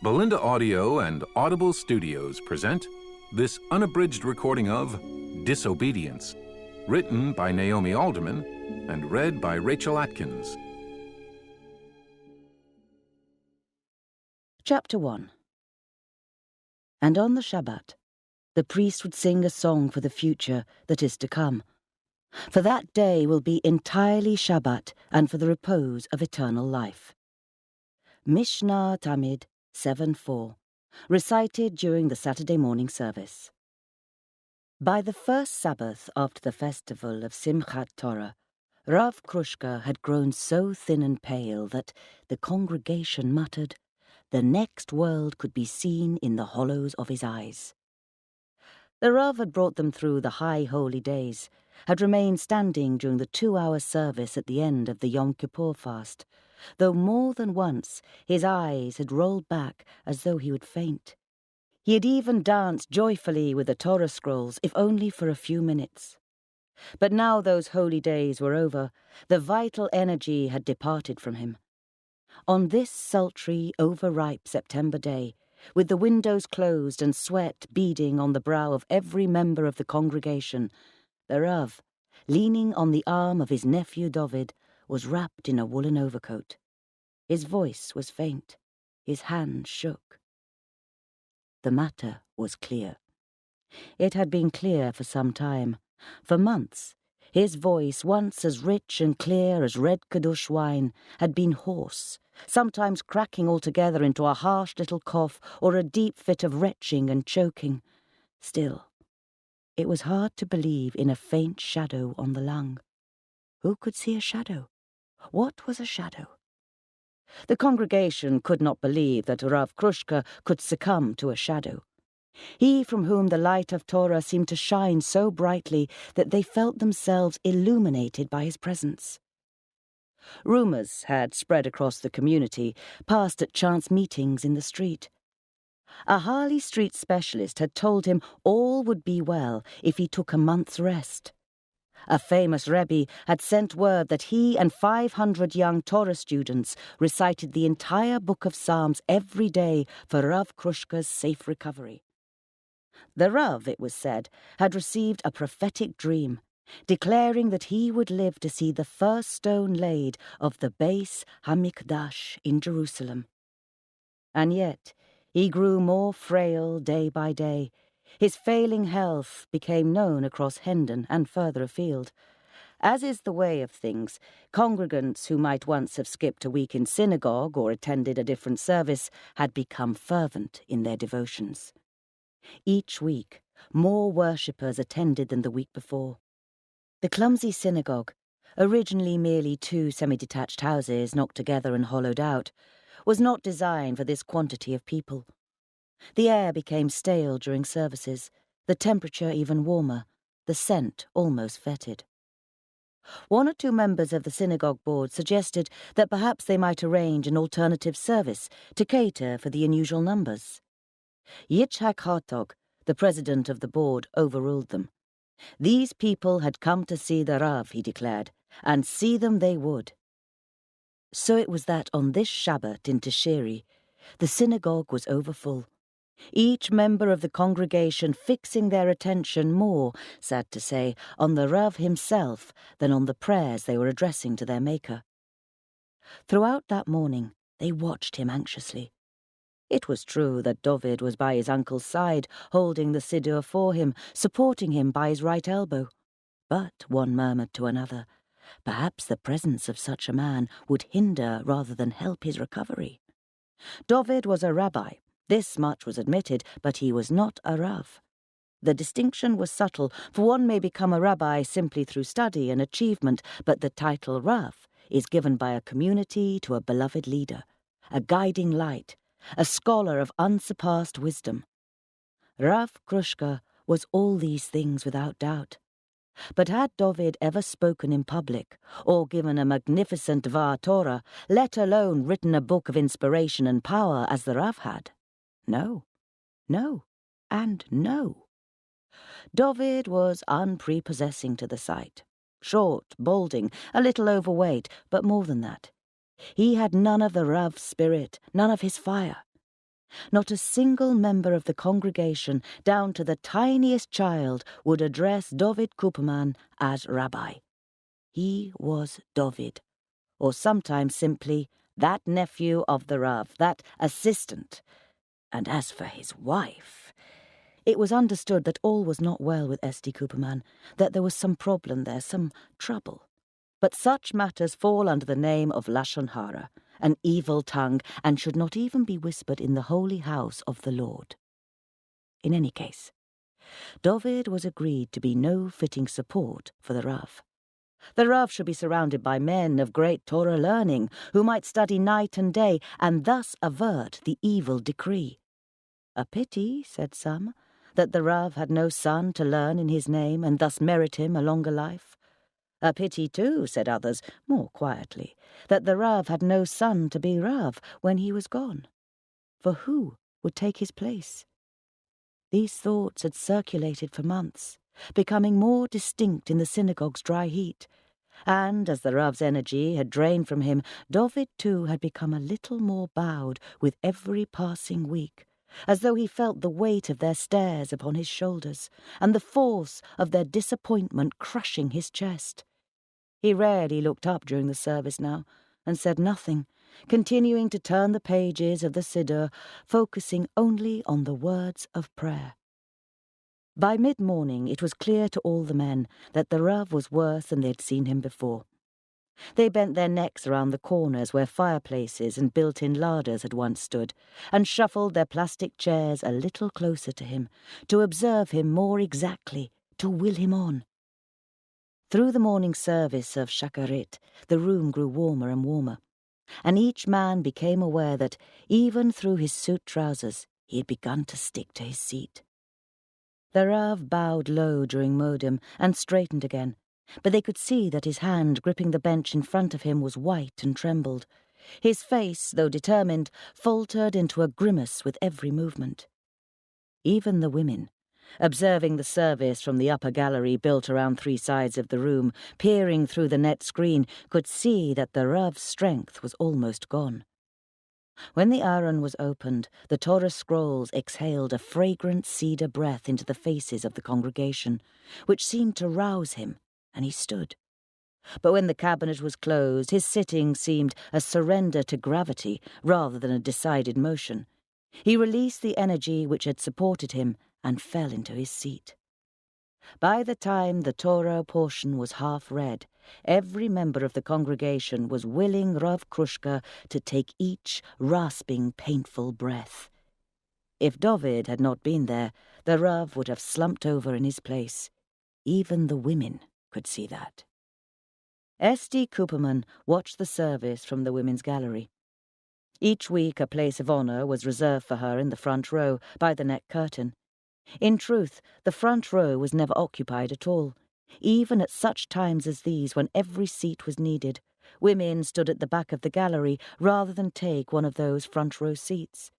Belinda Audio and Audible Studios present this unabridged recording of Disobedience, written by Naomi Alderman and read by Rachel Atkins. Chapter 1. And on the Shabbat, the priest would sing a song for the future that is to come. For that day will be entirely Shabbat and for the repose of eternal life. Mishnah Tamid 7:4, recited during the Saturday morning service. By the first Sabbath after the festival of Simchat Torah, Rav Krushka had grown so thin and pale that the congregation muttered, "The next world could be seen in the hollows of his eyes." The Rav had brought them through the high holy days, had remained standing during the 2-hour service at the end of the Yom Kippur fast, though more than once his eyes had rolled back as though he would faint. He had even danced joyfully with the Torah scrolls, if only for a few minutes. But now those holy days were over, the vital energy had departed from him. On this sultry, overripe September day, with the windows closed and sweat beading on the brow of every member of the congregation, the Rav, leaning on the arm of his nephew Dovid, was wrapped in a woolen overcoat. His voice was faint. His hand shook. The matter was clear. It had been clear for some time. For months, his voice, once as rich and clear as red Kiddush wine, had been hoarse, sometimes cracking altogether into a harsh little cough or a deep fit of retching and choking. Still, it was hard to believe in a faint shadow on the lung. Who could see a shadow? What was a shadow? The congregation could not believe that Rav Krushka could succumb to a shadow. He from whom the light of Torah seemed to shine so brightly that they felt themselves illuminated by his presence. Rumors had spread across the community, passed at chance meetings in the street. A Harley Street specialist had told him all would be well if he took a month's rest. A famous Rebbe had sent word that he and 500 young Torah students recited the entire book of Psalms every day for Rav Krushka's safe recovery. The Rav, it was said, had received a prophetic dream, declaring that he would live to see the first stone laid of the Beis Hamikdash in Jerusalem. And yet he grew more frail day by day. His failing health became known across Hendon and further afield. As is the way of things, congregants who might once have skipped a week in synagogue or attended a different service had become fervent in their devotions. Each week, more worshippers attended than the week before. The clumsy synagogue, originally merely 2 semi-detached houses knocked together and hollowed out, was not designed for this quantity of people. The air became stale during services, the temperature even warmer, the scent almost fetid. 1 or 2 members of the synagogue board suggested that perhaps they might arrange an alternative service to cater for the unusual numbers. Yitzhak Hartog, the president of the board, overruled them. These people had come to see the Rav, he declared, and see them they would. So it was that on this Shabbat in Tishri, the synagogue was overfull. Each member of the congregation fixing their attention more, sad to say, on the Rav himself than on the prayers they were addressing to their Maker. Throughout that morning, they watched him anxiously. It was true that Dovid was by his uncle's side, holding the siddur for him, supporting him by his right elbow. But, one murmured to another, perhaps the presence of such a man would hinder rather than help his recovery. Dovid was a rabbi. This much was admitted, but he was not a Rav. The distinction was subtle, for one may become a rabbi simply through study and achievement, but the title Rav is given by a community to a beloved leader, a guiding light, a scholar of unsurpassed wisdom. Rav Krushka was all these things without doubt. But had Dovid ever spoken in public, or given a magnificent Dvar Torah, let alone written a book of inspiration and power as the Rav had? No, and no. Dovid was unprepossessing to the sight, short, balding, a little overweight, but more than that. He had none of the Rav's spirit, none of his fire. Not a single member of the congregation, down to the tiniest child, would address David Cooperman as Rabbi. He was David, or sometimes simply that nephew of the Rav, that assistant. And as for his wife, it was understood that all was not well with S.D. Cooperman, that there was some problem there, some trouble. But such matters fall under the name of Lashon Hara, an evil tongue, and should not even be whispered in the holy house of the Lord. In any case, David was agreed to be no fitting support for the Rav. The Rav should be surrounded by men of great Torah learning, who might study night and day, and thus avert the evil decree. A pity, said some, that the Rav had no son to learn in his name and thus merit him a longer life. A pity, too, said others, more quietly, that the Rav had no son to be Rav when he was gone. For who would take his place? These thoughts had circulated for months, becoming more distinct in the synagogue's dry heat, and as the Rav's energy had drained from him, David too had become a little more bowed with every passing week, as though he felt the weight of their stares upon his shoulders, and the force of their disappointment crushing his chest. He rarely looked up during the service now, and said nothing, continuing to turn the pages of the Siddur, focusing only on the words of prayer. By mid-morning it was clear to all the men that the Rav was worse than they had seen him before. They bent their necks around the corners where fireplaces and built-in larders had once stood, and shuffled their plastic chairs a little closer to him, to observe him more exactly, to will him on. Through the morning service of Shacharit, the room grew warmer and warmer, and each man became aware that, even through his suit trousers, he had begun to stick to his seat. The Rav bowed low during Modim and straightened again, but they could see that his hand gripping the bench in front of him was white and trembled. His face, though determined, faltered into a grimace with every movement. Even the women, observing the service from the upper gallery built around three sides of the room, peering through the net screen, could see that the Rav's strength was almost gone. When the Aron was opened, the Torah scrolls exhaled a fragrant cedar breath into the faces of the congregation, which seemed to rouse him, and he stood. But when the cabinet was closed, his sitting seemed a surrender to gravity rather than a decided motion. He released the energy which had supported him and fell into his seat. By the time the Torah portion was half read, every member of the congregation was willing Rav Krushka to take each rasping, painful breath. If David had not been there, the Rav would have slumped over in his place. Even the women could see that. S.D. Cooperman watched the service from the women's gallery. Each week a place of honor was reserved for her in the front row by the net curtain. In truth, the front row was never occupied at all. Even at such times as these, when every seat was needed, women stood at the back of the gallery rather than take one of those front row seats.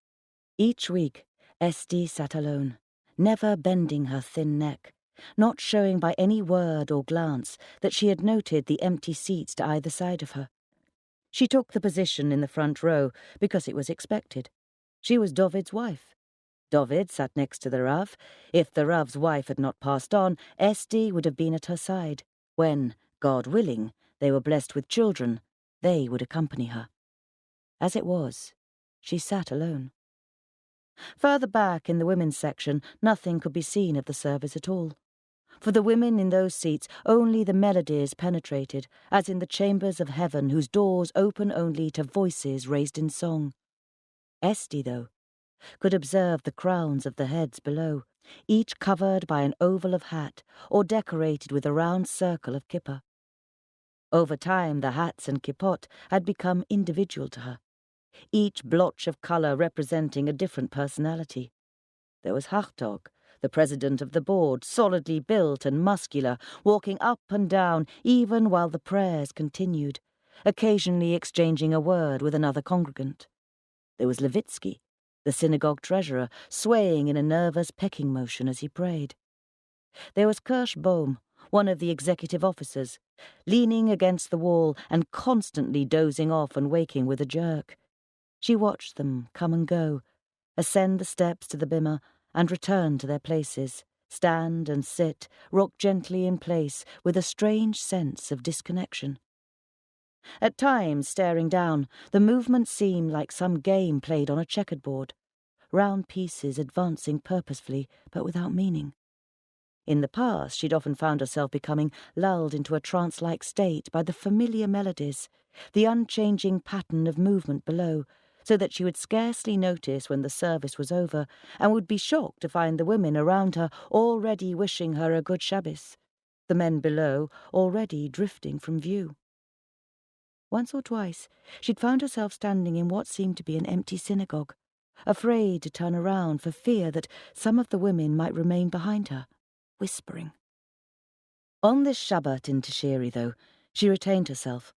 Each week, S.D. sat alone, never bending her thin neck, not showing by any word or glance that she had noted the empty seats to either side of her. She took the position in the front row because it was expected. She was David's wife. David sat next to the Rav. If the Rav's wife had not passed on, S.D. would have been at her side. When, God willing, they were blessed with children, they would accompany her. As it was, she sat alone. Further back in the women's section, nothing could be seen of the service at all. For the women in those seats, only the melodies penetrated, as in the chambers of heaven whose doors open only to voices raised in song. S.D., though, could observe the crowns of the heads below, each covered by an oval of hat or decorated with a round circle of kippah. Over time the hats and kippot had become individual to her, each blotch of colour representing a different personality. There was Hartog, the president of the board, solidly built and muscular, walking up and down even while the prayers continued, occasionally exchanging a word with another congregant. There was Levitsky, the synagogue treasurer, swaying in a nervous pecking motion as he prayed. There was Kirschbaum, one of the executive officers, leaning against the wall and constantly dozing off and waking with a jerk. She watched them come and go, ascend the steps to the bimah, and return to their places, stand and sit, rock gently in place, with a strange sense of disconnection. At times, staring down, the movement seemed like some game played on a checkered board, round pieces advancing purposefully but without meaning. In the past, she'd often found herself becoming lulled into a trance-like state by the familiar melodies, the unchanging pattern of movement below, so that she would scarcely notice when the service was over, and would be shocked to find the women around her already wishing her a good Shabbos, the men below already drifting from view. Once or twice, she'd found herself standing in what seemed to be an empty synagogue, afraid to turn around for fear that some of the women might remain behind her, whispering. On this Shabbat in Tishri, though, she retained herself.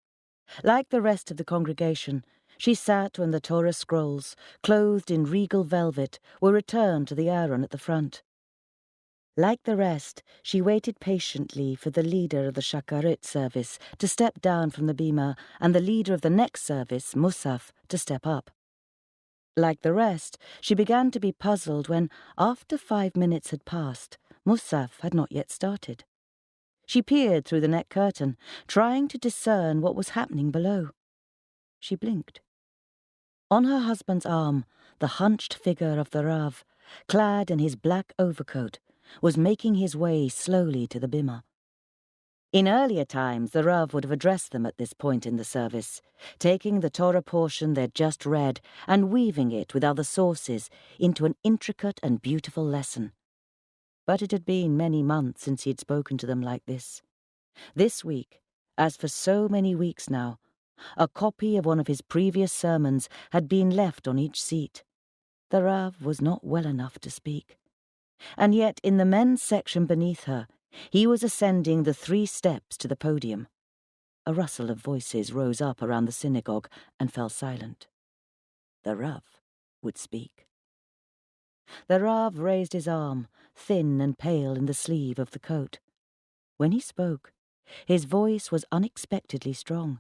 Like the rest of the congregation, she sat when the Torah scrolls, clothed in regal velvet, were returned to the Aaron at the front. Like the rest, she waited patiently for the leader of the Shakarit service to step down from the bimah and the leader of the next service, Musaf, to step up. Like the rest, she began to be puzzled when, after 5 minutes had passed, Musaf had not yet started. She peered through the net curtain, trying to discern what was happening below. She blinked. On her husband's arm, the hunched figure of the Rav, clad in his black overcoat, was making his way slowly to the bimah. In earlier times, the Rav would have addressed them at this point in the service, taking the Torah portion they'd just read and weaving it with other sources into an intricate and beautiful lesson. But it had been many months since he had spoken to them like this. This week, as for so many weeks now, a copy of one of his previous sermons had been left on each seat. The Rav was not well enough to speak. And yet, in the men's section beneath her, he was ascending the 3 steps to the podium. A rustle of voices rose up around the synagogue and fell silent. The Rav would speak. The Rav raised his arm, thin and pale in the sleeve of the coat. When he spoke, his voice was unexpectedly strong.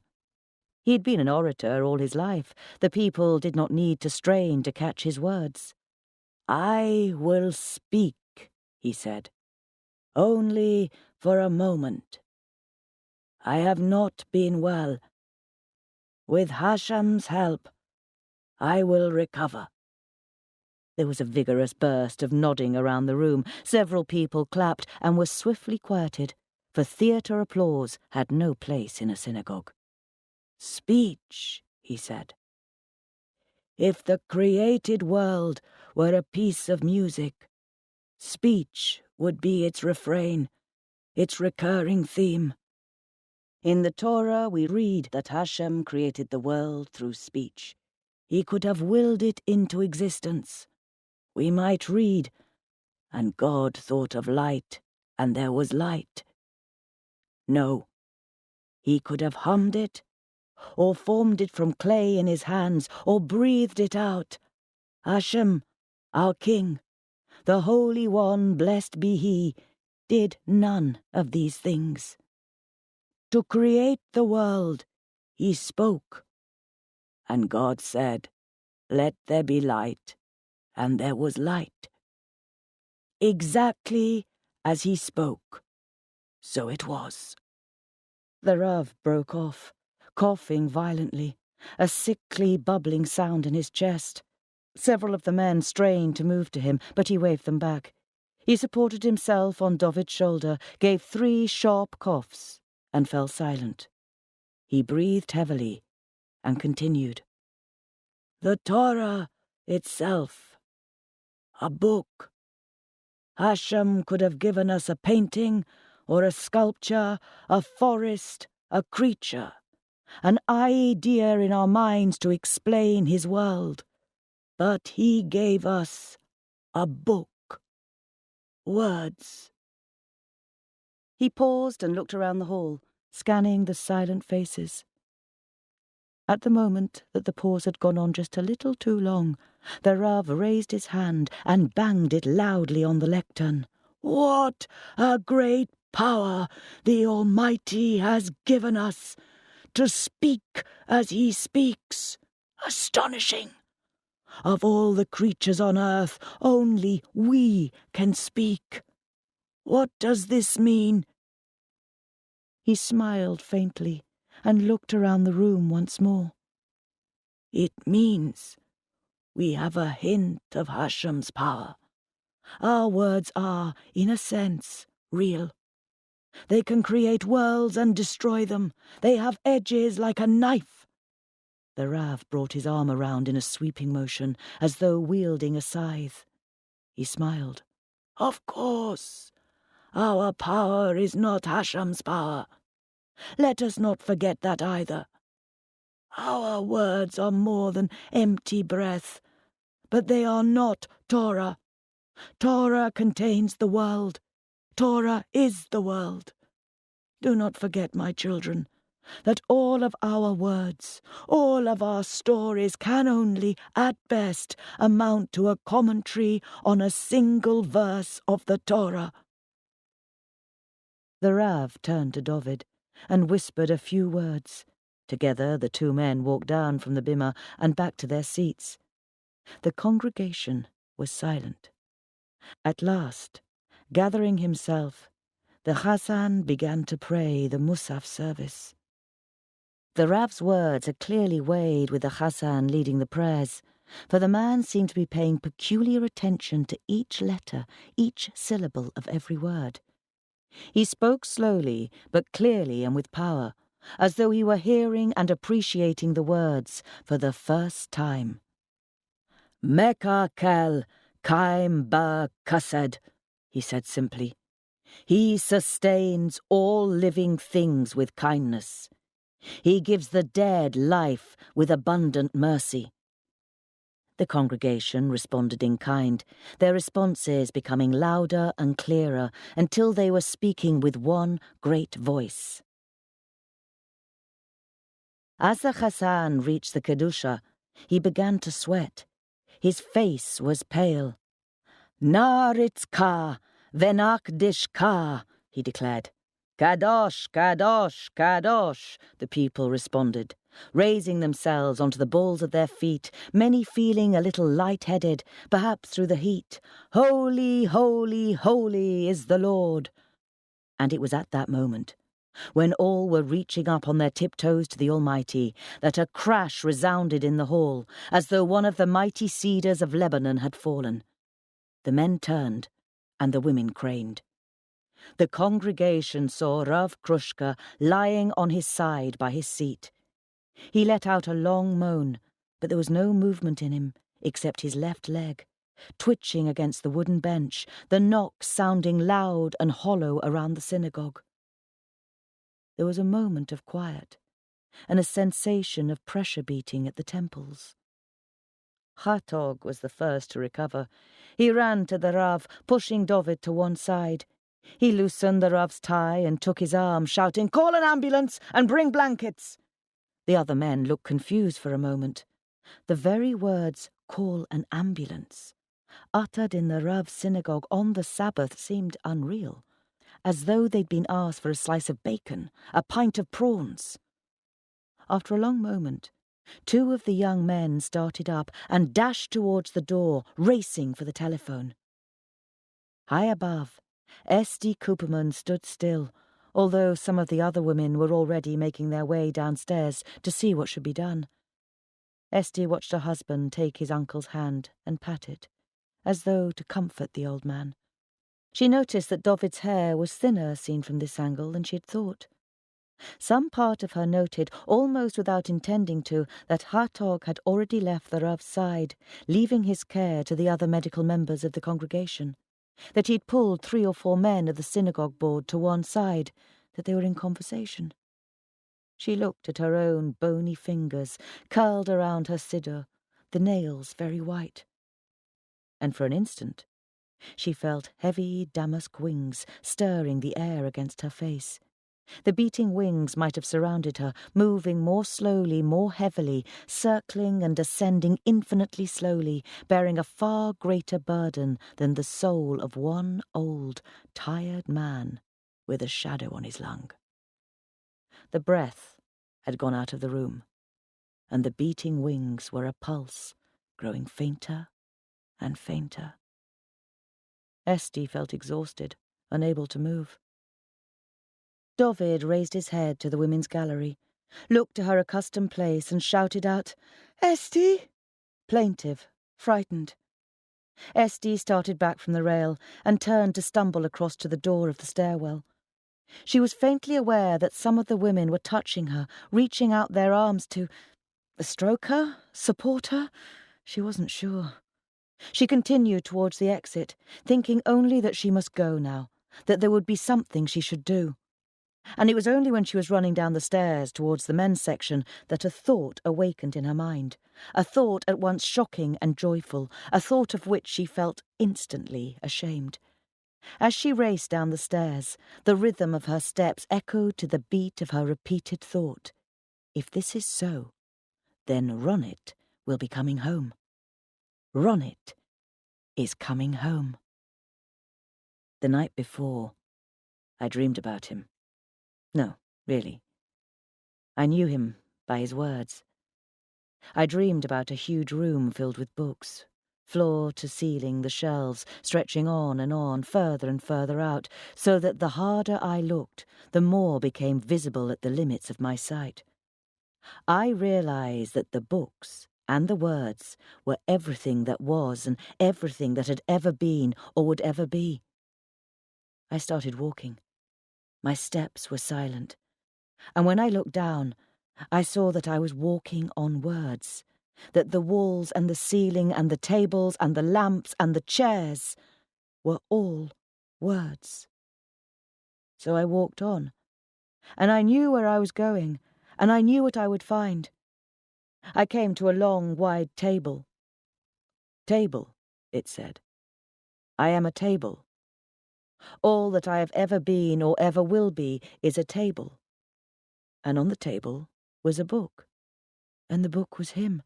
He had been an orator all his life. The people did not need to strain to catch his words. "I will speak," he said, "only for a moment. I have not been well. With Hashem's help, I will recover." There was a vigorous burst of nodding around the room. Several people clapped and were swiftly quieted, for theatre applause had no place in a synagogue. "Speech," he said. "If the created world were a piece of music, speech would be its refrain, its recurring theme. In the Torah we read that Hashem created the world through speech. He could have willed it into existence. We might read, and God thought of light, and there was light. No, he could have hummed it, or formed it from clay in his hands, or breathed it out. Hashem, our King, the Holy One, blessed be He, did none of these things. To create the world, He spoke, and God said, 'Let there be light,' and there was light. Exactly as He spoke, so it was." The Rav broke off, coughing violently, a sickly bubbling sound in his chest. Several of the men strained to move to him, but he waved them back. He supported himself on David's shoulder, gave 3 sharp coughs, and fell silent. He breathed heavily and continued. "The Torah itself, a book. Hashem could have given us a painting or a sculpture, a forest, a creature, an idea in our minds to explain His world. But He gave us a book. Words." He paused and looked around the hall, scanning the silent faces. At the moment that the pause had gone on just a little too long, the Rav raised his hand and banged it loudly on the lectern. "What a great power the Almighty has given us, to speak as He speaks! Astonishing! Of all the creatures on earth, only we can speak. What does this mean?" He smiled faintly and looked around the room once more. "It means we have a hint of Hashem's power. Our words are, in a sense, real. They can create worlds and destroy them. They have edges like a knife." The Rav brought his arm around in a sweeping motion, as though wielding a scythe. He smiled. "Of course, our power is not Hashem's power. Let us not forget that either. Our words are more than empty breath, but they are not Torah. Torah contains the world. Torah is the world. Do not forget, my children, that all of our words, all of our stories can only, at best, amount to a commentary on a single verse of the Torah." The Rav turned to Dovid and whispered a few words. Together the two men walked down from the bimah and back to their seats. The congregation was silent. At last, gathering himself, the Chazan began to pray the Musaf service. The Rav's words had clearly weighed with the Chazan leading the prayers, for the man seemed to be paying peculiar attention to each letter, each syllable of every word. He spoke slowly, but clearly and with power, as though he were hearing and appreciating the words for the first time. "Meka kel kaim ba kased," he said simply. "He sustains all living things with kindness. He gives the dead life with abundant mercy." The congregation responded in kind, their responses becoming louder and clearer until they were speaking with one great voice. As the Chazan reached the Kedusha, he began to sweat. His face was pale. "Naritzka, venakdishka," he declared. "Kadosh, Kadosh, Kadosh," the people responded, raising themselves onto the balls of their feet, many feeling a little light-headed, perhaps through the heat. "Holy, holy, holy is the Lord." And it was at that moment, when all were reaching up on their tiptoes to the Almighty, that a crash resounded in the hall, as though one of the mighty cedars of Lebanon had fallen. The men turned, and the women craned. The congregation saw Rav Krushka lying on his side by his seat. He let out a long moan, but there was no movement in him, except his left leg, twitching against the wooden bench, the knocks sounding loud and hollow around the synagogue. There was a moment of quiet, and a sensation of pressure beating at the temples. Chatog was the first to recover. He ran to the Rav, pushing Dovid to one side. He loosened the Rav's tie and took his arm, shouting, "Call an ambulance and bring blankets!" The other men looked confused for a moment. The very words, "call an ambulance," uttered in the Rav's synagogue on the Sabbath seemed unreal, as though they'd been asked for a slice of bacon, a pint of prawns. After a long moment, two of the young men started up and dashed towards the door, racing for the telephone. High above, Esty Cooperman stood still, although some of the other women were already making their way downstairs to see what should be done. Esty watched her husband take his uncle's hand and pat it, as though to comfort the old man. She noticed that Dovid's hair was thinner seen from this angle than she had thought. Some part of her noted, almost without intending to, that Hartog had already left the Rav's side, leaving his care to the other medical members of the congregation, that he'd pulled 3 or 4 men of the synagogue board to one side, that they were in conversation. She looked at her own bony fingers, curled around her siddur, the nails very white. And for an instant, she felt heavy damask wings stirring the air against her face. The beating wings might have surrounded her, moving more slowly, more heavily, circling and ascending infinitely slowly, bearing a far greater burden than the soul of one old, tired man with a shadow on his lung. The breath had gone out of the room, and the beating wings were a pulse, growing fainter and fainter. Esty felt exhausted, unable to move. David raised his head to the women's gallery, looked to her accustomed place and shouted out, "Esty!" Plaintive, frightened. Esty started back from the rail and turned to stumble across to the door of the stairwell. She was faintly aware that some of the women were touching her, reaching out their arms to stroke her, support her. She wasn't sure. She continued towards the exit, thinking only that she must go now, that there would be something she should do. And it was only when she was running down the stairs towards the men's section that a thought awakened in her mind, a thought at once shocking and joyful, a thought of which she felt instantly ashamed. As she raced down the stairs, the rhythm of her steps echoed to the beat of her repeated thought. If this is so, then Ronit will be coming home. Ronit is coming home. The night before, I dreamed about him. No, really. I knew him by his words. I dreamed about a huge room filled with books, floor to ceiling, the shelves stretching on and on, further and further out, so that the harder I looked, the more became visible at the limits of my sight. I realized that the books and the words were everything that was and everything that had ever been or would ever be. I started walking. My steps were silent, and when I looked down, I saw that I was walking on words, that the walls and the ceiling and the tables and the lamps and the chairs were all words. So I walked on, and I knew where I was going, and I knew what I would find. I came to a long, wide table. Table, it said. I am a table. All that I have ever been or ever will be is a table. And on the table was a book, and the book was him.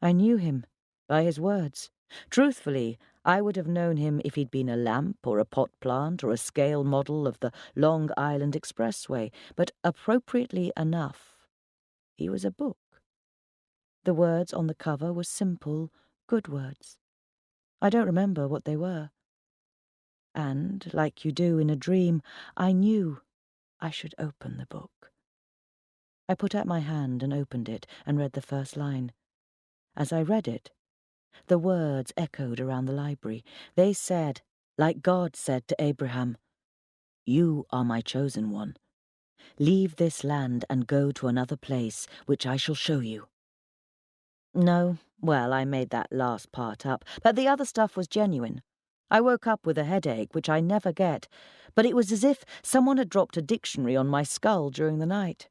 I knew him by his words. Truthfully, I would have known him if he'd been a lamp or a pot plant or a scale model of the Long Island Expressway, but appropriately enough, he was a book. The words on the cover were simple, good words. I don't remember what they were. And, like you do in a dream, I knew I should open the book. I put out my hand and opened it and read the first line. As I read it, the words echoed around the library. They said, like God said to Abraham, "You are my chosen one. Leave this land and go to another place, which I shall show you." No, well, I made that last part up, but the other stuff was genuine. I woke up with a headache, which I never get, but it was as if someone had dropped a dictionary on my skull during the night.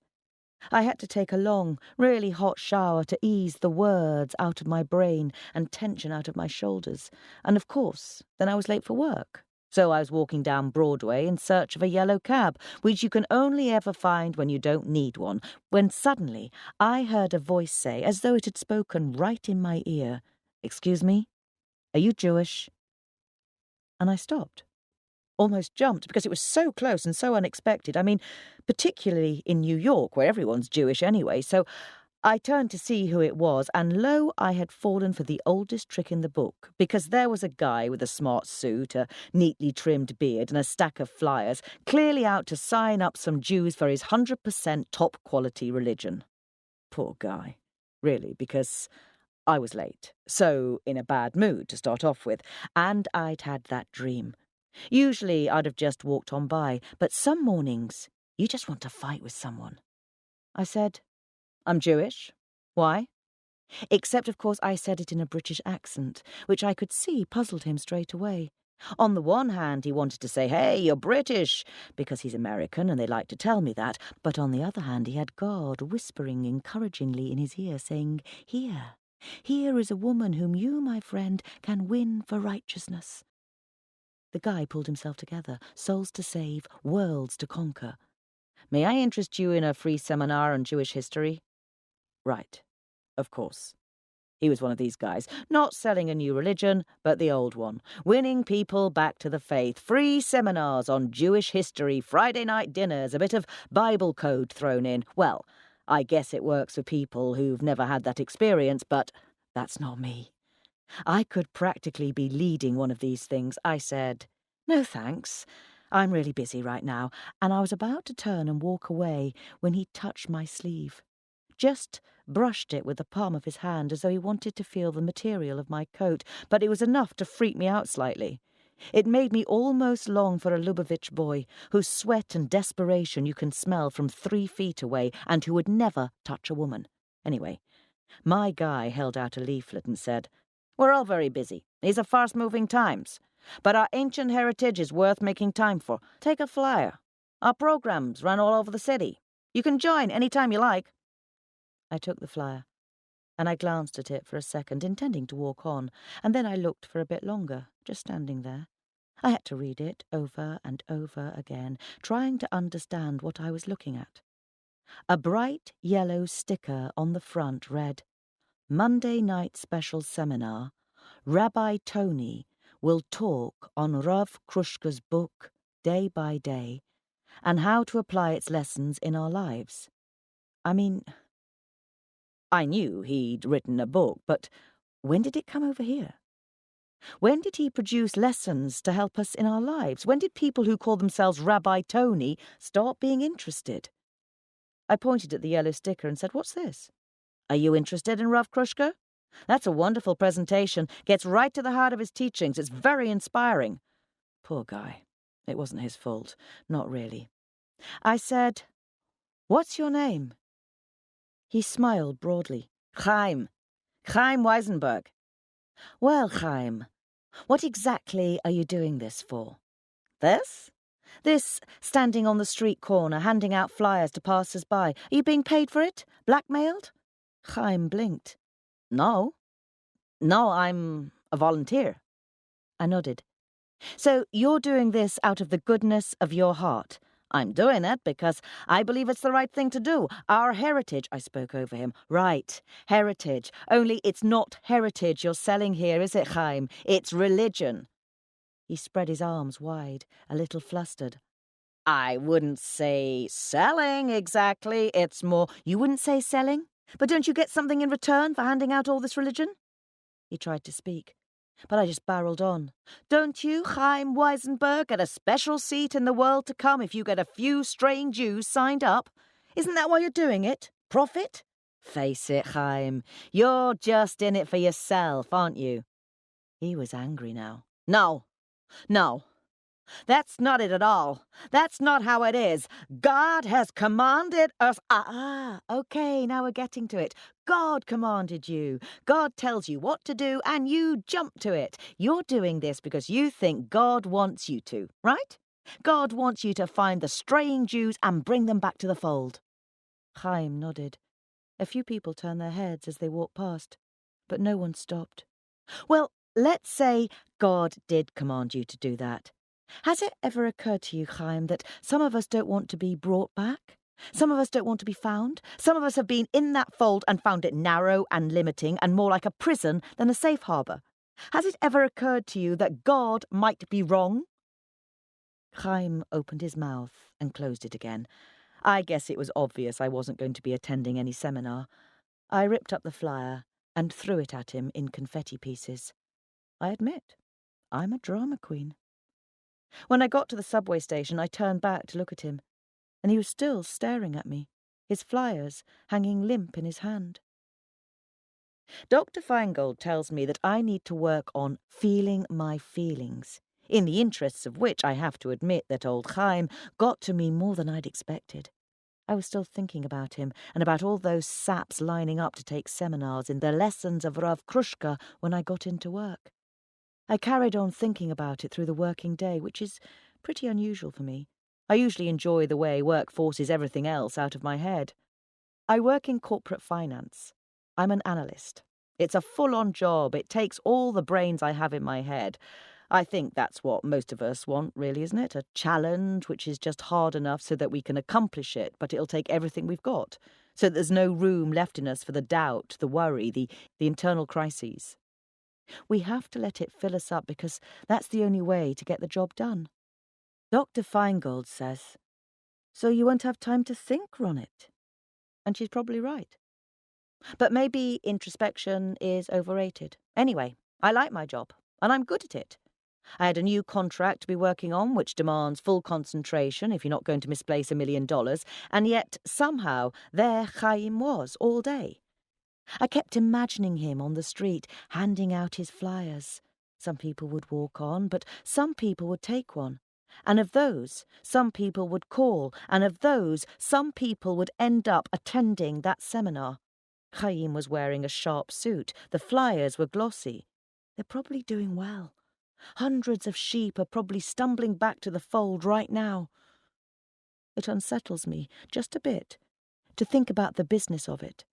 I had to take a long, really hot shower to ease the words out of my brain and tension out of my shoulders, and of course, then I was late for work. So I was walking down Broadway in search of a yellow cab, which you can only ever find when you don't need one, when suddenly I heard a voice say, as though it had spoken right in my ear, "Excuse me, are you Jewish?" And I stopped. Almost jumped, because it was so close and so unexpected. I mean, particularly in New York, where everyone's Jewish anyway, so I turned to see who it was, and lo, I had fallen for the oldest trick in the book, because there was a guy with a smart suit, a neatly trimmed beard, and a stack of flyers, clearly out to sign up some Jews for his 100% top-quality religion. Poor guy. Really, because I was late, so in a bad mood to start off with, and I'd had that dream. Usually I'd have just walked on by, but some mornings you just want to fight with someone. I said, "I'm Jewish. Why?" Except, of course, I said it in a British accent, which I could see puzzled him straight away. On the one hand, he wanted to say, "Hey, you're British," because he's American and they like to tell me that, but on the other hand, he had God whispering encouragingly in his ear, saying, "Here is a woman whom you, my friend, can win for righteousness." The guy pulled himself together, souls to save, worlds to conquer. "May I interest you in a free seminar on Jewish history?" Right, of course. He was one of these guys, not selling a new religion, but the old one, winning people back to the faith, free seminars on Jewish history, Friday night dinners, a bit of Bible code thrown in. Well, I guess it works for people who've never had that experience, but That's not me. I could practically be leading one of these things. I said, "No thanks. I'm really busy right now," and I was about to turn and walk away when he touched my sleeve. Just brushed it with the palm of his hand as though he wanted to feel the material of my coat, but it was enough to freak me out slightly. It made me almost long for a Lubavitch boy, whose sweat and desperation you can smell from 3 feet away and who would never touch a woman. Anyway, my guy held out a leaflet and said, "We're all very busy. These are fast-moving times. But our ancient heritage is worth making time for. Take a flyer. Our programs run all over the city. You can join any time you like." I took the flyer, and I glanced at it for a second, intending to walk on, and then I looked for a bit longer, just standing there. I had to read it over and over again, trying to understand what I was looking at. A bright yellow sticker on the front read, "Monday night special seminar. Rabbi Tony will talk on Rav Krushka's book, Day by Day, and how to apply its lessons in our lives." I mean, I knew he'd written a book, but when did it come over here? When did he produce lessons to help us in our lives? When did people who call themselves Rabbi Tony start being interested? I pointed at the yellow sticker and said, "What's this?" "Are you interested in Rav Krushka? That's a wonderful presentation. Gets right to the heart of his teachings. It's very inspiring." Poor guy. It wasn't his fault. Not really. I said, "What's your name?" He smiled broadly. "Chaim. Chaim Weisenberg." "Well, Chaim, what exactly are you doing this for?" "This? This standing on the street corner, handing out flyers to passers-by. Are you being paid for it? Blackmailed?" Chaim blinked. No, I'm a volunteer." I nodded. "So you're doing this out of the goodness of your heart?" "I'm doing it because I believe it's the right thing to do. Our heritage," I spoke over him. "Right, heritage. Only it's not heritage you're selling here, is it, Chaim? It's religion." He spread his arms wide, a little flustered. "I wouldn't say selling exactly. It's more—" "You wouldn't say selling? But don't you get something in return for handing out all this religion?" He tried to speak, but I just barreled on. "Don't you, Chaim Weisenberg, get a special seat in the world to come if you get a few straying Jews signed up? Isn't that why you're doing it? Profit? Face it, Chaim, you're just in it for yourself, aren't you?" He was angry now. No. That's not it at all. That's not how it is. God has commanded us—" Okay, now we're getting to it. God commanded you. God tells you what to do, and you jump to it. You're doing this because you think God wants you to, right? God wants you to find the straying Jews and bring them back to the fold. Chaim nodded. A few people turned their heads as they walked past, but no one stopped. "Well, let's say God did command you to do that. Has it ever occurred to you, Chaim, that some of us don't want to be brought back? Some of us don't want to be found? Some of us have been in that fold and found it narrow and limiting and more like a prison than a safe harbour. Has it ever occurred to you that God might be wrong?" Chaim opened his mouth and closed it again. I guess it was obvious I wasn't going to be attending any seminar. I ripped up the flyer and threw it at him in confetti pieces. I admit, I'm a drama queen. When I got to the subway station, I turned back to look at him, and he was still staring at me, his flyers hanging limp in his hand. Dr. Feingold tells me that I need to work on feeling my feelings, in the interests of which I have to admit that old Chaim got to me more than I'd expected. I was still thinking about him and about all those saps lining up to take seminars in the lessons of Rav Krushka when I got into work. I carried on thinking about it through the working day, which is pretty unusual for me. I usually enjoy the way work forces everything else out of my head. I work in corporate finance. I'm an analyst. It's a full-on job. It takes all the brains I have in my head. I think that's what most of us want, really, isn't it? A challenge which is just hard enough so that we can accomplish it, but it'll take everything we've got, so that there's no room left in us for the doubt, the worry, the internal crises. We have to let it fill us up because that's the only way to get the job done. Dr. Feingold says, "So you won't have time to think, Ronit." And she's probably right. But maybe introspection is overrated. Anyway, I like my job, and I'm good at it. I had a new contract to be working on, which demands full concentration if you're not going to misplace $1,000,000, and yet, somehow, there Chaim was all day. I kept imagining him on the street, handing out his flyers. Some people would walk on, but some people would take one. And of those, some people would call, and of those, some people would end up attending that seminar. Chaim was wearing a sharp suit. The flyers were glossy. They're probably doing well. Hundreds of sheep are probably stumbling back to the fold right now. It unsettles me just a bit to think about the business of it,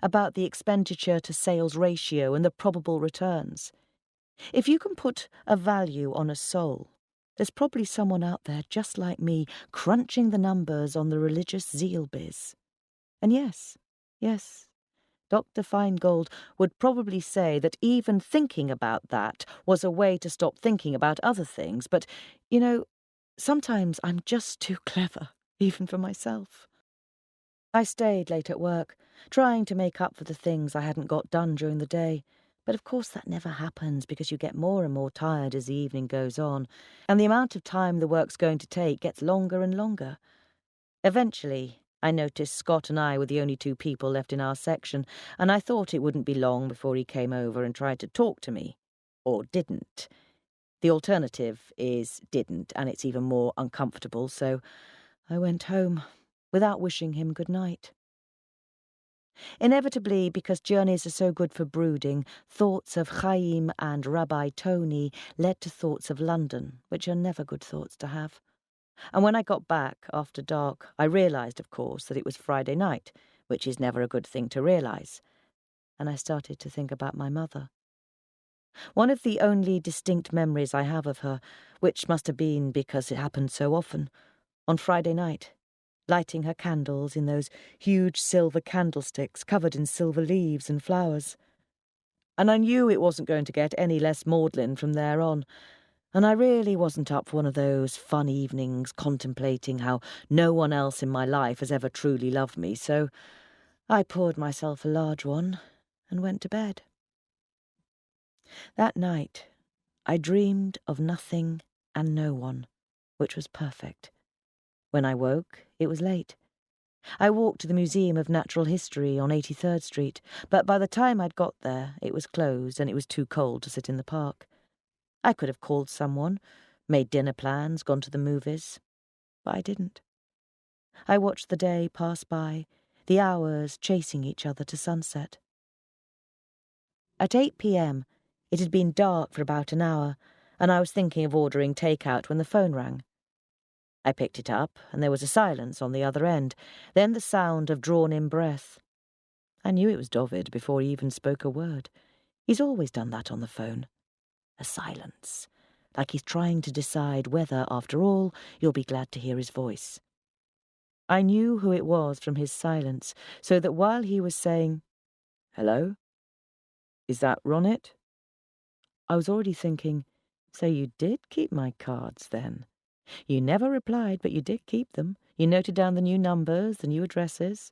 about the expenditure to sales ratio and the probable returns. If you can put a value on a soul, there's probably someone out there just like me crunching the numbers on the religious zeal biz. And yes, Dr. Feingold would probably say that even thinking about that was a way to stop thinking about other things, but, sometimes I'm just too clever, even for myself. I stayed late at work, trying to make up for the things I hadn't got done during the day, but of course that never happens because you get more and more tired as the evening goes on, and the amount of time the work's going to take gets longer and longer. Eventually, I noticed Scott and I were the only two people left in our section, and I thought it wouldn't be long before he came over and tried to talk to me. Or didn't. The alternative is didn't, and it's even more uncomfortable, so I went home without wishing him good night. Inevitably, because journeys are so good for brooding, thoughts of Chaim and Rabbi Tony led to thoughts of London, which are never good thoughts to have. And when I got back after dark, I realised, of course, that it was Friday night, which is never a good thing to realise. And I started to think about my mother. One of the only distinct memories I have of her, which must have been because it happened so often, on Friday night, lighting her candles in those huge silver candlesticks covered in silver leaves and flowers. And I knew it wasn't going to get any less maudlin from there on, and I really wasn't up for one of those fun evenings contemplating how no one else in my life has ever truly loved me, so I poured myself a large one and went to bed. That night, I dreamed of nothing and no one, which was perfect. When I woke, it was late. I walked to the Museum of Natural History on 83rd Street, but by the time I'd got there, it was closed and it was too cold to sit in the park. I could have called someone, made dinner plans, gone to the movies, but I didn't. I watched the day pass by, the hours chasing each other to sunset. At 8 p.m, it had been dark for about an hour, and I was thinking of ordering takeout when the phone rang. I picked it up, and there was a silence on the other end, then the sound of drawn-in breath. I knew it was Dovid before he even spoke a word. He's always done that on the phone. A silence, like he's trying to decide whether, after all, you'll be glad to hear his voice. I knew who it was from his silence, so that while he was saying, "Hello? Is that Ronit?" I was already thinking, so you did keep my cards, then. You never replied, but you did keep them. You noted down the new numbers, the new addresses.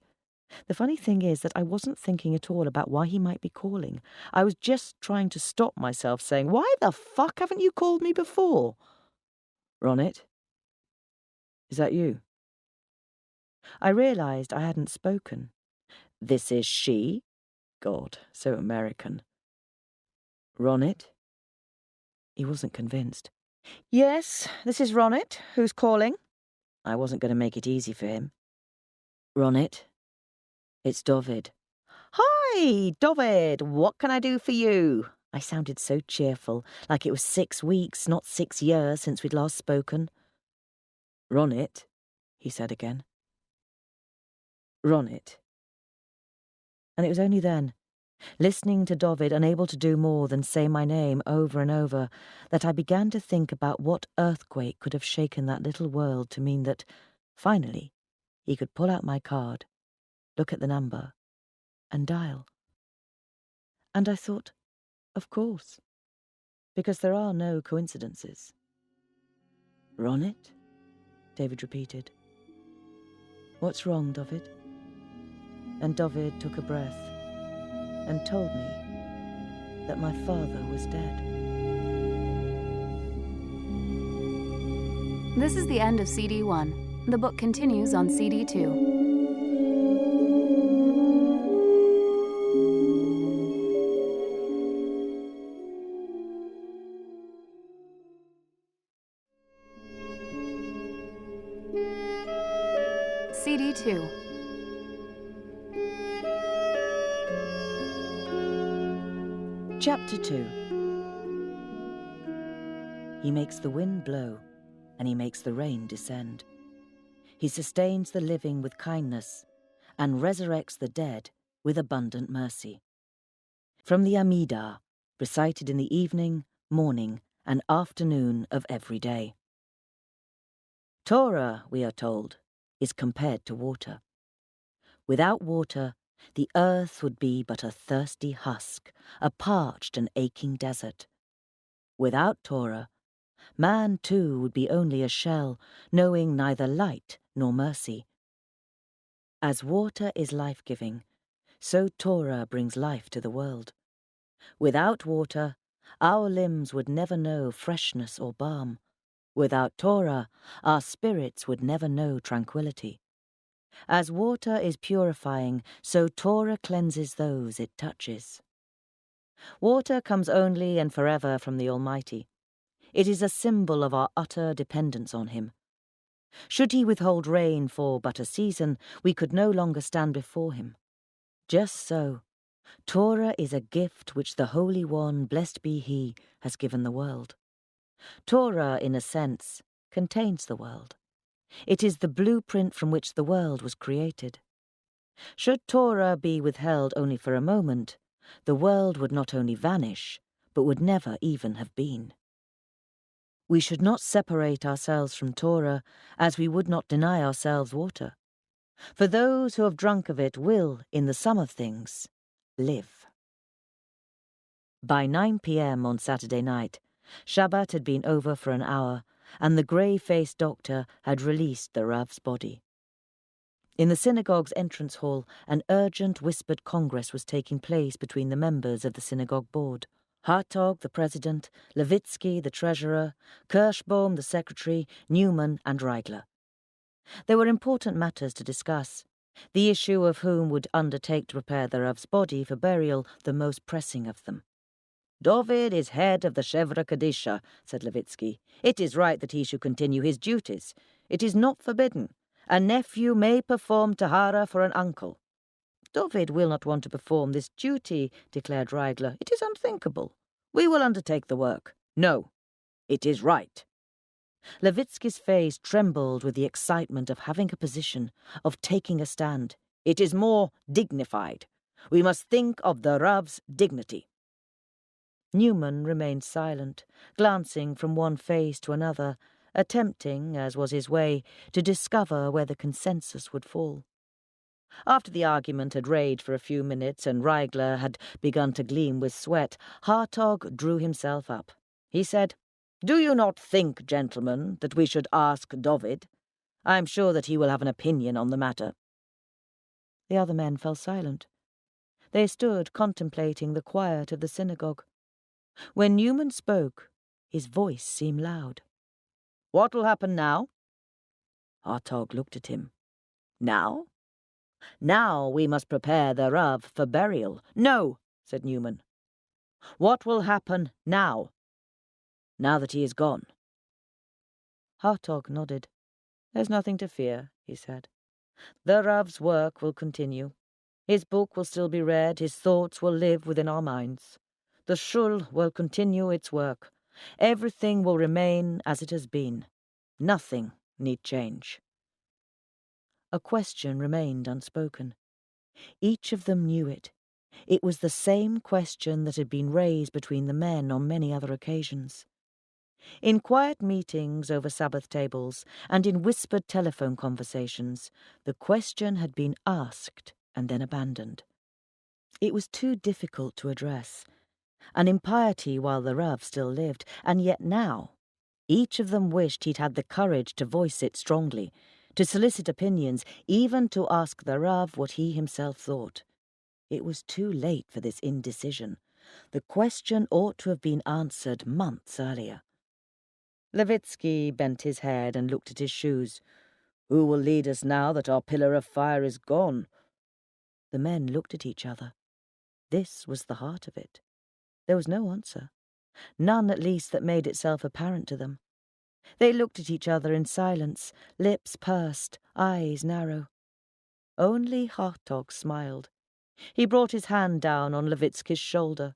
The funny thing is that I wasn't thinking at all about why he might be calling. I was just trying to stop myself saying, "Why the fuck haven't you called me before?" "Ronit? Is that you?" I realised I hadn't spoken. "This is she?" God, so American. "Ronit?" He wasn't convinced. "Yes, this is Ronit. Who's calling?" I wasn't going to make it easy for him. "Ronit? It's Dovid." "Hi, Dovid. What can I do for you?" I sounded so cheerful, like it was 6 weeks, not 6 years since we'd last spoken. "Ronit?" he said again. "Ronit?" And it was only then, listening to Dovid unable to do more than say my name over and over, that I began to think about what earthquake could have shaken that little world to mean that, finally, he could pull out my card, look at the number, and dial. And I thought, of course, because there are no coincidences. "Ronit?" David repeated. "What's wrong, Dovid?" And Dovid took a breath. and told me that my father was dead. This is the end of CD 1. The book continues on CD 2. CD 2. Chapter 2. He makes the wind blow, and he makes the rain descend. He sustains the living with kindness, and resurrects the dead with abundant mercy. From the Amidah, recited in the evening, morning, and afternoon of every day. Torah, we are told, is compared to water. Without water, the earth would be but a thirsty husk, a parched and aching desert. Without Torah, man too would be only a shell, knowing neither light nor mercy. As water is life-giving, so Torah brings life to the world. Without water, our limbs would never know freshness or balm. Without Torah, our spirits would never know tranquility. As water is purifying, so Torah cleanses those it touches. Water comes only and forever from the Almighty. It is a symbol of our utter dependence on Him. Should He withhold rain for but a season, we could no longer stand before Him. Just so, Torah is a gift which the Holy One, blessed be He, has given the world. Torah, in a sense, contains the world. It is the blueprint from which the world was created. Should Torah be withheld only for a moment, the world would not only vanish, but would never even have been. We should not separate ourselves from Torah, as we would not deny ourselves water. For those who have drunk of it will, in the sum of things, live. By 9 p.m. on Saturday night, Shabbat had been over for an hour, and the grey-faced doctor had released the Rav's body. In the synagogue's entrance hall, an urgent whispered congress was taking place between the members of the synagogue board. Hartog, the president, Levitsky, the treasurer, Kirschbaum, the secretary, Newman, and Reigler. There were important matters to discuss, the issue of whom would undertake to prepare the Rav's body for burial the most pressing of them. "David is head of the Shevra Kadisha," said Levitsky. "It is right that he should continue his duties. It is not forbidden. A nephew may perform tahara for an uncle." "David will not want to perform this duty," declared Reigler. "It is unthinkable. We will undertake the work." "No, it is right." Levitsky's face trembled with the excitement of having a position, of taking a stand. "It is more dignified. We must think of the Rav's dignity." Newman remained silent, glancing from one face to another, attempting, as was his way, to discover where the consensus would fall. After the argument had raged for a few minutes and Reigler had begun to gleam with sweat, Hartog drew himself up. He said, "Do you not think, gentlemen, that we should ask David? I am sure that he will have an opinion on the matter." The other men fell silent. They stood contemplating the quiet of the synagogue. When Newman spoke, his voice seemed loud. "What will happen now?" Hartog looked at him. "Now? Now we must prepare the Rav for burial." "No," said Newman. "What will happen now? Now that he is gone?" Hartog nodded. "There's nothing to fear," he said. "The Rav's work will continue. His book will still be read, his thoughts will live within our minds. The shul will continue its work. Everything will remain as it has been. Nothing need change." A question remained unspoken. Each of them knew it. It was the same question that had been raised between the men on many other occasions. In quiet meetings over Sabbath tables and in whispered telephone conversations, the question had been asked and then abandoned. It was too difficult to address, an impiety while the Rav still lived, and yet now each of them wished he'd had the courage to voice it strongly, to solicit opinions, even to ask the Rav what he himself thought. It was too late for this indecision. The question ought to have been answered months earlier. Levitsky bent his head and looked at his shoes. "Who will lead us now that our pillar of fire is gone?" The men looked at each other. This was the heart of it. There was no answer. None, at least, that made itself apparent to them. They looked at each other in silence, lips pursed, eyes narrow. Only Hartog smiled. He brought his hand down on Levitsky's shoulder.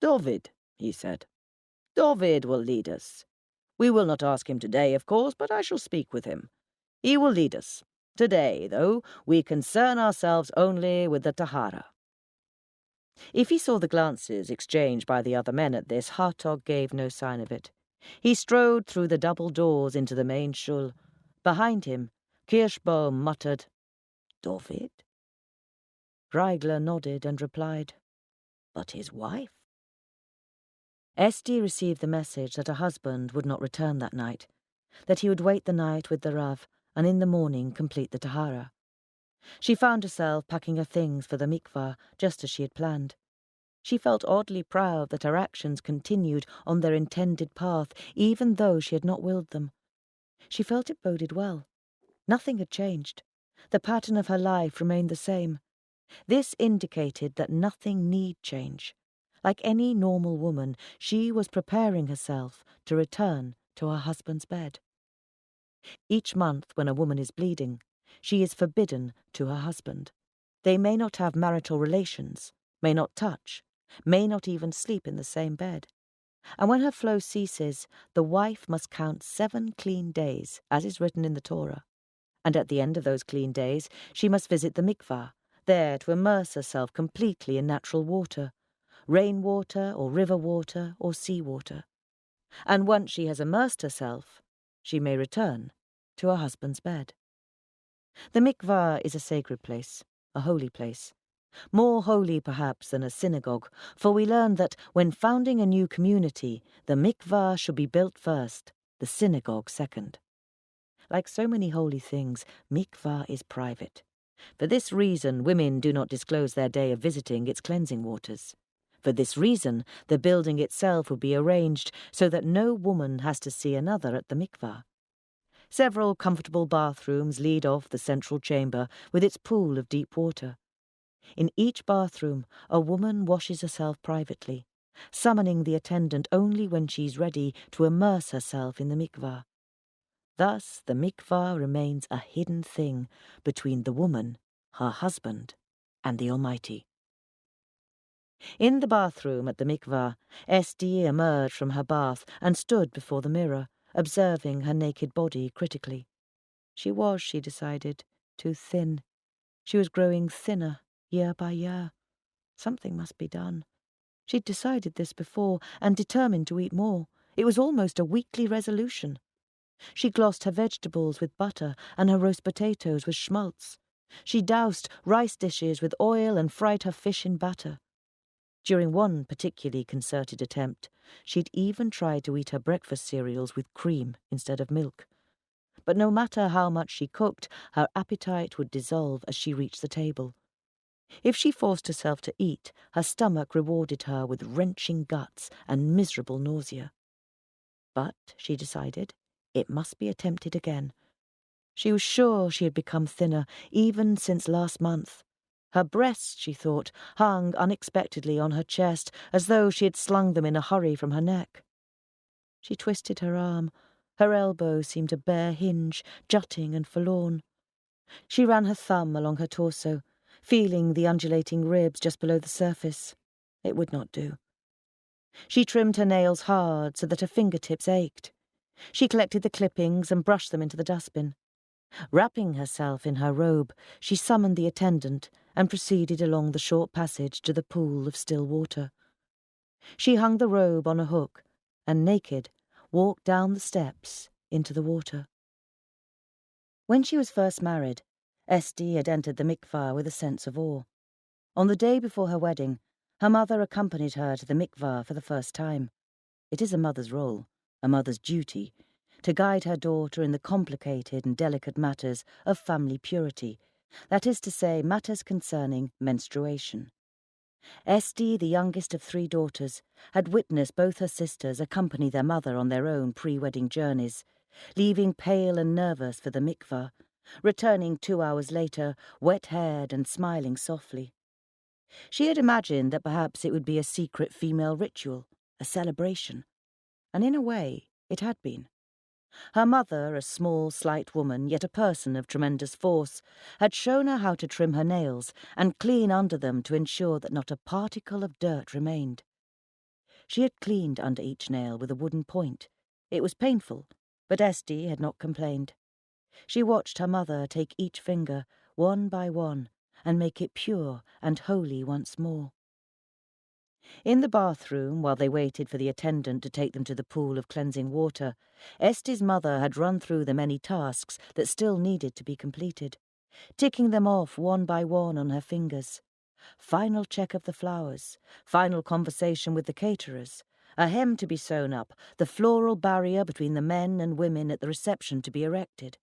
"David," he said. "David will lead us. We will not ask him today, of course, but I shall speak with him. He will lead us. Today, though, we concern ourselves only with the Tahara." If he saw the glances exchanged by the other men at this, Hartog gave no sign of it. He strode through the double doors into the main shul. Behind him, Kirschbaum muttered, "David?" Reigler nodded and replied, "But his wife?" Esti received the message that her husband would not return that night, that he would wait the night with the Rav, and in the morning complete the Tahara. She found herself packing her things for the mikvah, just as she had planned. She felt oddly proud that her actions continued on their intended path, even though she had not willed them. She felt it boded well. Nothing had changed. The pattern of her life remained the same. This indicated that nothing need change. Like any normal woman, she was preparing herself to return to her husband's bed. Each month when a woman is bleeding, she is forbidden to her husband. They may not have marital relations, may not touch, may not even sleep in the same bed. And when her flow ceases, the wife must count 7 clean days, as is written in the Torah. And at the end of those clean days, she must visit the mikvah, there to immerse herself completely in natural water, rainwater or river water or sea water. And once she has immersed herself, she may return to her husband's bed. The mikvah is a sacred place, a holy place. More holy, perhaps, than a synagogue, for we learn that when founding a new community, the mikvah should be built first, the synagogue second. Like so many holy things, mikvah is private. For this reason, women do not disclose their day of visiting its cleansing waters. For this reason, the building itself will be arranged so that no woman has to see another at the mikvah. Several comfortable bathrooms lead off the central chamber with its pool of deep water. In each bathroom, a woman washes herself privately, summoning the attendant only when she's ready to immerse herself in the mikvah. Thus, the mikvah remains a hidden thing between the woman, her husband, and the Almighty. In the bathroom at the mikvah, Esti emerged from her bath and stood before the mirror, observing her naked body critically. She was, she decided, too thin. She was growing thinner year by year. Something must be done. She'd decided this before and determined to eat more. It was almost a weekly resolution. She glossed her vegetables with butter and her roast potatoes with schmaltz. She doused rice dishes with oil and fried her fish in batter. During one particularly concerted attempt, she'd even tried to eat her breakfast cereals with cream instead of milk. But no matter how much she cooked, her appetite would dissolve as she reached the table. If she forced herself to eat, her stomach rewarded her with wrenching guts and miserable nausea. But, she decided, it must be attempted again. She was sure she had become thinner, even since last month. Her breasts, she thought, hung unexpectedly on her chest, as though she had slung them in a hurry from her neck. She twisted her arm. Her elbow seemed to bare hinge, jutting and forlorn. She ran her thumb along her torso, feeling the undulating ribs just below the surface. It would not do. She trimmed her nails hard so that her fingertips ached. She collected the clippings and brushed them into the dustbin. Wrapping herself in her robe, she summoned the attendant and proceeded along the short passage to the pool of still water. She hung the robe on a hook and, naked, walked down the steps into the water. When she was first married, Esti had entered the mikvah with a sense of awe. On the day before her wedding, her mother accompanied her to the mikvah for the first time. It is a mother's role, a mother's duty, to guide her daughter in the complicated and delicate matters of family purity, that is to say, matters concerning menstruation. Esti, the youngest of 3 daughters, had witnessed both her sisters accompany their mother on their own pre-wedding journeys, leaving pale and nervous for the mikvah, returning 2 hours later, wet-haired and smiling softly. She had imagined that perhaps it would be a secret female ritual, a celebration, and in a way it had been. Her mother, a small, slight woman, yet a person of tremendous force, had shown her how to trim her nails and clean under them to ensure that not a particle of dirt remained. She had cleaned under each nail with a wooden point. It was painful, but Esti had not complained. She watched her mother take each finger, one by one, and make it pure and holy once more. In the bathroom, while they waited for the attendant to take them to the pool of cleansing water, Esti's mother had run through the many tasks that still needed to be completed, ticking them off one by one on her fingers. Final check of the flowers, final conversation with the caterers, a hem to be sewn up, the floral barrier between the men and women at the reception to be erected.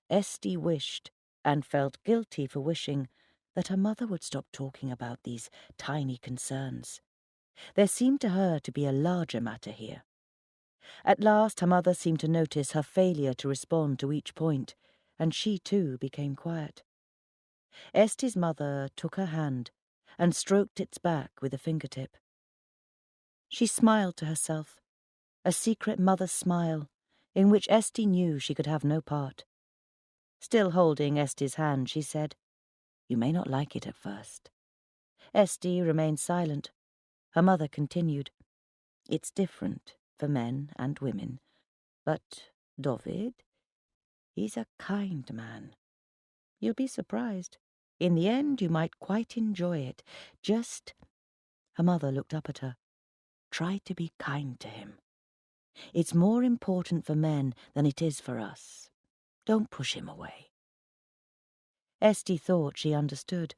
Esti wished, and felt guilty for wishing, that her mother would stop talking about these tiny concerns. There seemed to her to be a larger matter here. At last her mother seemed to notice her failure to respond to each point, and she too became quiet. Esti's mother took her hand and stroked its back with a fingertip. She smiled to herself, a secret mother's smile, in which Esti knew she could have no part. Still holding Esti's hand, she said, "You may not like it at first." Esti remained silent. Her mother continued, "It's different for men and women, but David, he's a kind man. You'll be surprised. In the end, you might quite enjoy it. Just—" Her mother looked up at her. "Try to be kind to him. It's more important for men than it is for us. Don't push him away." Esti thought she understood.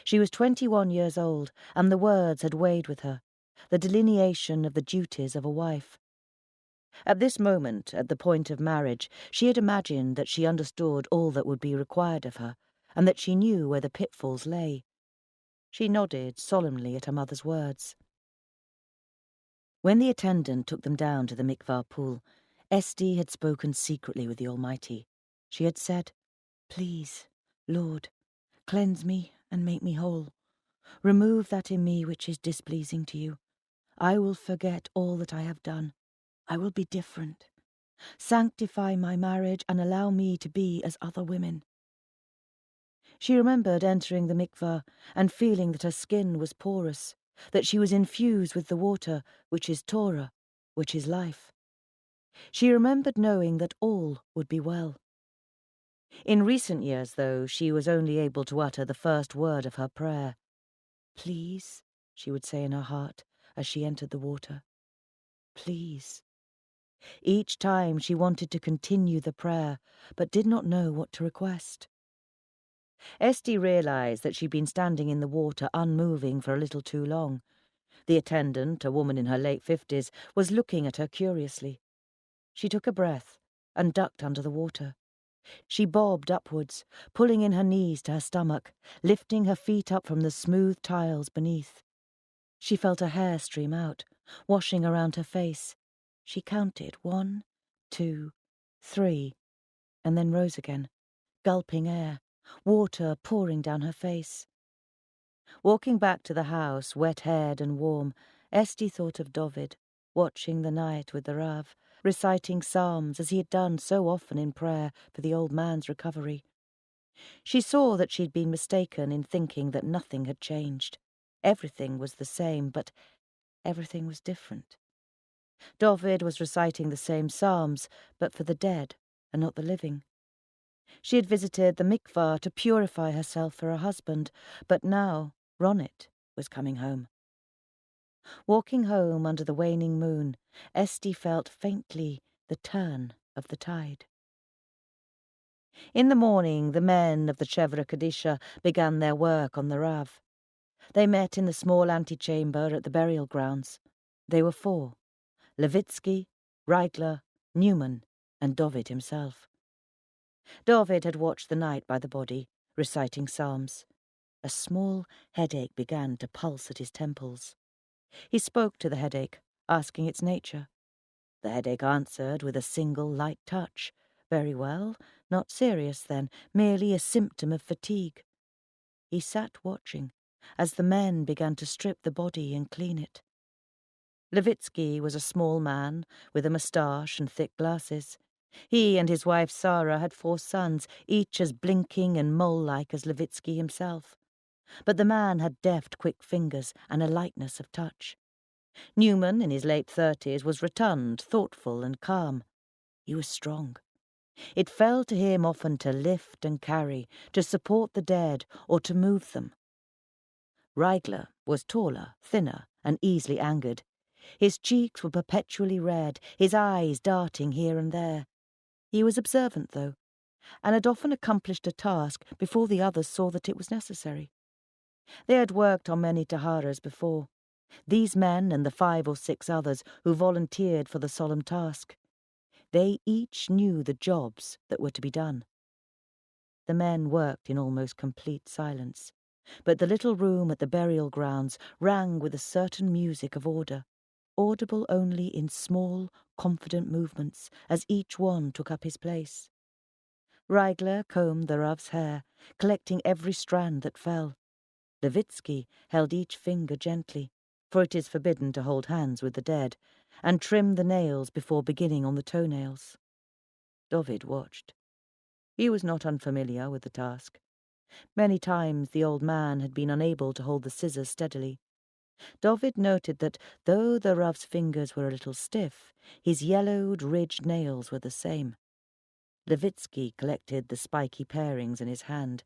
She was 21 years old, and the words had weighed with her, the delineation of the duties of a wife. At this moment, at the point of marriage, she had imagined that she understood all that would be required of her, and that she knew where the pitfalls lay. She nodded solemnly at her mother's words. When the attendant took them down to the mikvah pool, Esti had spoken secretly with the Almighty. She had said, "Please, Lord, cleanse me and make me whole. Remove that in me which is displeasing to you. I will forget all that I have done. I will be different. Sanctify my marriage and allow me to be as other women." She remembered entering the mikvah and feeling that her skin was porous, that she was infused with the water, which is Torah, which is life. She remembered knowing that all would be well. In recent years, though, she was only able to utter the first word of her prayer. "Please," she would say in her heart as she entered the water. "Please." Each time she wanted to continue the prayer, but did not know what to request. Esti realized that she'd been standing in the water unmoving for a little too long. The attendant, a woman in her late 50s, was looking at her curiously. She took a breath and ducked under the water. She bobbed upwards, pulling in her knees to her stomach, lifting her feet up from the smooth tiles beneath. She felt her hair stream out, washing around her face. She counted 1, 2, 3, and then rose again, gulping air, water pouring down her face. Walking back to the house, wet-haired and warm, Esti thought of David, watching the night with the Rav, reciting psalms as he had done so often in prayer for the old man's recovery. She saw that she'd been mistaken in thinking that nothing had changed. Everything was the same, but everything was different. David was reciting the same psalms, but for the dead and not the living. She had visited the mikvah to purify herself for her husband, but now Ronit was coming home. Walking home under the waning moon, Esti felt faintly the turn of the tide. In the morning, the men of the Chevra Kadisha began their work on the Rav. They met in the small antechamber at the burial grounds. They were 4, Levitsky, Reigler, Newman, and David himself. David had watched the night by the body, reciting psalms. A small headache began to pulse at his temples. He spoke to the headache, asking its nature. The headache answered with a single light touch. Very well, not serious then, merely a symptom of fatigue. He sat watching as the men began to strip the body and clean it. Levitsky was a small man with a moustache and thick glasses. He and his wife Sarah had 4 sons, each as blinking and mole-like as Levitsky himself. But the man had deft, quick fingers and a lightness of touch. Newman, in his late 30s, was rotund, thoughtful and calm. He was strong. It fell to him often to lift and carry, to support the dead or to move them. Reigler was taller, thinner and easily angered. His cheeks were perpetually red, his eyes darting here and there. He was observant, though, and had often accomplished a task before the others saw that it was necessary. They had worked on many Taharas before, these men and the 5 or 6 others who volunteered for the solemn task. They each knew the jobs that were to be done. The men worked in almost complete silence, but the little room at the burial grounds rang with a certain music of order, audible only in small, confident movements as each one took up his place. Reigler combed the Rav's hair, collecting every strand that fell. Levitsky held each finger gently, for it is forbidden to hold hands with the dead, and trimmed the nails before beginning on the toenails. Dovid watched. He was not unfamiliar with the task. Many times the old man had been unable to hold the scissors steadily. Dovid noted that, though the Rav's fingers were a little stiff, his yellowed, ridged nails were the same. Levitsky collected the spiky parings in his hand.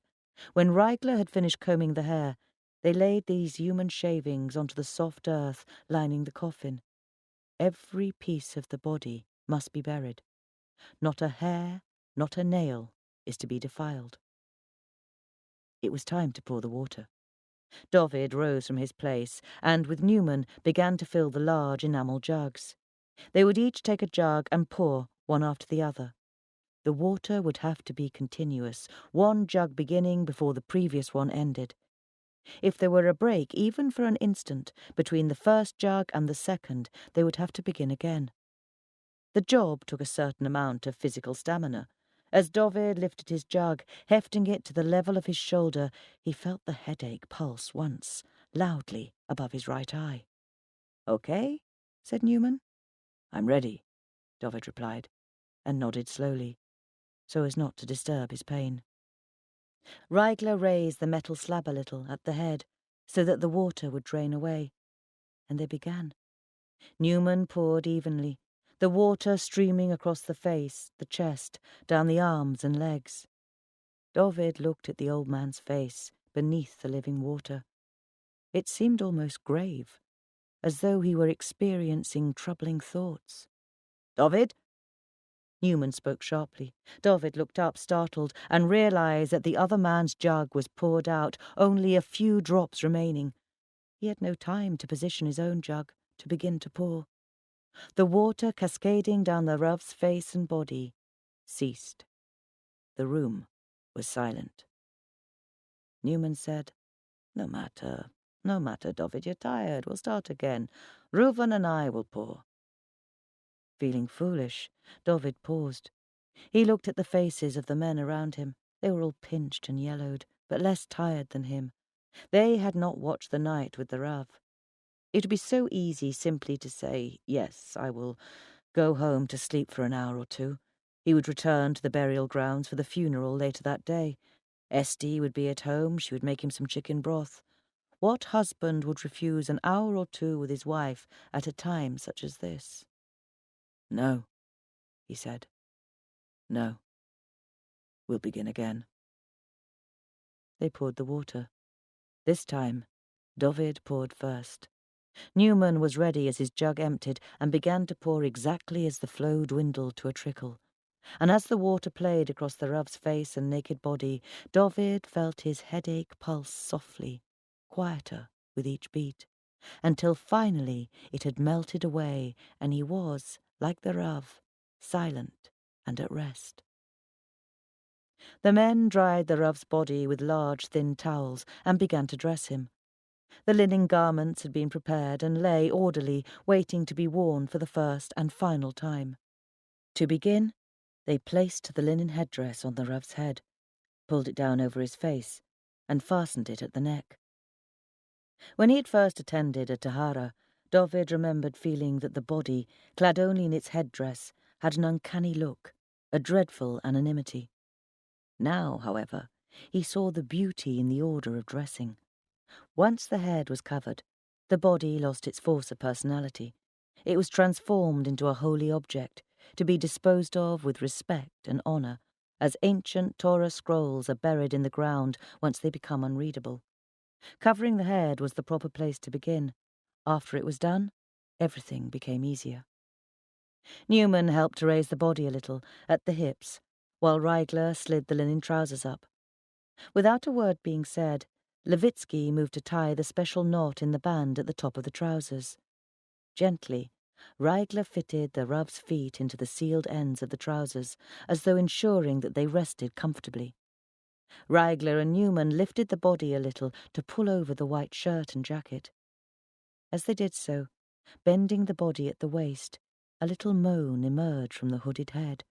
When Reigler had finished combing the hair, they laid these human shavings onto the soft earth lining the coffin. Every piece of the body must be buried. Not a hair, not a nail is to be defiled. It was time to pour the water. Dovid rose from his place and, with Newman, began to fill the large enamel jugs. They would each take a jug and pour, one after the other. The water would have to be continuous, one jug beginning before the previous one ended. If there were a break, even for an instant, between the first jug and the second, they would have to begin again. The job took a certain amount of physical stamina. As Dovid lifted his jug, hefting it to the level of his shoulder, he felt the headache pulse once, loudly, above his right eye. "Okay," said Newman. "I'm ready," Dovid replied, and nodded slowly, so as not to disturb his pain. Reigler raised the metal slab a little at the head, so that the water would drain away, and they began. Newman poured evenly, the water streaming across the face, the chest, down the arms and legs. Dovid looked at the old man's face beneath the living water. It seemed almost grave, as though he were experiencing troubling thoughts. "Dovid?" Newman spoke sharply. Dovid looked up, startled, and realized that the other man's jug was poured out, only a few drops remaining. He had no time to position his own jug, to begin to pour. The water cascading down the Rav's face and body ceased. The room was silent. Newman said, No matter, Dovid, you're tired. We'll start again. Reuven and I will pour." Feeling foolish, Dovid paused. He looked at the faces of the men around him. They were all pinched and yellowed, but less tired than him. They had not watched the night with the Rav. It would be so easy simply to say, "Yes, I will go home to sleep for an hour or 2. He would return to the burial grounds for the funeral later that day. Esty would be at home. She would make him some chicken broth. What husband would refuse an hour or 2 with his wife at a time such as this? "No," he said. "No. We'll begin again." They poured the water. This time, Dovid poured first. Newman was ready as his jug emptied and began to pour exactly as the flow dwindled to a trickle. And as the water played across the Rav's face and naked body, Dovid felt his headache pulse softly, quieter with each beat, until finally it had melted away and he was, like the Rav, silent and at rest. The men dried the rough's body with large, thin towels and began to dress him. The linen garments had been prepared and lay orderly, waiting to be worn for the first and final time. To begin, they placed the linen headdress on the rough's head, pulled it down over his face, and fastened it at the neck. When he had first attended a tahara, Dovid remembered feeling that the body, clad only in its headdress, had an uncanny look, a dreadful anonymity. Now, however, he saw the beauty in the order of dressing. Once the head was covered, the body lost its force of personality. It was transformed into a holy object, to be disposed of with respect and honour, as ancient Torah scrolls are buried in the ground once they become unreadable. Covering the head was the proper place to begin. After it was done, everything became easier. Newman helped to raise the body a little, at the hips, while Reigler slid the linen trousers up. Without a word being said, Levitsky moved to tie the special knot in the band at the top of the trousers. Gently, Reigler fitted the rough's feet into the sealed ends of the trousers, as though ensuring that they rested comfortably. Reigler and Newman lifted the body a little to pull over the white shirt and jacket. As they did so, bending the body at the waist, a little moan emerged from the hooded head,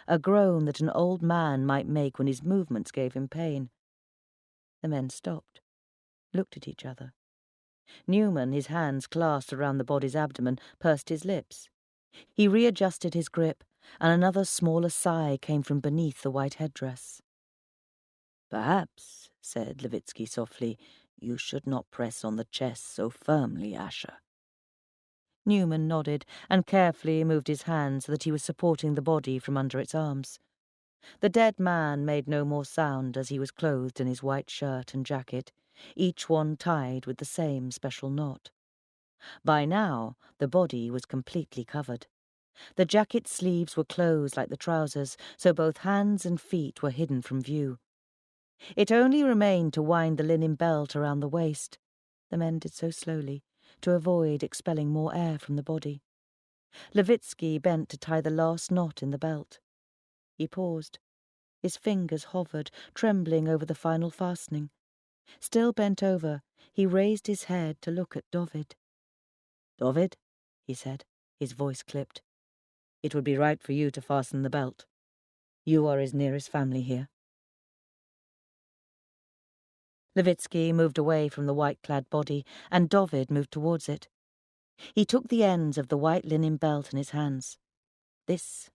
a groan that an old man might make when his movements gave him pain. The men stopped, looked at each other. Newman, his hands clasped around the body's abdomen, pursed his lips. He readjusted his grip, and another smaller sigh came from beneath the white headdress. "Perhaps," said Levitsky softly, "you should not press on the chest so firmly, Asher." Newman nodded and carefully moved his hand so that he was supporting the body from under its arms. The dead man made no more sound as he was clothed in his white shirt and jacket, each one tied with the same special knot. By now, the body was completely covered. The jacket sleeves were closed like the trousers, so both hands and feet were hidden from view. It only remained to wind the linen belt around the waist. The men did so slowly, to avoid expelling more air from the body. Levitsky bent to tie the last knot in the belt. He paused. His fingers hovered, trembling over the final fastening. Still bent over, he raised his head to look at Dovid. "Dovid," he said, his voice clipped, "it would be right for you to fasten the belt. You are his nearest family here." Levitsky moved away from the white-clad body, and Dovid moved towards it. He took the ends of the white linen belt in his hands. This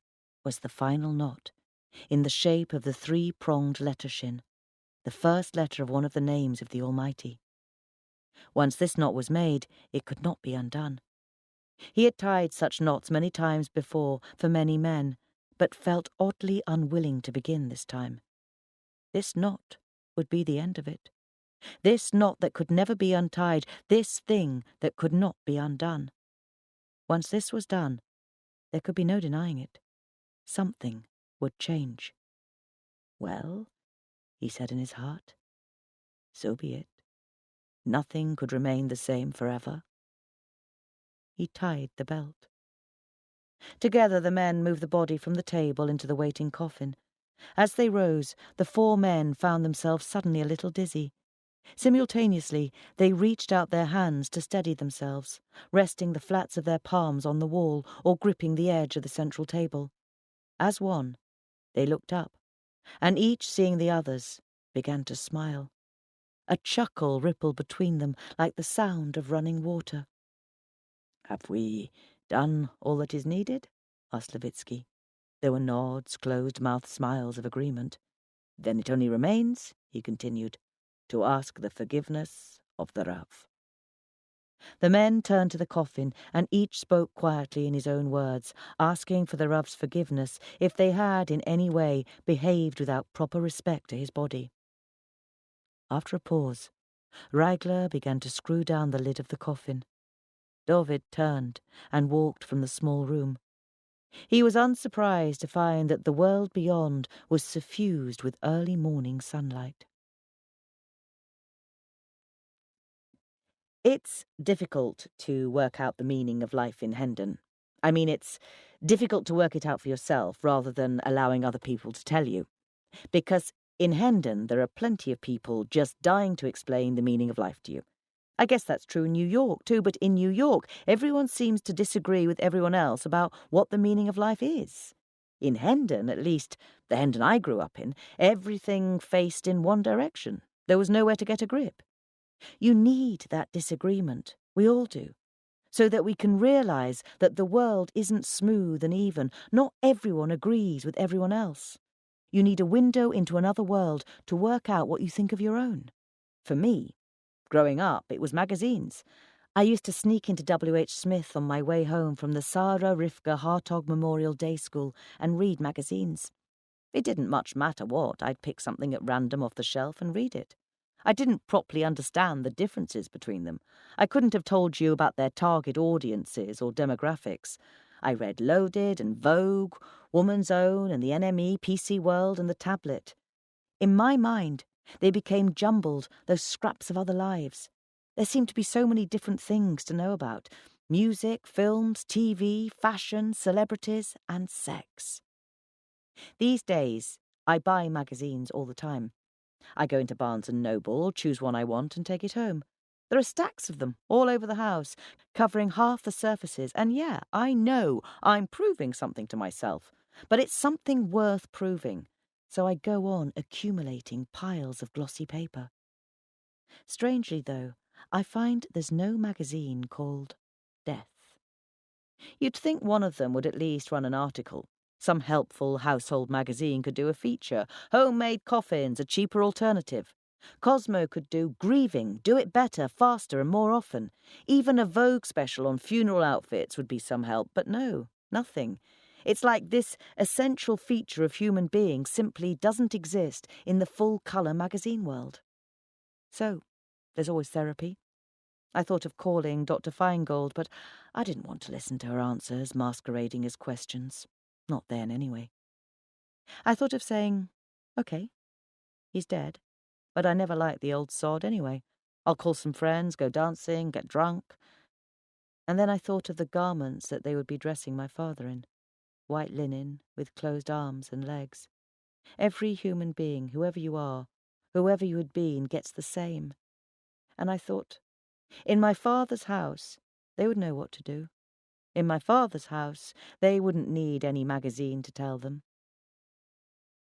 was the final knot, in the shape of the three-pronged letter shin, the first letter of one of the names of the Almighty. Once this knot was made, it could not be undone. He had tied such knots many times before for many men, but felt oddly unwilling to begin this time. This knot would be the end of it. This knot that could never be untied, this thing that could not be undone. Once this was done, there could be no denying it. Something would change. "Well," he said in his heart, "so be it. Nothing could remain the same forever." He tied the belt. Together the men moved the body from the table into the waiting coffin. As they rose, the four men found themselves suddenly a little dizzy. Simultaneously, they reached out their hands to steady themselves, resting the flats of their palms on the wall or gripping the edge of the central table. As one, they looked up, and each, seeing the others, began to smile. A chuckle rippled between them like the sound of running water. "Have we done all that is needed?" asked Levitsky. There were nods, closed-mouthed smiles of agreement. "Then it only remains," he continued, "to ask the forgiveness of the Rav." The men turned to the coffin, and each spoke quietly in his own words, asking for the Rav's forgiveness if they had in any way behaved without proper respect to his body. After a pause, Reigler began to screw down the lid of the coffin. Dovid turned and walked from the small room. He was unsurprised to find that the world beyond was suffused with early morning sunlight. It's difficult to work out the meaning of life in Hendon. I mean, it's difficult to work it out for yourself rather than allowing other people to tell you. Because in Hendon, there are plenty of people just dying to explain the meaning of life to you. I guess that's true in New York too, but in New York, everyone seems to disagree with everyone else about what the meaning of life is. In Hendon, at least, the Hendon I grew up in, everything faced in one direction. There was nowhere to get a grip. You need that disagreement. We all do. So that we can realise that the world isn't smooth and even. Not everyone agrees with everyone else. You need a window into another world to work out what you think of your own. For me, growing up, it was magazines. I used to sneak into W.H. Smith on my way home from the Sarah Rivka Hartog Memorial Day School and read magazines. It didn't much matter what, I'd pick something at random off the shelf and read it. I didn't properly understand the differences between them. I couldn't have told you about their target audiences or demographics. I read Loaded and Vogue, Woman's Own and the NME, PC World and the Tablet. In my mind, they became jumbled, those scraps of other lives. There seemed to be so many different things to know about. Music, films, TV, fashion, celebrities, and sex. These days, I buy magazines all the time. I go into Barnes & Noble, choose one I want, and take it home. There are stacks of them all over the house, covering half the surfaces, and yeah, I know I'm proving something to myself, but it's something worth proving, so I go on accumulating piles of glossy paper. Strangely, though, I find there's no magazine called Death. You'd think one of them would at least run an article. Some helpful household magazine could do a feature. Homemade coffins, a cheaper alternative. Cosmo could do grieving, do it better, faster and more often. Even a Vogue special on funeral outfits would be some help, but no, nothing. It's like this essential feature of human being simply doesn't exist in the full-colour magazine world. So, there's always therapy. I thought of calling Dr. Feingold, but I didn't want to listen to her answers masquerading as questions. Not then, anyway. I thought of saying, OK, he's dead, but I never liked the old sod anyway. I'll call some friends, go dancing, get drunk. And then I thought of the garments that they would be dressing my father in. White linen, with closed arms and legs. Every human being, whoever you are, whoever you had been, gets the same. And I thought, in my father's house, they would know what to do. In my father's house, they wouldn't need any magazine to tell them.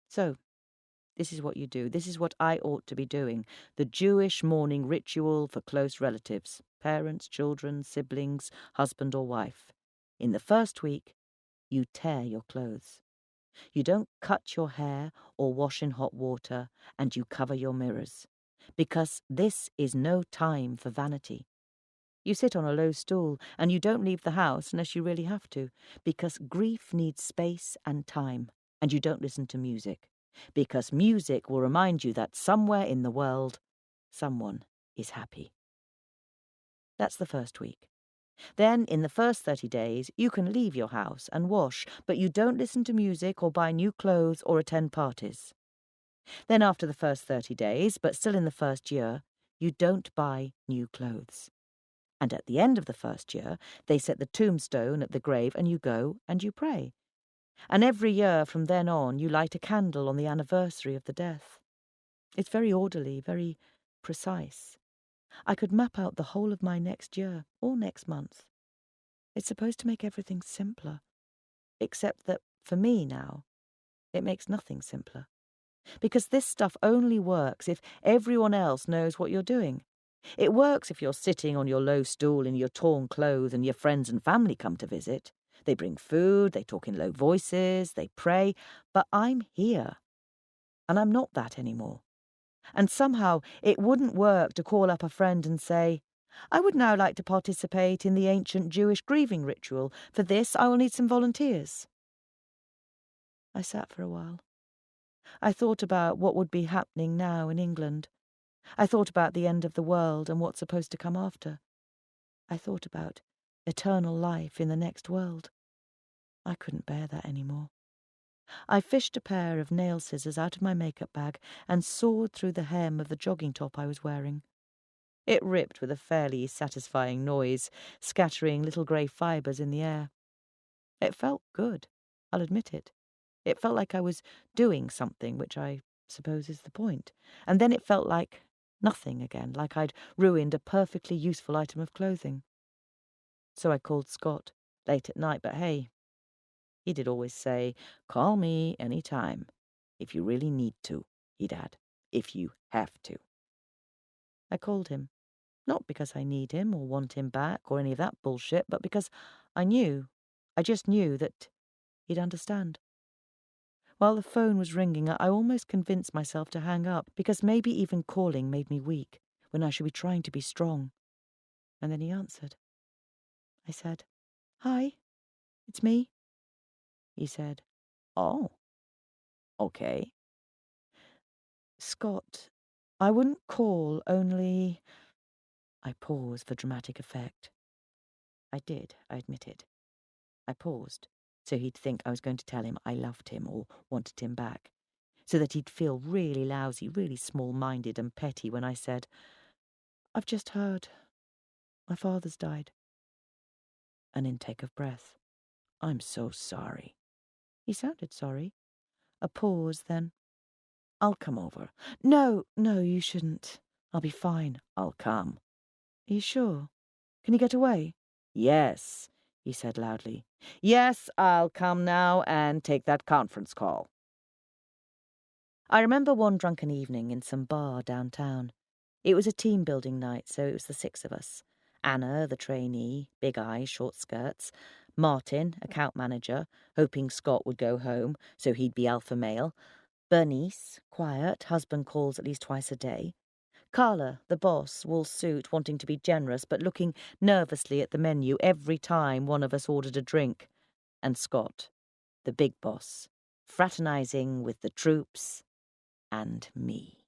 So, this is what you do. This is what I ought to be doing. The Jewish mourning ritual for close relatives, parents, children, siblings, husband or wife. In the first week, you tear your clothes. You don't cut your hair or wash in hot water, and you cover your mirrors. Because this is no time for vanity. You sit on a low stool, and you don't leave the house unless you really have to, because grief needs space and time, and you don't listen to music, because music will remind you that somewhere in the world, someone is happy. That's the first week. Then, in the first 30 days, you can leave your house and wash, but you don't listen to music or buy new clothes or attend parties. Then after the first 30 days, but still in the first year, you don't buy new clothes. And at the end of the first year, they set the tombstone at the grave and you go and you pray. And every year from then on, you light a candle on the anniversary of the death. It's very orderly, very precise. I could map out the whole of my next year or next month. It's supposed to make everything simpler. Except that, for me now, it makes nothing simpler. Because this stuff only works if everyone else knows what you're doing. It works if you're sitting on your low stool in your torn clothes and your friends and family come to visit. They bring food, they talk in low voices, they pray, but I'm here. And I'm not that anymore. And somehow it wouldn't work to call up a friend and say, I would now like to participate in the ancient Jewish grieving ritual. For this, I will need some volunteers. I sat for a while. I thought about what would be happening now in England. I thought about the end of the world and what's supposed to come after. I thought about eternal life in the next world. I couldn't bear that anymore. I fished a pair of nail scissors out of my makeup bag and sawed through the hem of the jogging top I was wearing. It ripped with a fairly satisfying noise, scattering little grey fibres in the air. It felt good, I'll admit it. It felt like I was doing something, which I suppose is the point. And then it felt like nothing again, like I'd ruined a perfectly useful item of clothing. So I called Scott late at night, but hey, he did always say, "Call me any time. If you really need to," he'd add. "If you have to." I called him, not because I need him or want him back or any of that bullshit, but because I just knew that he'd understand. While the phone was ringing, I almost convinced myself to hang up, because maybe even calling made me weak, when I should be trying to be strong. And then he answered. I said, "Hi, it's me." He said, "Oh, okay." "Scott, I wouldn't call, only—" I paused for dramatic effect. I did, I admit it. I paused, so he'd think I was going to tell him I loved him or wanted him back, so that he'd feel really lousy, really small-minded and petty when I said, "I've just heard. My father's died." An intake of breath. "I'm so sorry." He sounded sorry. A pause, then, "I'll come over." No, you shouldn't. I'll be fine. I'll come." "Are you sure? Can you get away?" "Yes," he said loudly. "Yes, I'll come now and take that conference call." I remember one drunken evening in some bar downtown. It was a team-building night, so it was the 6 of us. Anna, the trainee, big eyes, short skirts. Martin, account manager, hoping Scott would go home, so he'd be alpha male. Bernice, quiet, husband calls at least twice a day. Carla, the boss, wool suit, wanting to be generous, but looking nervously at the menu every time one of us ordered a drink. And Scott, the big boss, fraternizing with the troops and me.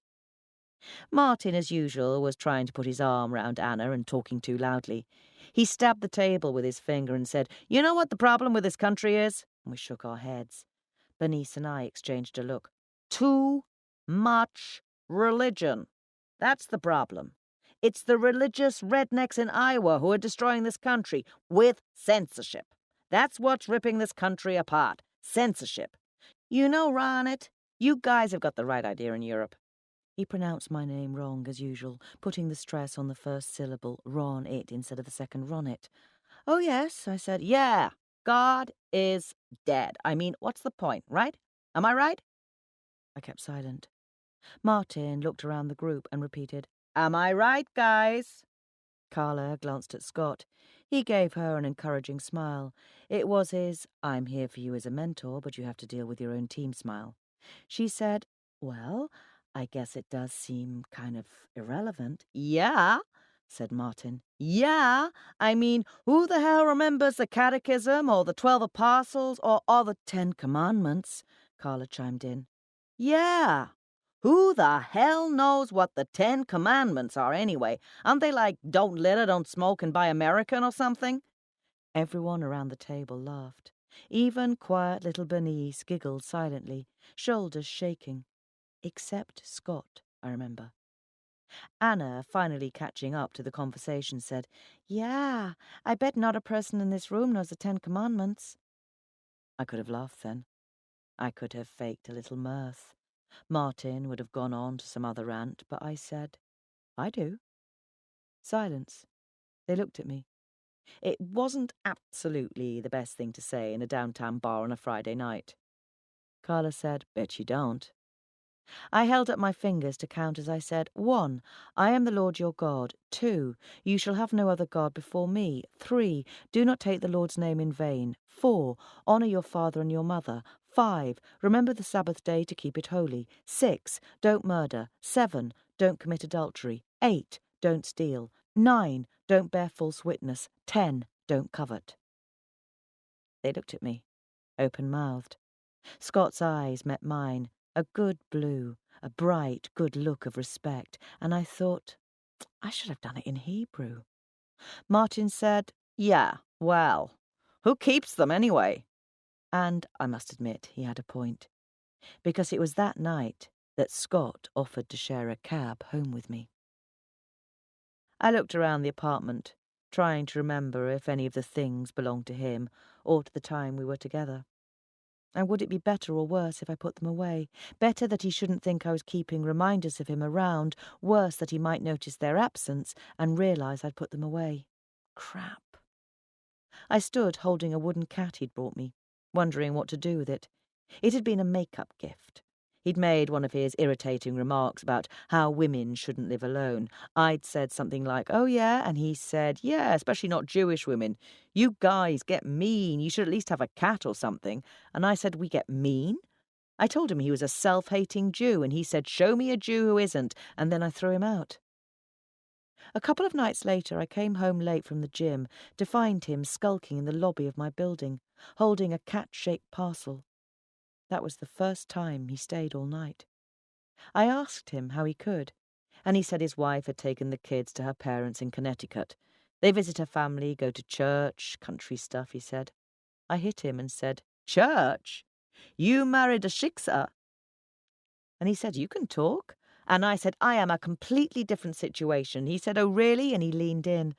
Martin, as usual, was trying to put his arm round Anna and talking too loudly. He stabbed the table with his finger and said, "You know what the problem with this country is?" And we shook our heads. Bernice and I exchanged a look. "Too much religion. That's the problem. It's the religious rednecks in Iowa who are destroying this country with censorship. That's what's ripping this country apart. Censorship. You know, Ronit, you guys have got the right idea in Europe." He pronounced my name wrong, as usual, putting the stress on the first syllable, Ron it, instead of the second Ron it. "Oh, yes," I said. "Yeah, God is dead. I mean, what's the point, right? Am I right?" I kept silent. Martin looked around the group and repeated, "Am I right, guys?" Carla glanced at Scott. He gave her an encouraging smile. It was his "I'm here for you as a mentor, but you have to deal with your own team" smile. She said, "Well, I guess it does seem kind of irrelevant." "Yeah," said Martin. "Yeah, I mean, who the hell remembers the Catechism or the 12 Apostles or the 10 Commandments?" Carla chimed in. "Yeah. Who the hell knows what the 10 Commandments are anyway? Aren't they like, don't litter, don't smoke, and buy American or something?" Everyone around the table laughed. Even quiet little Bernice giggled silently, shoulders shaking. Except Scott, I remember. Anna, finally catching up to the conversation, said, "Yeah, I bet not a person in this room knows the 10 Commandments." I could have laughed then. I could have faked a little mirth. Martin would have gone on to some other rant, but I said, "I do." Silence. They looked at me. It wasn't absolutely the best thing to say in a downtown bar on a Friday night. Carla said, "Bet you don't." I held up my fingers to count as I said, 1. I am the Lord your God. 2. You shall have no other God before me. 3. Do not take the Lord's name in vain. 4. Honour your father and your mother. 5. Remember the Sabbath day to keep it holy. 6. Don't murder. 7. Don't commit adultery. 8. Don't steal. 9. Don't bear false witness. 10. Don't covet. They looked at me, open-mouthed. Scott's eyes met mine, a good blue, a bright, good look of respect, and I thought, I should have done it in Hebrew. Martin said, "Yeah, well, who keeps them anyway?" And I must admit he had a point, because it was that night that Scott offered to share a cab home with me. I looked around the apartment, trying to remember if any of the things belonged to him or to the time we were together. And would it be better or worse if I put them away? Better that he shouldn't think I was keeping reminders of him around, worse that he might notice their absence and realise I'd put them away. Crap. I stood holding a wooden cat he'd brought me, wondering what to do with it. It had been a make-up gift. He'd made one of his irritating remarks about how women shouldn't live alone. I'd said something like, "Oh yeah," and he said, "Yeah, especially not Jewish women. You guys get mean. You should at least have a cat or something." And I said, "We get mean?" I told him he was a self-hating Jew, and he said, "Show me a Jew who isn't," and then I threw him out. A couple of nights later, I came home late from the gym to find him skulking in the lobby of my building, holding a cat-shaped parcel. That was the first time he stayed all night. I asked him how he could, and he said his wife had taken the kids to her parents in Connecticut. They visit her family, go to church, country stuff, he said. I hit him and said, "Church? You married a shiksa?" And he said, "You can talk." And I said, "I am a completely different situation." He said, "Oh, really?" And he leaned in,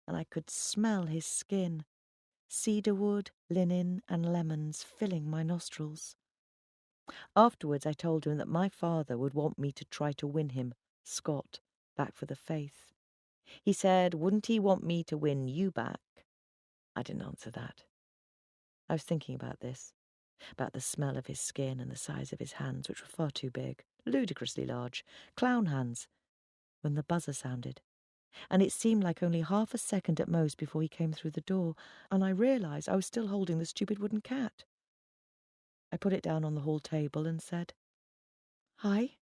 and I could smell his skin. Cedarwood, linen, and lemons filling my nostrils. Afterwards, I told him that my father would want me to try to win him, Scott, back for the faith. He said, "Wouldn't he want me to win you back?" I didn't answer that. I was thinking about this, about the smell of his skin and the size of his hands, which were far too big, ludicrously large, clown hands, when the buzzer sounded. And it seemed like only half a second at most before he came through the door, and I realised I was still holding the stupid wooden cat. I put it down on the hall table and said, "Hi."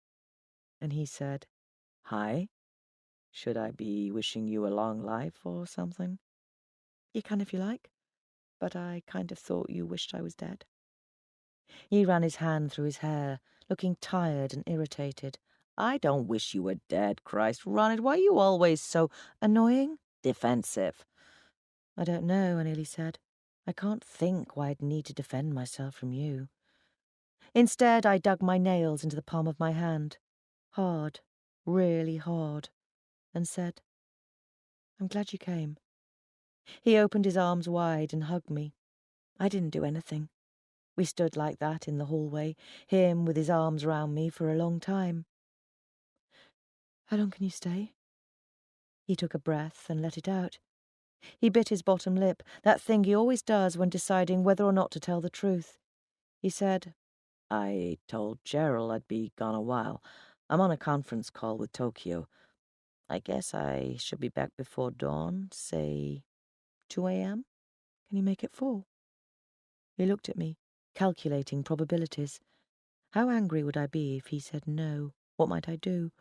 And he said, "Hi. Should I be wishing you a long life or something?" "You can if you like, but I kind of thought you wished I was dead." He ran his hand through his hair, looking tired and irritated. "I don't wish you were dead, Christ, Ronald. Why are you always so annoying? Defensive." "I don't know," I nearly said. "I can't think why I'd need to defend myself from you." Instead, I dug my nails into the palm of my hand, hard, really hard, and said, "I'm glad you came." He opened his arms wide and hugged me. I didn't do anything. We stood like that in the hallway, him with his arms round me for a long time. "How long can you stay?" He took a breath and let it out. He bit his bottom lip, that thing he always does when deciding whether or not to tell the truth. He said, "I told Gerald I'd be gone a while. I'm on a conference call with Tokyo. I guess I should be back before dawn, say 2 a.m. Can you make it 4? He looked at me, calculating probabilities. How angry would I be if he said no? What might I do?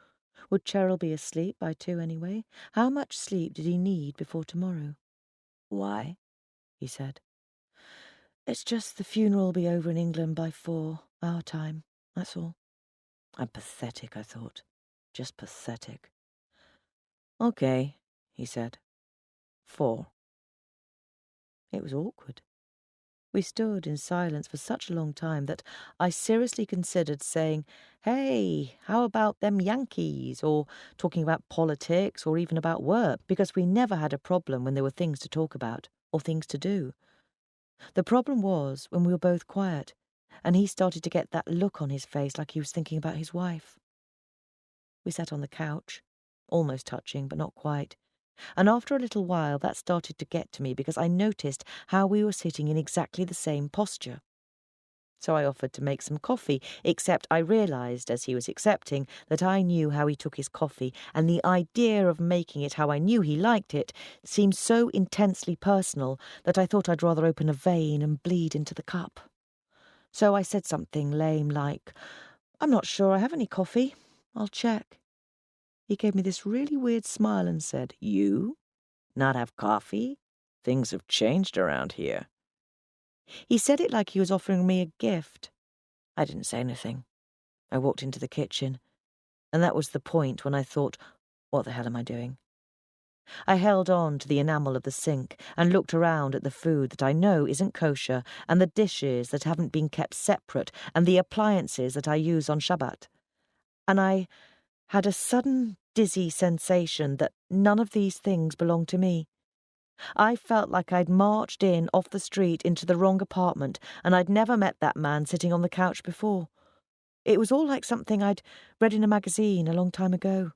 Would Cheryl be asleep by 2 anyway? How much sleep did he need before tomorrow? "Why?" he said. "It's just the funeral will be over in England by 4, our time, that's all." I'm pathetic, I thought. Just pathetic. "Okay," he said. 4. It was awkward. We stood in silence for such a long time that I seriously considered saying, "Hey, how about them Yankees?" or talking about politics or even about work, because we never had a problem when there were things to talk about or things to do. The problem was when we were both quiet and he started to get that look on his face like he was thinking about his wife. We sat on the couch, almost touching, but not quite. And after a little while that started to get to me because I noticed how we were sitting in exactly the same posture. So I offered to make some coffee, except I realised as he was accepting that I knew how he took his coffee, and the idea of making it how I knew he liked it seemed so intensely personal that I thought I'd rather open a vein and bleed into the cup. So I said something lame like, "I'm not sure I have any coffee. I'll check." He gave me this really weird smile and said, "You? Not have coffee? Things have changed around here." He said it like he was offering me a gift. I didn't say anything. I walked into the kitchen, and that was the point when I thought, what the hell am I doing? I held on to the enamel of the sink and looked around at the food that I know isn't kosher and the dishes that haven't been kept separate and the appliances that I use on Shabbat. And I had a sudden dizzy sensation that none of these things belonged to me. I felt like I'd marched in off the street into the wrong apartment, and I'd never met that man sitting on the couch before. It was all like something I'd read in a magazine a long time ago.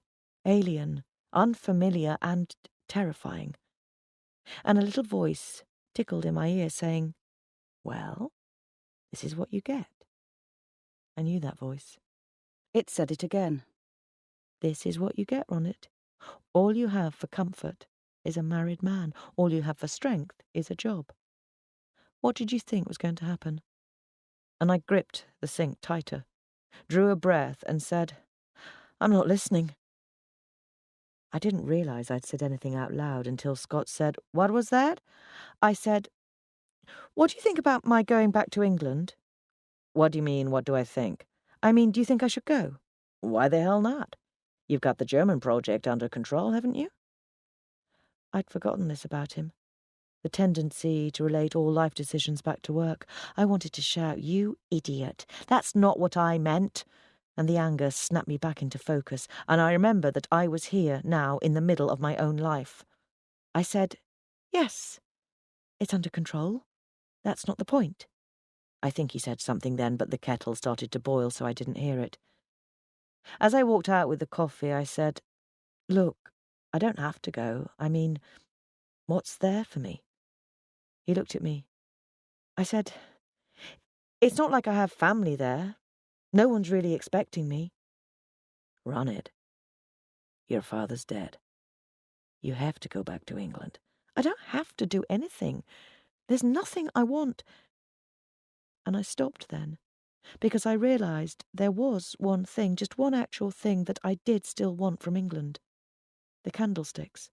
Alien, unfamiliar, and terrifying. And a little voice tickled in my ear saying, "Well, this is what you get." I knew that voice. It said it again. This is what you get, Ronit. All you have for comfort is a married man. All you have for strength is a job. What did you think was going to happen? And I gripped the sink tighter, drew a breath, and said, "I'm not listening." I didn't realise I'd said anything out loud until Scott said, "What was that?" I said, "What do you think about my going back to England?" "What do you mean, what do I think?" "I mean, do you think I should go?" "Why the hell not? You've got the German project under control, haven't you?" I'd forgotten this about him. The tendency to relate all life decisions back to work. I wanted to shout, "You idiot! That's not what I meant!" And the anger snapped me back into focus, and I remember that I was here now in the middle of my own life. I said, "Yes, it's under control. That's not the point." I think he said something then, but the kettle started to boil, so I didn't hear it. As I walked out with the coffee, I said, "Look, I don't have to go. I mean, what's there for me?" He looked at me. I said, "It's not like I have family there. No one's really expecting me." "Ronit, your father's dead. You have to go back to England." "I don't have to do anything. There's nothing I want." And I stopped then, because I realised there was one thing, just one actual thing that I did still want from England. The candlesticks.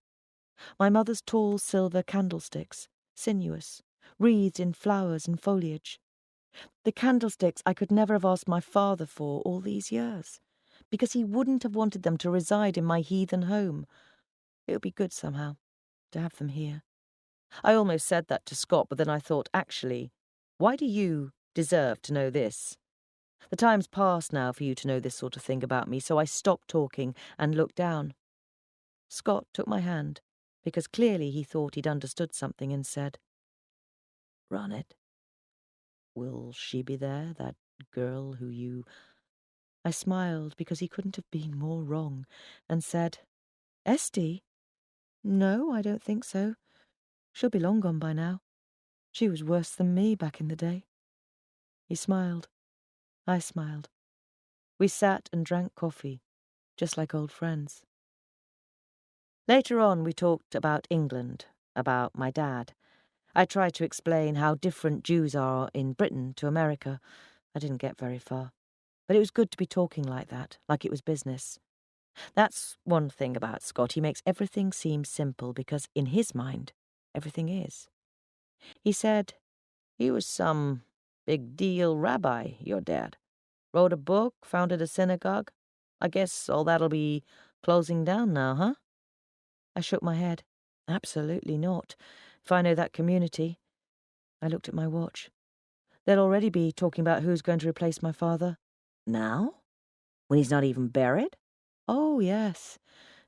My mother's tall silver candlesticks, sinuous, wreathed in flowers and foliage. The candlesticks I could never have asked my father for all these years, because he wouldn't have wanted them to reside in my heathen home. It would be good somehow to have them here. I almost said that to Scott, but then I thought, actually, why do you deserve to know this? The time's past now for you to know this sort of thing about me, so I stopped talking and looked down. Scott took my hand, because clearly he thought he'd understood something, and said, "Ronit, will she be there, that girl who you—" I smiled because he couldn't have been more wrong, and said, "Esty? No, I don't think so. She'll be long gone by now. She was worse than me back in the day." He smiled. I smiled. We sat and drank coffee, just like old friends. Later on, we talked about England, about my dad. I tried to explain how different Jews are in Britain to America. I didn't get very far. But it was good to be talking like that, like it was business. That's one thing about Scott. He makes everything seem simple because, in his mind, everything is. He said, "He was some big deal rabbi, your dad. Wrote a book, founded a synagogue. I guess all that'll be closing down now, huh?" I shook my head. "Absolutely not. If I know that community." I looked at my watch. "They'll already be talking about who's going to replace my father." "Now? When he's not even buried?" "Oh, yes.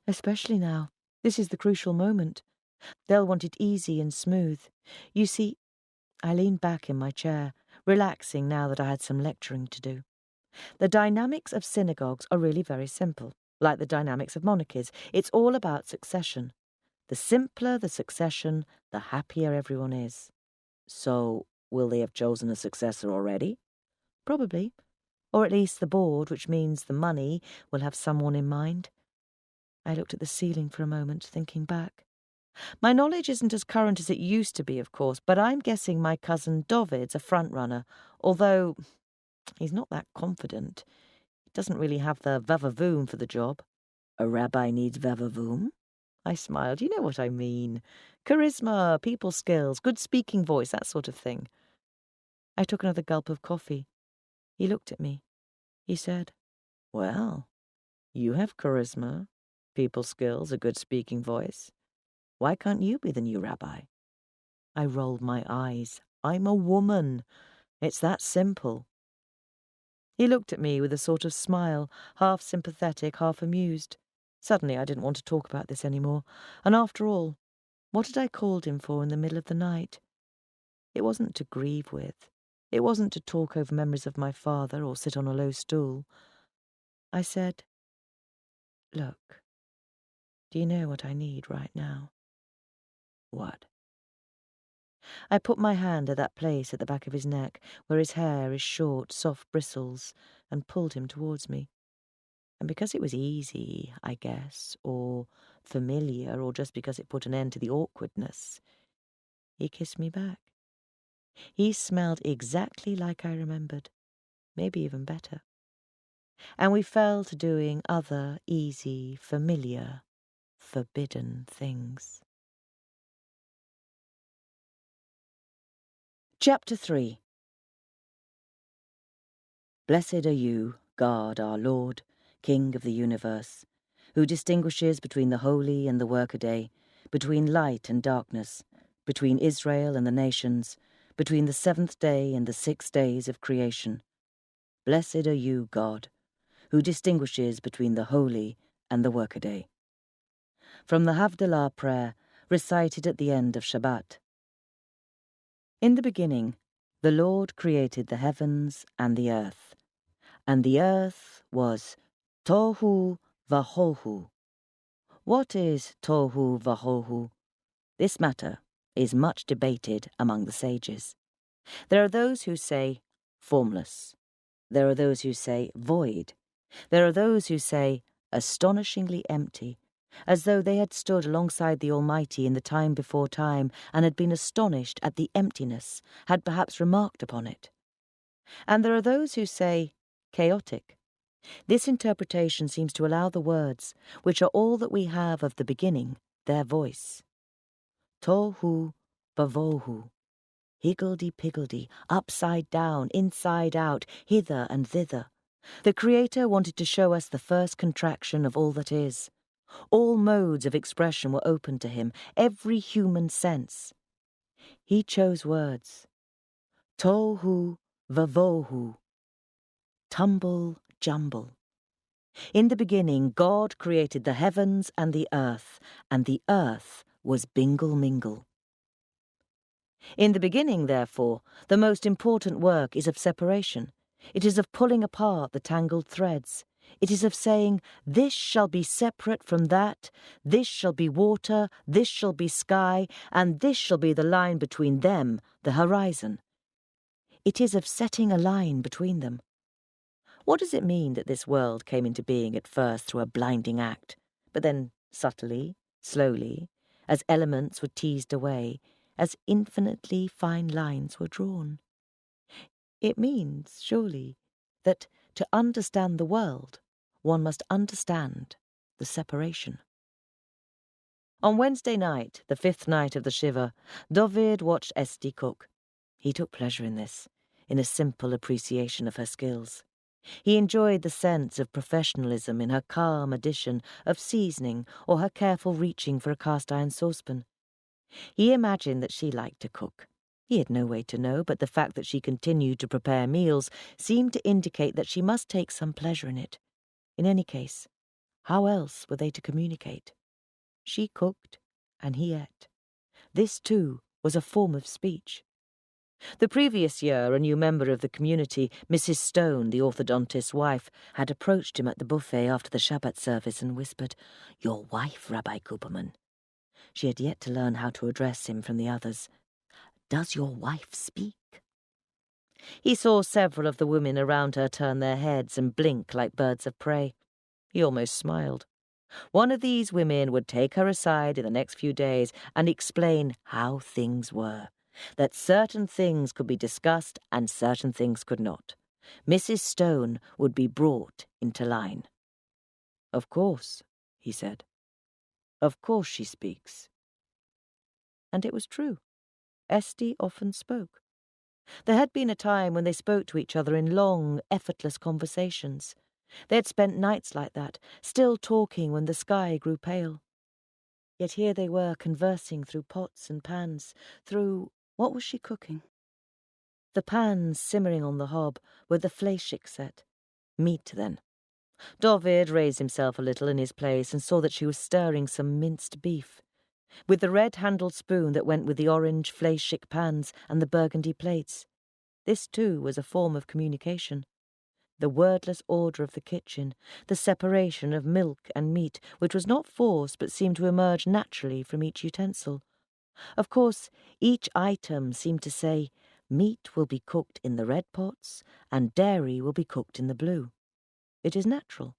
Especially now. This is the crucial moment. They'll want it easy and smooth. You see," I leaned back in my chair, relaxing now that I had some lecturing to do. "The dynamics of synagogues are really very simple, like the dynamics of monarchies. It's all about succession. The simpler the succession, the happier everyone is." "So, will they have chosen a successor already?" "Probably. Or at least the board, which means the money, will have someone in mind." I looked at the ceiling for a moment, thinking back. My knowledge isn't as current as it used to be, of course, but I'm guessing my cousin Dovid's a front-runner, although he's not that confident. He doesn't really have the vavavoom for the job." "A rabbi needs vavavoom?" I smiled. "You know what I mean. Charisma, people skills, good speaking voice, that sort of thing." I took another gulp of coffee. He looked at me. He said, "Well, you have charisma, people skills, a good speaking voice. Why can't you be the new rabbi?" I rolled my eyes. "I'm a woman. It's that simple." He looked at me with a sort of smile, half sympathetic, half amused. Suddenly I didn't want to talk about this any more. And after all, What had I called him for in the middle of the night? It wasn't to grieve with. It wasn't to talk over memories of my father or sit on a low stool. I said, "Look, do you know what I need right now?" "What?" I put my hand at that place at the back of his neck where his hair is short, soft bristles, and pulled him towards me. And because it was easy, I guess, or familiar, or just because it put an end to the awkwardness, he kissed me back. He smelled exactly like I remembered, maybe even better. And we fell to doing other easy, familiar, forbidden things. Chapter 3. Blessed are you, God our Lord, King of the universe, who distinguishes between the holy and the workaday, between light and darkness, between Israel and the nations, between the 7th day and the 6 days of creation. Blessed are you, God, who distinguishes between the holy and the workaday. From the Havdalah prayer, recited at the end of Shabbat. In the beginning, the Lord created the heavens and the earth. And the earth was tohu vahohu. What is tohu vahohu? This matter is much debated among the sages. There are those who say formless. There are those who say void. There are those who say astonishingly empty, as though they had stood alongside the Almighty in the time before time and had been astonished at the emptiness, had perhaps remarked upon it. And there are those who say chaotic. This interpretation seems to allow the words, which are all that we have of the beginning, their voice. Tohu bavohu. Higgledy-piggledy, upside down, inside out, hither and thither. The Creator wanted to show us the first contraction of all that is. All modes of expression were open to him, every human sense. He chose words. Tohu vavohu. Tumble, jumble. In the beginning, God created the heavens and the earth was bingle-mingle. In the beginning, therefore, the most important work is of separation. It is of pulling apart the tangled threads. It is of saying, this shall be separate from that, this shall be water, this shall be sky, and this shall be the line between them, the horizon. It is of setting a line between them. What does it mean that this world came into being at first through a blinding act, but then subtly, slowly, as elements were teased away, as infinitely fine lines were drawn? It means, surely, that to understand the world, one must understand the separation. On Wednesday night, the 5th night of the Shiva, David watched Esti cook. He took pleasure in this, in a simple appreciation of her skills. He enjoyed the sense of professionalism in her calm addition of seasoning or her careful reaching for a cast-iron saucepan. He imagined that she liked to cook. He had no way to know, but the fact that she continued to prepare meals seemed to indicate that she must take some pleasure in it. In any case, how else were they to communicate? She cooked, and he ate. This, too, was a form of speech. The previous year, a new member of the community, Mrs. Stone, the orthodontist's wife, had approached him at the buffet after the Shabbat service and whispered, "Your wife, Rabbi Cooperman." She had yet to learn how to address him from the others. "Does your wife speak?" He saw several of the women around her turn their heads and blink like birds of prey. He almost smiled. One of these women would take her aside in the next few days and explain how things were, that certain things could be discussed and certain things could not. Mrs. Stone would be brought into line. "Of course," he said. "Of course she speaks." And it was true. Esti often spoke. There had been a time when they spoke to each other in long, effortless conversations. They had spent nights like that, still talking when the sky grew pale. Yet here they were conversing through pots and pans, through— what was she cooking? The pans simmering on the hob were the fleishik set. Meat, then. David raised himself a little in his place and saw that she was stirring some minced beef. with the red-handled spoon that went with the orange fleischick pans and the burgundy plates. This, too, was a form of communication. The wordless order of the kitchen, the separation of milk and meat, which was not forced but seemed to emerge naturally from each utensil. Of course, each item seemed to say, meat will be cooked in the red pots and dairy will be cooked in the blue. It is natural.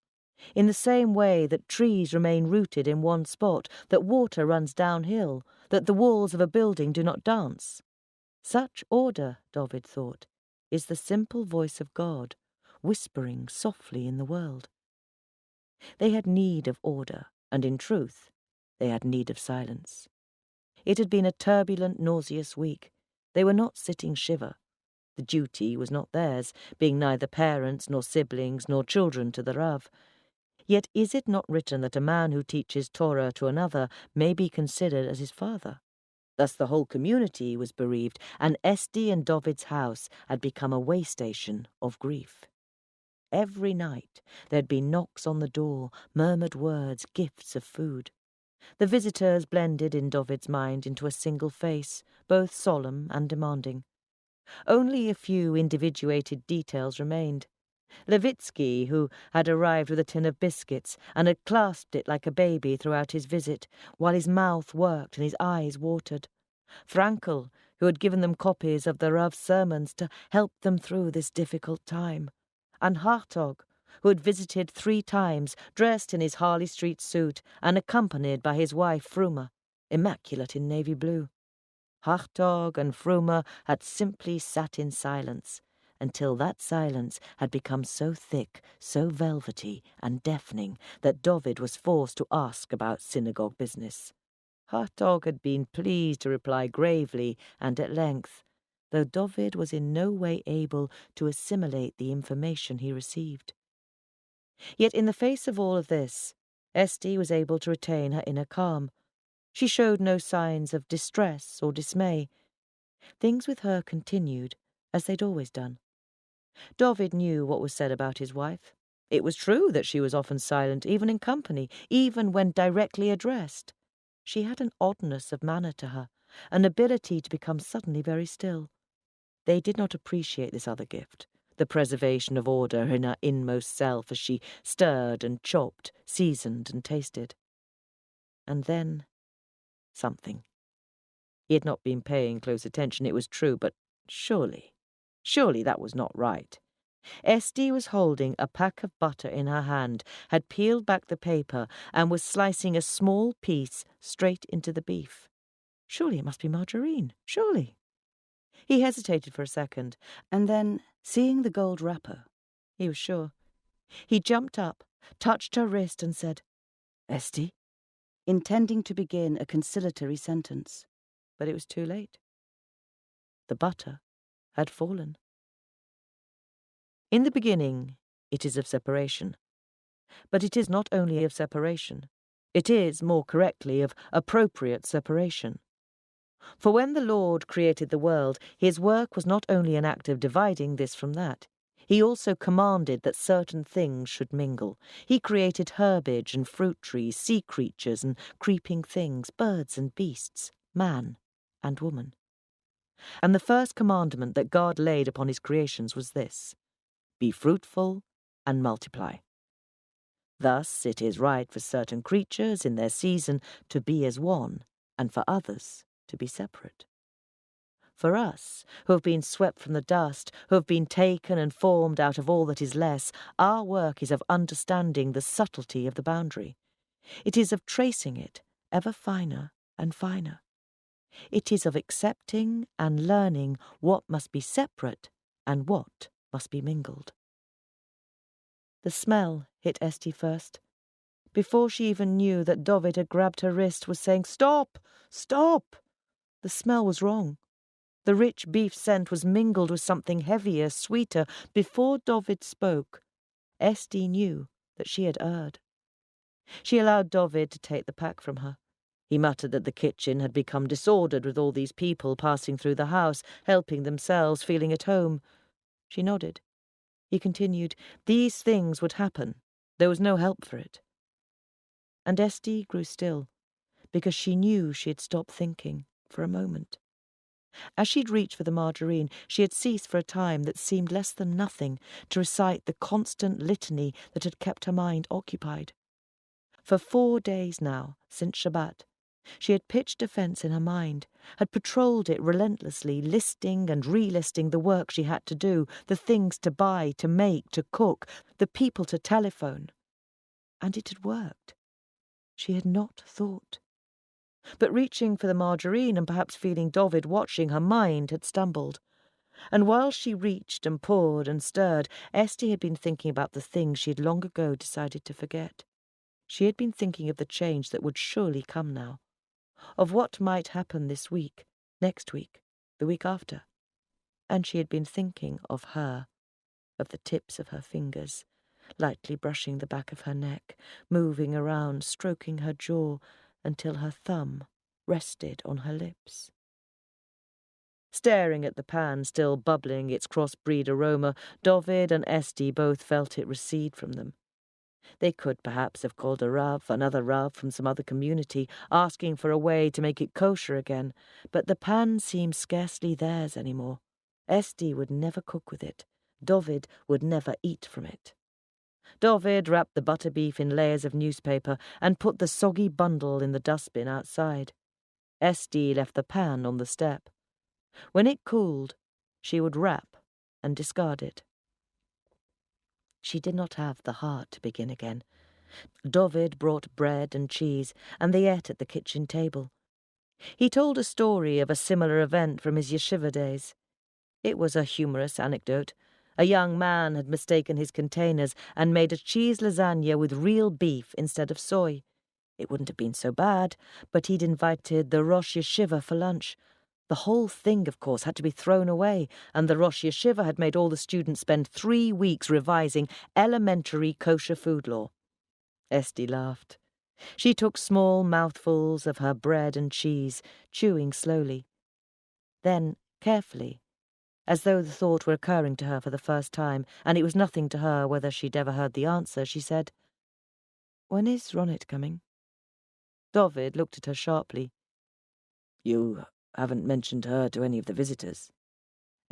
In the same way that trees remain rooted in one spot, that water runs downhill, that the walls of a building do not dance. Such order, Dovid thought, is the simple voice of God, whispering softly in the world. They had need of order, and in truth, they had need of silence. It had been a turbulent, nauseous week. They were not sitting shiver. The duty was not theirs, being neither parents nor siblings nor children to the Rav. Yet is it not written that a man who teaches Torah to another may be considered as his father? Thus the whole community was bereaved, and Esti and Dovid's house had become a way station of grief. Every night there had been knocks on the door, murmured words, gifts of food. The visitors blended in Dovid's mind into a single face, both solemn and demanding. Only a few individuated details remained. Levitsky, who had arrived with a tin of biscuits and had clasped it like a baby throughout his visit, while his mouth worked and his eyes watered. Frankel, who had given them copies of the Rav's sermons to help them through this difficult time. And Hartog, who had visited 3 times, dressed in his Harley Street suit and accompanied by his wife Fruma, immaculate in navy blue. Hartog and Fruma had simply sat in silence, until that silence had become so thick, so velvety and deafening that Dovid was forced to ask about synagogue business. Hartog had been pleased to reply gravely and at length, though Dovid was in no way able to assimilate the information he received. Yet in the face of all of this, Esti was able to retain her inner calm. She showed no signs of distress or dismay. Things with her continued as they'd always done. Dovid knew what was said about his wife. It was true that she was often silent, even in company, even when directly addressed. She had an oddness of manner to her, an ability to become suddenly very still. They did not appreciate this other gift, the preservation of order in her inmost self as she stirred and chopped, seasoned and tasted. And then something. He had not been paying close attention, it was true, but surely that was not right. Esti was holding a pack of butter in her hand, had peeled back the paper, and was slicing a small piece straight into the beef. Surely it must be margarine, surely. He hesitated for a second, and then, seeing the gold wrapper, he was sure. He jumped up, touched her wrist, and said, "Esti," intending to begin a conciliatory sentence, but it was too late. The butter had fallen. In the beginning, it is of separation. But it is not only of separation. It is, more correctly, of appropriate separation. For when the Lord created the world, his work was not only an act of dividing this from that. He also commanded that certain things should mingle. He created herbage and fruit trees, sea creatures and creeping things, birds and beasts, man and woman. And the first commandment that God laid upon his creations was this: be fruitful and multiply. Thus it is right for certain creatures in their season to be as one, and for others to be separate. For us, who have been swept from the dust, who have been taken and formed out of all that is less, our work is of understanding the subtlety of the boundary. It is of tracing it ever finer and finer. It is of accepting and learning what must be separate and what must be mingled. The smell hit Esti first. Before she even knew that Dovid had grabbed her wrist, was saying, "Stop! Stop!" The smell was wrong. The rich beef scent was mingled with something heavier, sweeter. Before Dovid spoke, Esti knew that she had erred. She allowed Dovid to take the pack from her. He muttered that the kitchen had become disordered with all these people passing through the house, helping themselves, feeling at home. She nodded. He continued, these things would happen. There was no help for it. And Esti grew still. because she knew she had stopped thinking for a moment. As she'd reached for the margarine, she had ceased for a time that seemed less than nothing to recite the constant litany that had kept her mind occupied. For 4 days now, since Shabbat, she had pitched a fence in her mind, had patrolled it relentlessly, listing and relisting the work she had to do, the things to buy, to make, to cook, the people to telephone. And it had worked. She had not thought. But reaching for the margarine and perhaps feeling Dovid watching, her mind had stumbled. And while she reached and poured and stirred, Esty had been thinking about the things she had long ago decided to forget. She had been thinking of the change that would surely come now, of what might happen this week, next week, the week after. And she had been thinking of her, of the tips of her fingers, lightly brushing the back of her neck, moving around, stroking her jaw, until her thumb rested on her lips. Staring at the pan still bubbling its crossbreed aroma, Dovid and Esty both felt it recede from them. They could perhaps have called a Rav, another Rav from some other community, asking for a way to make it kosher again, but the pan seemed scarcely theirs any more. Esty would never cook with it. Dovid would never eat from it. Dovid wrapped the butter beef in layers of newspaper and put the soggy bundle in the dustbin outside. Esty left the pan on the step. When it cooled, she would wrap and discard it. She did not have the heart to begin again. Dovid brought bread and cheese, and they ate at the kitchen table. He told a story of a similar event from his yeshiva days. It was a humorous anecdote. A young man had mistaken his containers and made a cheese lasagna with real beef instead of soy. It wouldn't have been so bad, but he'd invited the Rosh Yeshiva for lunch. The whole thing, of course, had to be thrown away, and the Rosh Yeshiva had made all the students spend 3 weeks revising elementary kosher food law. Esty laughed. She took small mouthfuls of her bread and cheese, chewing slowly. Then, carefully, as though the thought were occurring to her for the first time, and it was nothing to her whether she'd ever heard the answer, she said, "When is Ronit coming?" Dovid looked at her sharply. "You haven't mentioned her to any of the visitors?"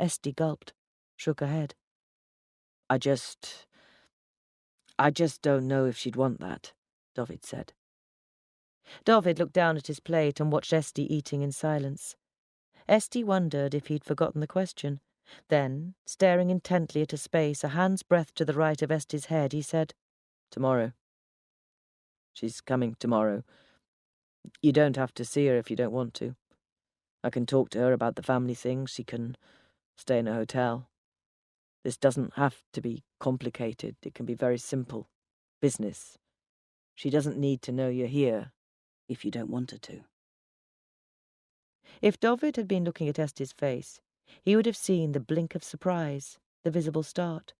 Esty gulped, shook her head. I just don't know if she'd want that," Dovid said. Dovid looked down at his plate and watched Esty eating in silence. Esty wondered if he'd forgotten the question. Then, staring intently at a space a hand's breadth to the right of Esty's head, he said, "Tomorrow. She's coming tomorrow. You don't have to see her if you don't want to. I can talk to her about the family things. She can stay in a hotel. This doesn't have to be complicated. It can be very simple. Business. She doesn't need to know you're here if you don't want her to." If Dovid had been looking at Esty's face, he would have seen the blink of surprise, the visible start.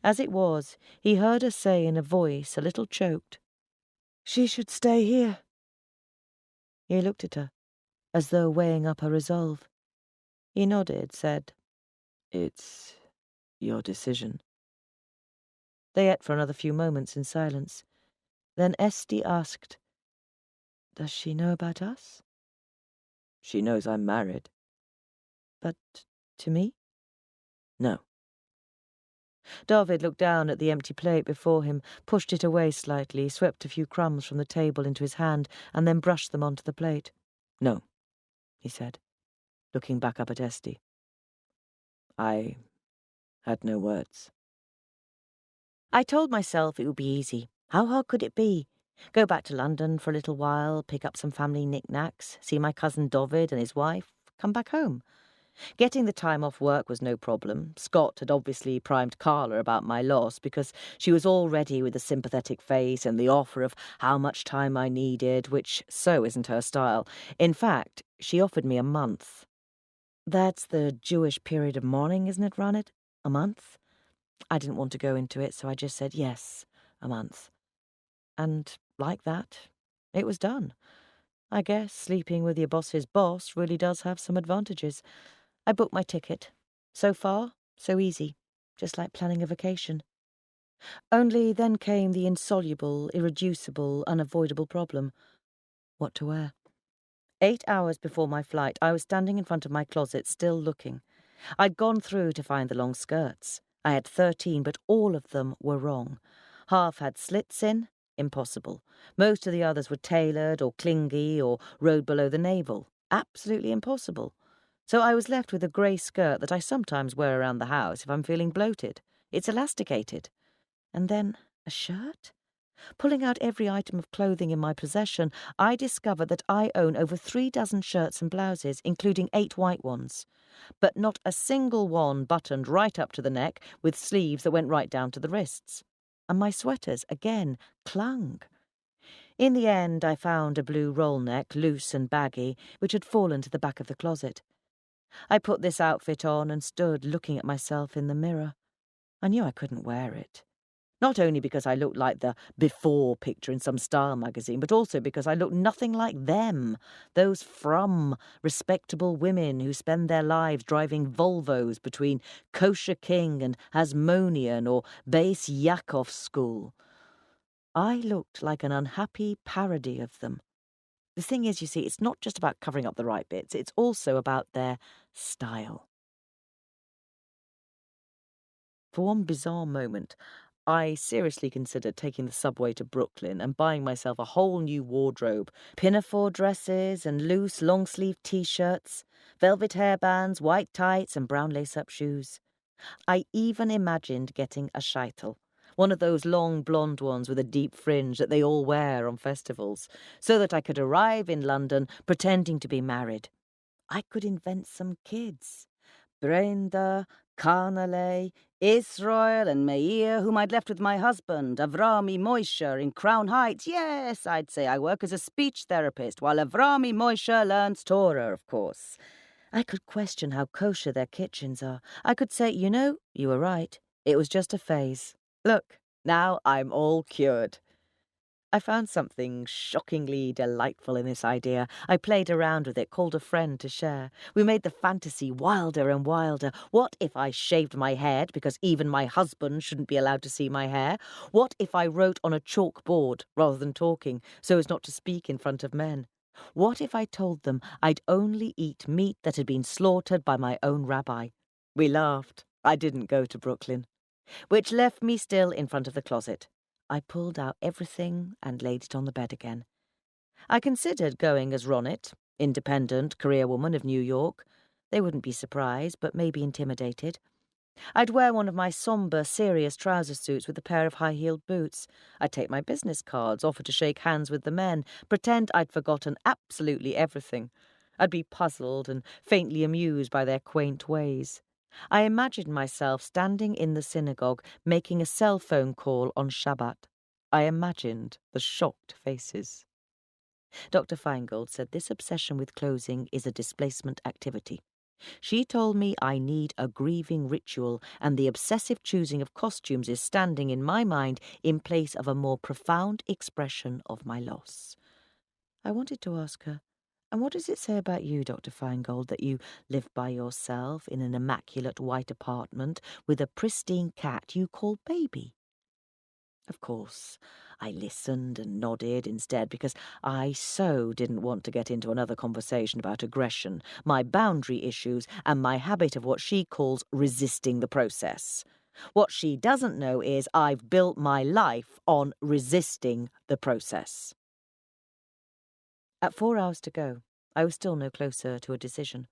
As it was, he heard her say in a voice a little choked, "She should stay here." He looked at her, as though weighing up her resolve. He nodded, said, "It's your decision." They ate for another few moments in silence. Then Esty asked, "Does she know about us?" "She knows I'm married." "But to me?" "No." David looked down at the empty plate before him, pushed it away slightly, swept a few crumbs from the table into his hand, and then brushed them onto the plate. "No," he said, looking back up at Esty. "I had no words." "I told myself it would be easy. How hard could it be? Go back to London for a little while, pick up some family knickknacks, see my cousin Dovid and his wife, come back home. Getting the time off work was no problem. Scott had obviously primed Carla about my loss because she was all ready with a sympathetic face and the offer of how much time I needed, which so isn't her style. In fact, she offered me a month. That's the Jewish period of mourning, isn't it, Ronit? A month? I didn't want to go into it, so I just said yes, a month. And like that, it was done. I guess sleeping with your boss's boss really does have some advantages. I booked my ticket. So far, so easy, just like planning a vacation. Only then came the insoluble, irreducible, unavoidable problem. what to wear. 8 hours before my flight, I was standing in front of my closet, still looking. I'd gone through to find the long skirts. I had 13, but all of them were wrong. Half had slits in, impossible. Most of the others were tailored or clingy or rode below the navel. Absolutely impossible. So I was left with a grey skirt that I sometimes wear around the house if I'm feeling bloated. It's elasticated. And then a shirt? Pulling out every item of clothing in my possession, I discovered that I own over 3 dozen shirts and blouses, including 8 white ones. But not a single one buttoned right up to the neck, with sleeves that went right down to the wrists. And my sweaters, again, clung. In the end, I found a blue roll neck, loose and baggy, which had fallen to the back of the closet. I put this outfit on and stood looking at myself in the mirror. I knew I couldn't wear it. Not only because I looked like the before picture in some style magazine, but also because I looked nothing like them, those respectable women who spend their lives driving Volvos between Kosher King and Hasmonean or Base Yakov School. I looked like an unhappy parody of them. The thing is, you see, it's not just about covering up the right bits, it's also about their style. For one bizarre moment, I seriously considered taking the subway to Brooklyn and buying myself a whole new wardrobe, pinafore dresses and loose long-sleeved T-shirts, velvet hairbands, white tights and brown lace-up shoes. I even imagined getting a scheitel, one of those long blonde ones with a deep fringe that they all wear on festivals, so that I could arrive in London pretending to be married. I could invent some kids. Brenda, Carnale, Israel and Meir, whom I'd left with my husband, Avrami Moishe, in Crown Heights. Yes, I'd say I work as a speech therapist, while Avrami Moishe learns Torah, of course. I could question how kosher their kitchens are. I could say, you know, you were right. It was just a phase. Look, now I'm all cured. I found something shockingly delightful in this idea. I played around with it, called a friend to share. We made the fantasy wilder and wilder. What if I shaved my head, because even my husband shouldn't be allowed to see my hair? What if I wrote on a chalkboard rather than talking, so as not to speak in front of men? What if I told them I'd only eat meat that had been slaughtered by my own rabbi? We laughed. I didn't go to Brooklyn. Which left me still in front of the closet. I pulled out everything and laid it on the bed again. I considered going as Ronit, independent career woman of New York. They wouldn't be surprised, but maybe intimidated. I'd wear one of my sombre, serious trouser suits with a pair of high-heeled boots. I'd take my business cards, offer to shake hands with the men, pretend I'd forgotten absolutely everything. I'd be puzzled and faintly amused by their quaint ways. I imagined myself standing in the synagogue making a cell phone call on Shabbat. I imagined the shocked faces. Dr. Feingold said this obsession with clothing is a displacement activity. She told me I need a grieving ritual, and the obsessive choosing of costumes is standing in my mind in place of a more profound expression of my loss. I wanted to ask her, and what does it say about you, Dr. Feingold, that you live by yourself in an immaculate white apartment with a pristine cat you call Baby? Of course, I listened and nodded instead because I so didn't want to get into another conversation about aggression, my boundary issues, and my habit of what she calls resisting the process. What she doesn't know is I've built my life on resisting the process. At 4 hours to go, I was still no closer to a decision.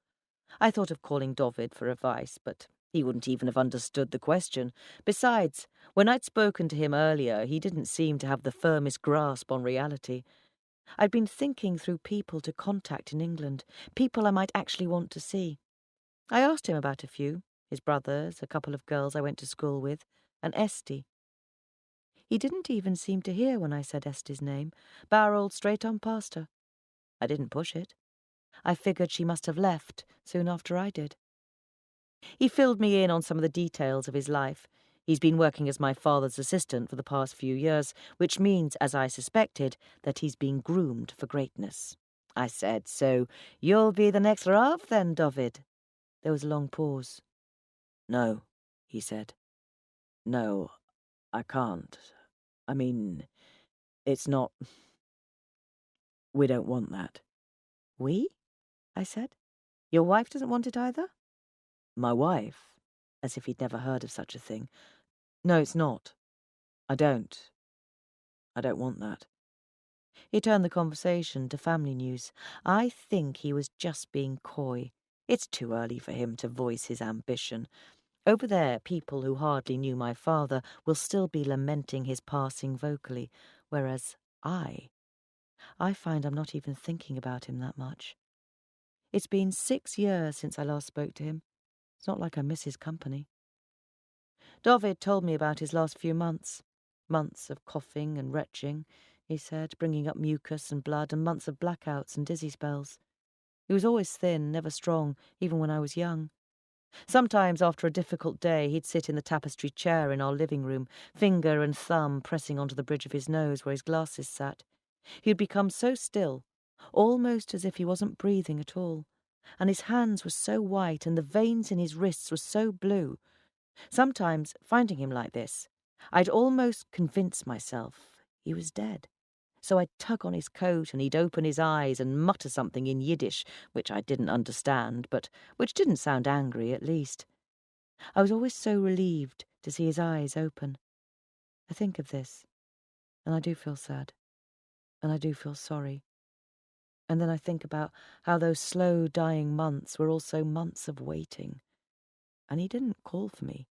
I thought of calling Dovid for advice, but he wouldn't even have understood the question. Besides, when I'd spoken to him earlier, he didn't seem to have the firmest grasp on reality. I'd been thinking through people to contact in England, people I might actually want to see. I asked him about a few, his brothers, a couple of girls I went to school with, and Esty. He didn't even seem to hear when I said Esty's name, barreled straight on past her. I didn't push it. I figured she must have left soon after I did. He filled me in on some of the details of his life. He's been working as my father's assistant for the past few years, which means, as I suspected, that he's been groomed for greatness. I said, "So you'll be the next Rav then, David?" There was a long pause. "No," he said. "No, I can't. I mean, it's not... We don't want that. We? I said. Your wife doesn't want it either? My wife? As if he'd never heard of such a thing. No, it's not. I don't want that. He turned the conversation to family news. I think he was just being coy. It's too early for him to voice his ambition. Over there, people who hardly knew my father will still be lamenting his passing vocally, whereas I find I'm not even thinking about him that much. It's been 6 years since I last spoke to him. It's not like I miss his company. David told me about his last few months. Months of coughing and retching, he said, bringing up mucus and blood, and months of blackouts and dizzy spells. He was always thin, never strong, even when I was young. Sometimes, after a difficult day, he'd sit in the tapestry chair in our living room, finger and thumb pressing onto the bridge of his nose where his glasses sat. He'd become so still, almost as if he wasn't breathing at all, and his hands were so white and the veins in his wrists were so blue. Sometimes, finding him like this, I'd almost convince myself he was dead. So I'd tug on his coat and he'd open his eyes and mutter something in Yiddish, which I didn't understand, but which didn't sound angry at least. I was always so relieved to see his eyes open. I think of this, and I do feel sad, and I do feel sorry. And then I think about how those slow dying months were also months of waiting. And he didn't call for me,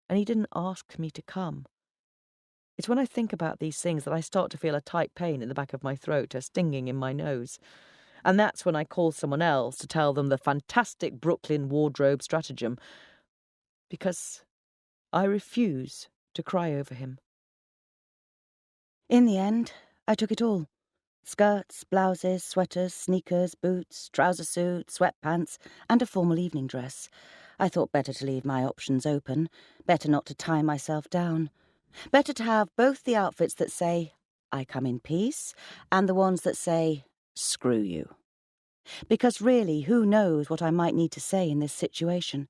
and he didn't ask me to come. It's when I think about these things that I start to feel a tight pain in the back of my throat, a stinging in my nose. And that's when I call someone else to tell them the fantastic Brooklyn wardrobe stratagem. Because I refuse to cry over him. In the end, I took it all. Skirts, blouses, sweaters, sneakers, boots, trouser suit, sweatpants, and a formal evening dress. I thought better to leave my options open, better not to tie myself down. Better to have both the outfits that say, I come in peace, and the ones that say, screw you. Because really, who knows what I might need to say in this situation?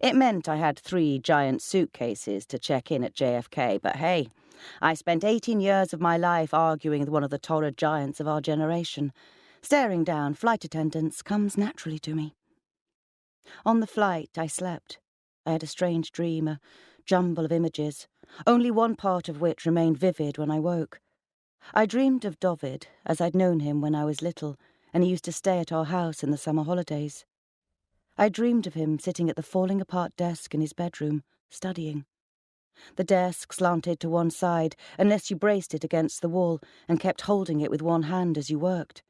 It meant I had 3 giant suitcases to check in at JFK, but hey, I spent 18 years of my life arguing with one of the taller giants of our generation. Staring down flight attendants comes naturally to me. On the flight, I slept. I had a strange dream, a jumble of images, only one part of which remained vivid when I woke. I dreamed of David, as I'd known him when I was little, and he used to stay at our house in the summer holidays. I dreamed of him sitting at the falling-apart desk in his bedroom, studying. The desk slanted to one side, unless you braced it against the wall and kept holding it with one hand as you worked.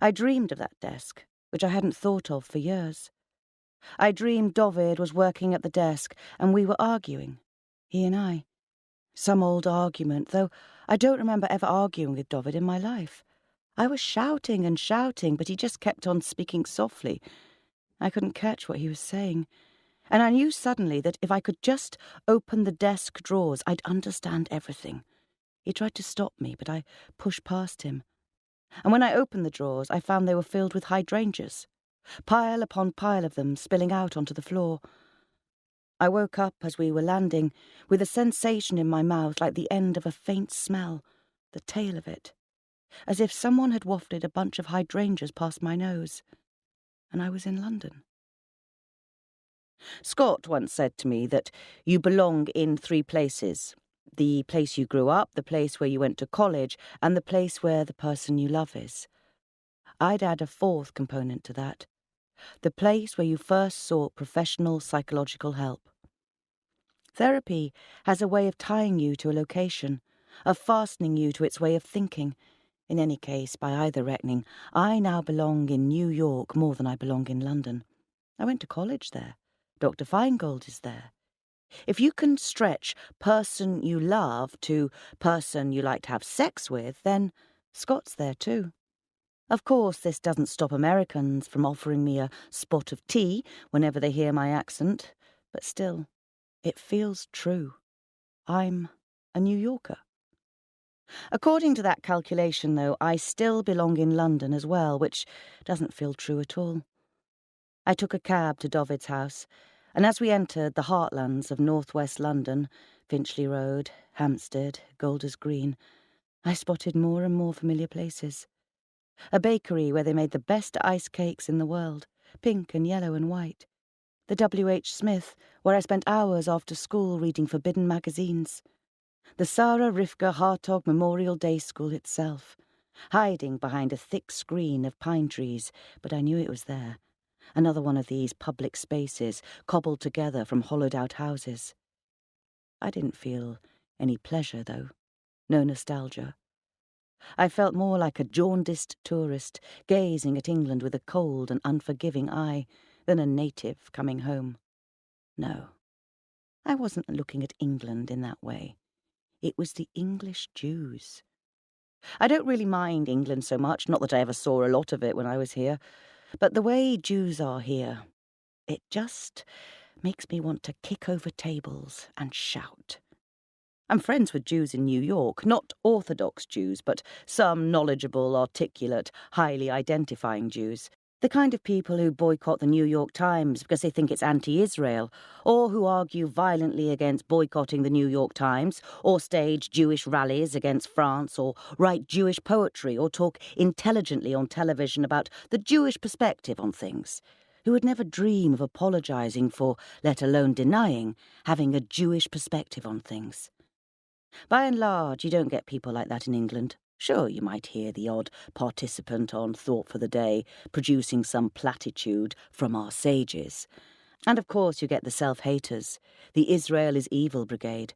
I dreamed of that desk, which I hadn't thought of for years. I dreamed David was working at the desk, and we were arguing, he and I. Some old argument, though I don't remember ever arguing with David in my life. I was shouting and shouting, but he just kept on speaking softly. I couldn't catch what he was saying, and I knew suddenly that if I could just open the desk drawers, I'd understand everything. He tried to stop me, but I pushed past him. And when I opened the drawers, I found they were filled with hydrangeas, pile upon pile of them spilling out onto the floor. I woke up as we were landing, with a sensation in my mouth like the end of a faint smell, the tail of it, as if someone had wafted a bunch of hydrangeas past my nose. And I was in London. Scott once said to me that you belong in 3 places. The place you grew up, the place where you went to college, and the place where the person you love is. I'd add a 4th component to that. The place where you first sought professional psychological help. Therapy has a way of tying you to a location, of fastening you to its way of thinking. In any case, by either reckoning, I now belong in New York more than I belong in London. I went to college there. Dr. Feingold is there. If you can stretch person you love to person you like to have sex with, then Scott's there too. Of course, this doesn't stop Americans from offering me a spot of tea whenever they hear my accent, but still, it feels true. I'm a New Yorker. According to that calculation, though, I still belong in London as well, which doesn't feel true at all. I took a cab to David's house, and as we entered the heartlands of northwest London, Finchley Road, Hampstead, Golders Green, I spotted more and more familiar places. A bakery where they made the best ice cakes in the world, pink and yellow and white. The W.H. Smith, where I spent hours after school reading forbidden magazines. The Sarah Rivka Hartog Memorial Day School itself, hiding behind a thick screen of pine trees, but I knew it was there. Another one of these public spaces, cobbled together from hollowed-out houses. I didn't feel any pleasure, though. No nostalgia. I felt more like a jaundiced tourist, gazing at England with a cold and unforgiving eye, than a native coming home. No, I wasn't looking at England in that way. It was the English Jews. I don't really mind England so much, not that I ever saw a lot of it when I was here, but the way Jews are here, it just makes me want to kick over tables and shout. I'm friends with Jews in New York, not Orthodox Jews, but some knowledgeable, articulate, highly identifying Jews. The kind of people who boycott the New York Times because they think it's anti-Israel, or who argue violently against boycotting the New York Times, or stage Jewish rallies against France, or write Jewish poetry, or talk intelligently on television about the Jewish perspective on things, who would never dream of apologizing for, let alone denying, having a Jewish perspective on things. By and large, you don't get people like that in England. Sure, you might hear the odd participant on Thought for the Day producing some platitude from our sages. And of course you get the self-haters, the Israel is evil brigade.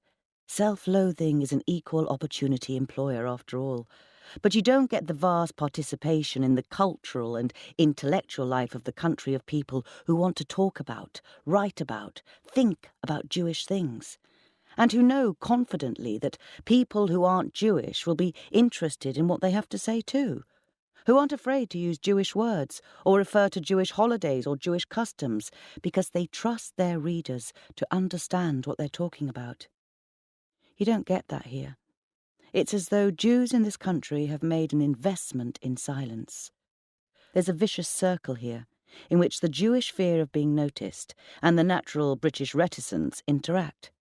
Self-loathing is an equal opportunity employer after all. But you don't get the vast participation in the cultural and intellectual life of the country of people who want to talk about, write about, think about Jewish things, and who know confidently that people who aren't Jewish will be interested in what they have to say too, who aren't afraid to use Jewish words or refer to Jewish holidays or Jewish customs because they trust their readers to understand what they're talking about. You don't get that here. It's as though Jews in this country have made an investment in silence. There's a vicious circle here, in which the Jewish fear of being noticed and the natural British reticence interact.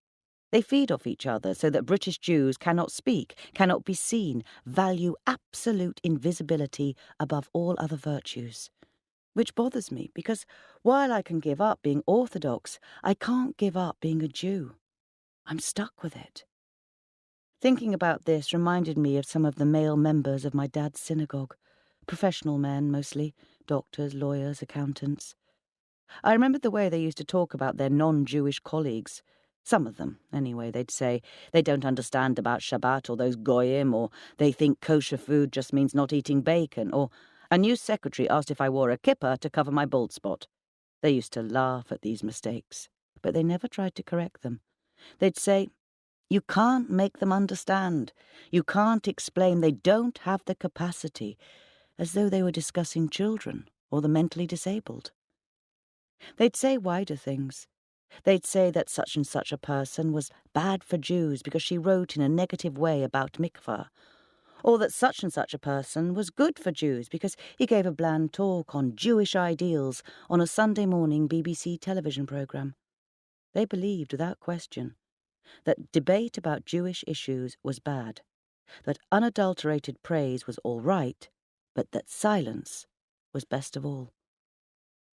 They feed off each other so that British Jews cannot speak, cannot be seen, value absolute invisibility above all other virtues. Which bothers me, because while I can give up being Orthodox, I can't give up being a Jew. I'm stuck with it. Thinking about this reminded me of some of the male members of my dad's synagogue. Professional men, mostly. Doctors, lawyers, accountants. I remembered the way they used to talk about their non-Jewish colleagues. Some of them, anyway. They'd say they don't understand about Shabbat or those goyim, or they think kosher food just means not eating bacon, or a new secretary asked if I wore a kippah to cover my bald spot. They used to laugh at these mistakes, but they never tried to correct them. They'd say, you can't make them understand. You can't explain. They don't have the capacity, as though they were discussing children or the mentally disabled. They'd say wider things. They'd say that such and such a person was bad for Jews because she wrote in a negative way about mikvah, or that such and such a person was good for Jews because he gave a bland talk on Jewish ideals on a Sunday morning BBC television programme. They believed, without question, that debate about Jewish issues was bad, that unadulterated praise was all right, but that silence was best of all.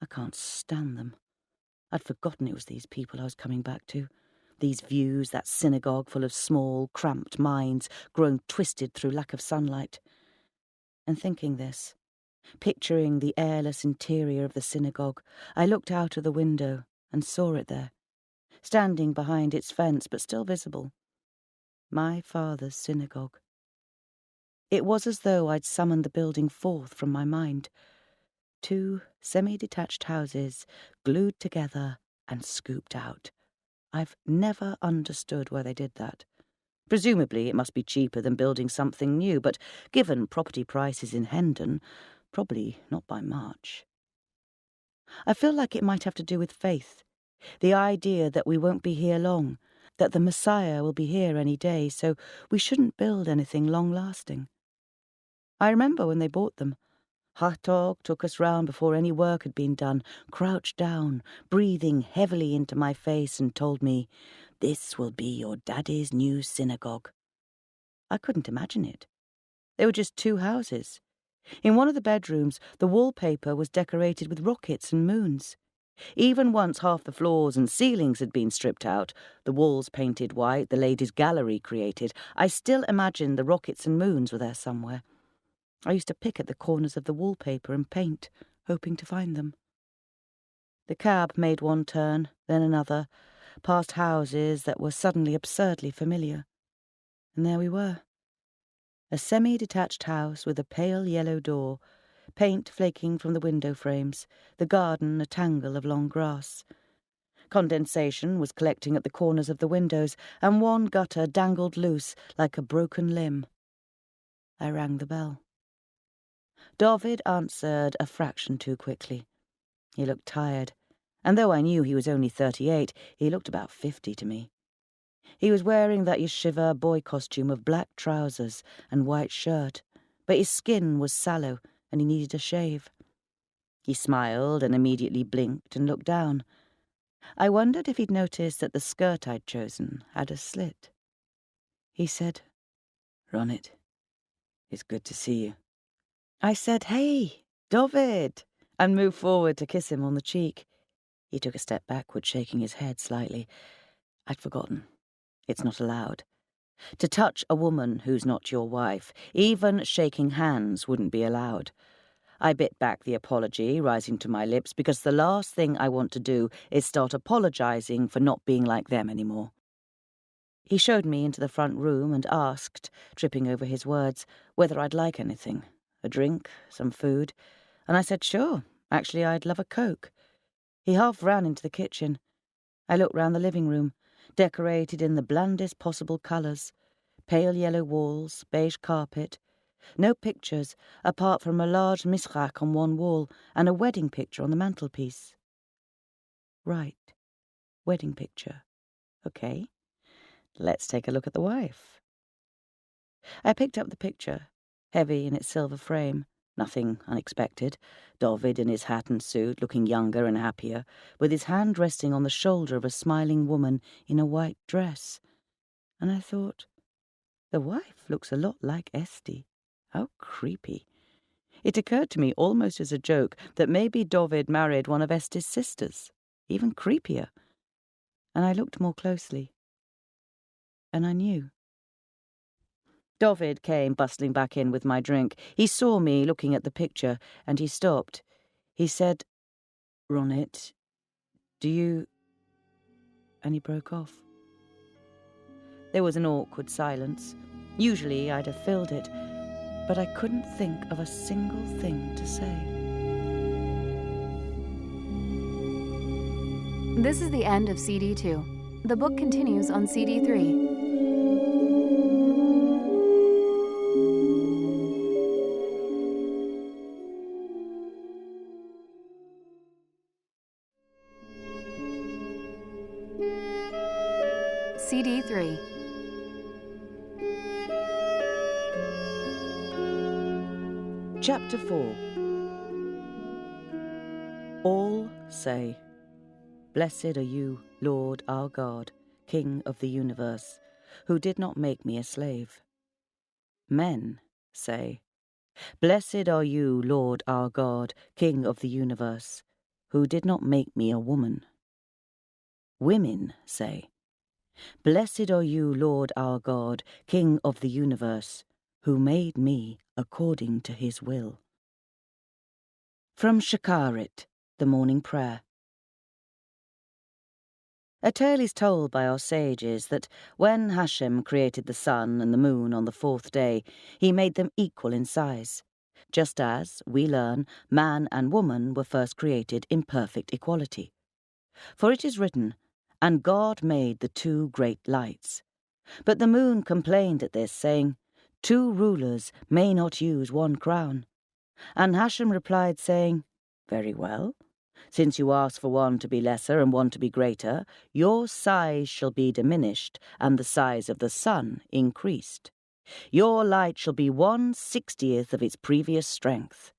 I can't stand them. I'd forgotten it was these people I was coming back to. These views, that synagogue full of small, cramped minds grown twisted through lack of sunlight. And thinking this, picturing the airless interior of the synagogue, I looked out of the window and saw it there, standing behind its fence but still visible. My father's synagogue. It was as though I'd summoned the building forth from my mind. 2 semi-detached houses, glued together and scooped out. I've never understood why they did that. Presumably it must be cheaper than building something new, but given property prices in Hendon, probably not by much. I feel like it might have to do with faith, the idea that we won't be here long, that the Messiah will be here any day, so we shouldn't build anything long-lasting. I remember when they bought them. Hartog took us round before any work had been done, crouched down, breathing heavily into my face, and told me, "This will be your daddy's new synagogue." I couldn't imagine it. They were just 2 houses. In one of the bedrooms, the wallpaper was decorated with rockets and moons. Even once half the floors and ceilings had been stripped out, the walls painted white, the ladies' gallery created, I still imagined the rockets and moons were there somewhere. I used to pick at the corners of the wallpaper and paint, hoping to find them. The cab made one turn, then another, past houses that were suddenly absurdly familiar. And there we were. A semi-detached house with a pale yellow door, paint flaking from the window frames, the garden a tangle of long grass. Condensation was collecting at the corners of the windows, and one gutter dangled loose like a broken limb. I rang the bell. David answered a fraction too quickly. He looked tired, and though I knew he was only 38, he looked about 50 to me. He was wearing that yeshiva boy costume of black trousers and white shirt, but his skin was sallow and he needed a shave. He smiled and immediately blinked and looked down. I wondered if he'd noticed that the skirt I'd chosen had a slit. He said, "Ronit, it's good to see you." I said, "Hey, David," and moved forward to kiss him on the cheek. He took a step backward, shaking his head slightly. I'd forgotten. It's not allowed. To touch a woman who's not your wife, even shaking hands wouldn't be allowed. I bit back the apology, rising to my lips, because the last thing I want to do is start apologizing for not being like them anymore. He showed me into the front room and asked, tripping over his words, whether I'd like anything, a drink, some food, and I said sure, actually I'd love a Coke. He half ran into the kitchen. I looked round the living room, decorated in the blandest possible colours, pale yellow walls, beige carpet, no pictures apart from a large misrach on one wall and a wedding picture on the mantelpiece. Right, wedding picture. Okay, let's take a look at the wife. I picked up the picture, heavy in its silver frame, nothing unexpected. David in his hat and suit, looking younger and happier, with his hand resting on the shoulder of a smiling woman in a white dress. And I thought, the wife looks a lot like Esti. How creepy. It occurred to me almost as a joke that maybe David married one of Esti's sisters, even creepier. And I looked more closely. And I knew. David came bustling back in with my drink. He saw me looking at the picture, and he stopped. He said, "Ronit, do you—" And he broke off. There was an awkward silence. Usually I'd have filled it, but I couldn't think of a single thing to say. This is the end of CD 2. The book continues on CD 3. CD 3. Chapter 4. All say, "Blessed are you, Lord our God, King of the universe, who did not make me a slave." Men say, "Blessed are you, Lord our God, King of the universe, who did not make me a woman." Women say, "Blessed are you, Lord our God, King of the universe, who made me according to his will." From Shakarit, the Morning Prayer. A tale is told by our sages that when Hashem created the sun and the moon on the fourth day, he made them equal in size, just as, we learn, man and woman were first created in perfect equality. For it is written, "And God made the two great lights." But the moon complained at this, saying, "Two rulers may not use one crown." And Hashem replied, saying, "Very well. Since you ask for one to be lesser and one to be greater, your size shall be diminished, and the size of the sun increased. Your light shall be 1/60th of its previous strength."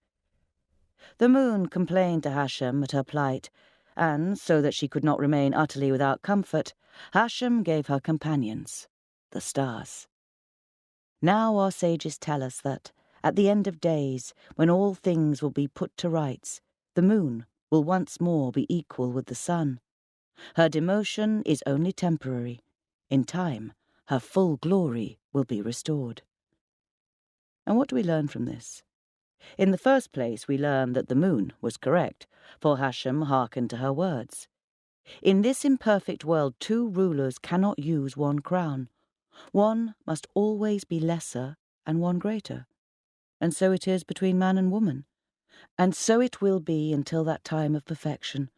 The moon complained to Hashem at her plight, and, so that she could not remain utterly without comfort, Hashem gave her companions, the stars. Now our sages tell us that, At the end of days, when all things will be put to rights, the moon will once more be equal with the sun. Her demotion is only temporary. In time, her full glory will be restored. And what do we learn from this? In the first place, we learn that the moon was correct, for Hashem hearkened to her words. In this imperfect world, two rulers cannot use one crown. One must always be lesser and one greater. And so it is between man and woman. And so it will be until that time of perfection,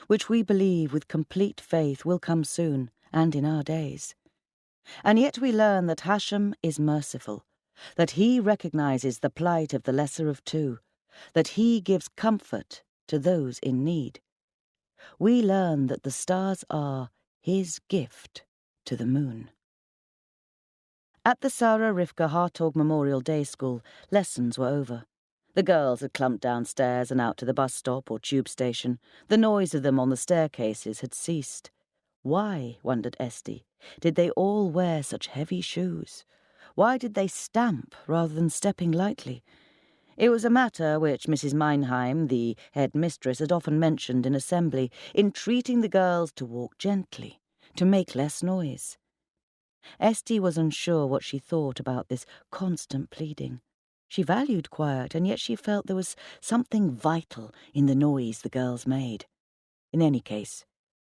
which we believe with complete faith will come soon and in our days. And yet we learn that Hashem is merciful, that he recognizes the plight of the lesser of two, that he gives comfort to those in need. We learn that the stars are his gift to the moon. At the Sarah Rivka Hartog Memorial Day School, lessons were over. The girls had clumped downstairs and out to the bus stop or tube station. The noise of them on the staircases had ceased. Why, wondered Esty, did they all wear such heavy shoes? Why did they stamp rather than stepping lightly? It was a matter which Mrs. Meinheim, the head mistress, had often mentioned in assembly, entreating the girls to walk gently, to make less noise. Esty was unsure what she thought about this constant pleading. She valued quiet, and yet she felt there was something vital in the noise the girls made. In any case,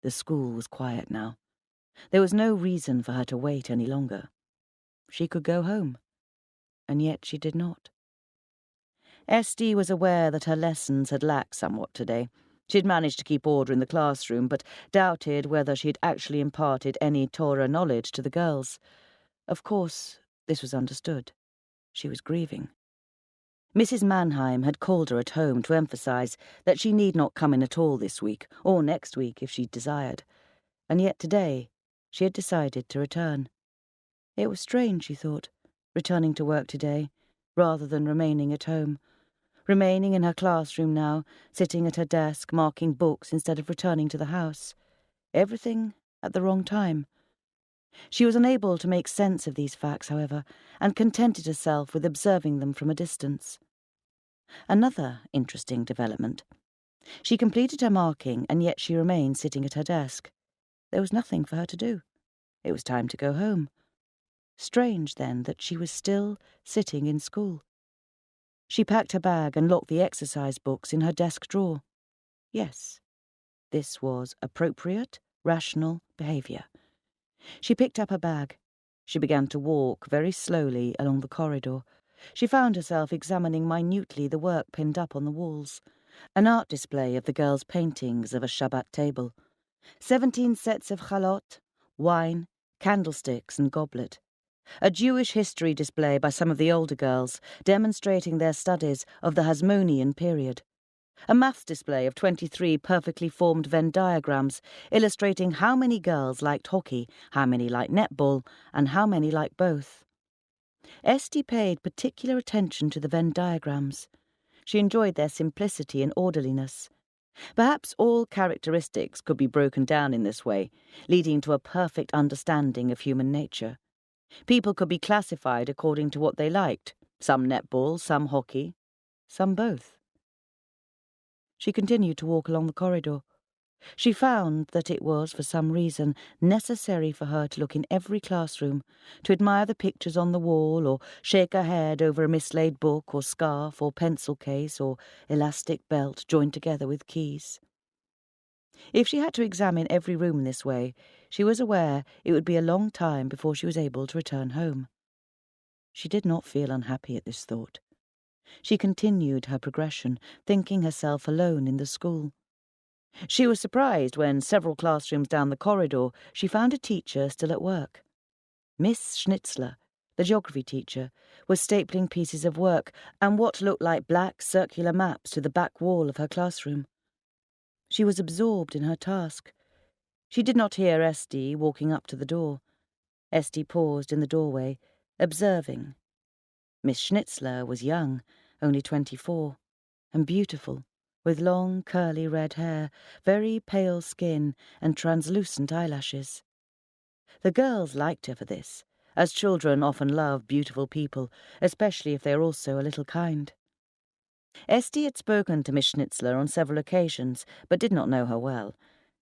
the school was quiet now. There was no reason for her to wait any longer. She could go home, and yet she did not. Esty was aware that her lessons had lacked somewhat today. She had managed to keep order in the classroom, but doubted whether she had actually imparted any Torah knowledge to the girls. Of course, this was understood. She was grieving. Mrs. Mannheim had called her at home to emphasize that she need not come in at all this week, or next week if she desired. And yet today she had decided to return. It was strange, she thought, returning to work today, rather than remaining at home. Remaining in her classroom now, sitting at her desk, marking books instead of returning to the house. Everything at the wrong time. She was unable to make sense of these facts, however, and contented herself with observing them from a distance. Another interesting development. She completed her marking, and yet she remained sitting at her desk. There was nothing for her to do. It was time to go home. Strange, then, that she was still sitting in school. She packed her bag and locked the exercise books in her desk drawer. Yes, this was appropriate, rational behaviour. She picked up her bag. She began to walk very slowly along the corridor. She found herself examining minutely the work pinned up on the walls. An art display of the girls' paintings of a Shabbat table. 17 sets of chalot, wine, candlesticks and goblet. A Jewish history display by some of the older girls, demonstrating their studies of the Hasmonean period. A maths display of 23 perfectly formed Venn diagrams, illustrating how many girls liked hockey, how many liked netball, and how many liked both. Esty paid particular attention to the Venn diagrams. She enjoyed their simplicity and orderliness. Perhaps all characteristics could be broken down in this way, leading to a perfect understanding of human nature. People could be classified according to what they liked, some netball, some hockey, some both. She continued to walk along the corridor. She found that it was, for some reason, necessary for her to look in every classroom, to admire the pictures on the wall, or shake her head over a mislaid book or scarf or pencil case or elastic belt joined together with keys. If she had to examine every room in this way, she was aware it would be a long time before she was able to return home. She did not feel unhappy at this thought. She continued her progression, thinking herself alone in the school. She was surprised when, several classrooms down the corridor, she found a teacher still at work. Miss Schnitzler, the geography teacher, was stapling pieces of work and what looked like black circular maps to the back wall of her classroom. She was absorbed in her task. She did not hear Esty walking up to the door. Esty paused in the doorway, observing. Miss Schnitzler was young, only 24, and beautiful, with long, curly red hair, very pale skin, and translucent eyelashes. The girls liked her for this, as children often love beautiful people, especially if they are also a little kind. Esty had spoken to Miss Schnitzler on several occasions, but did not know her well.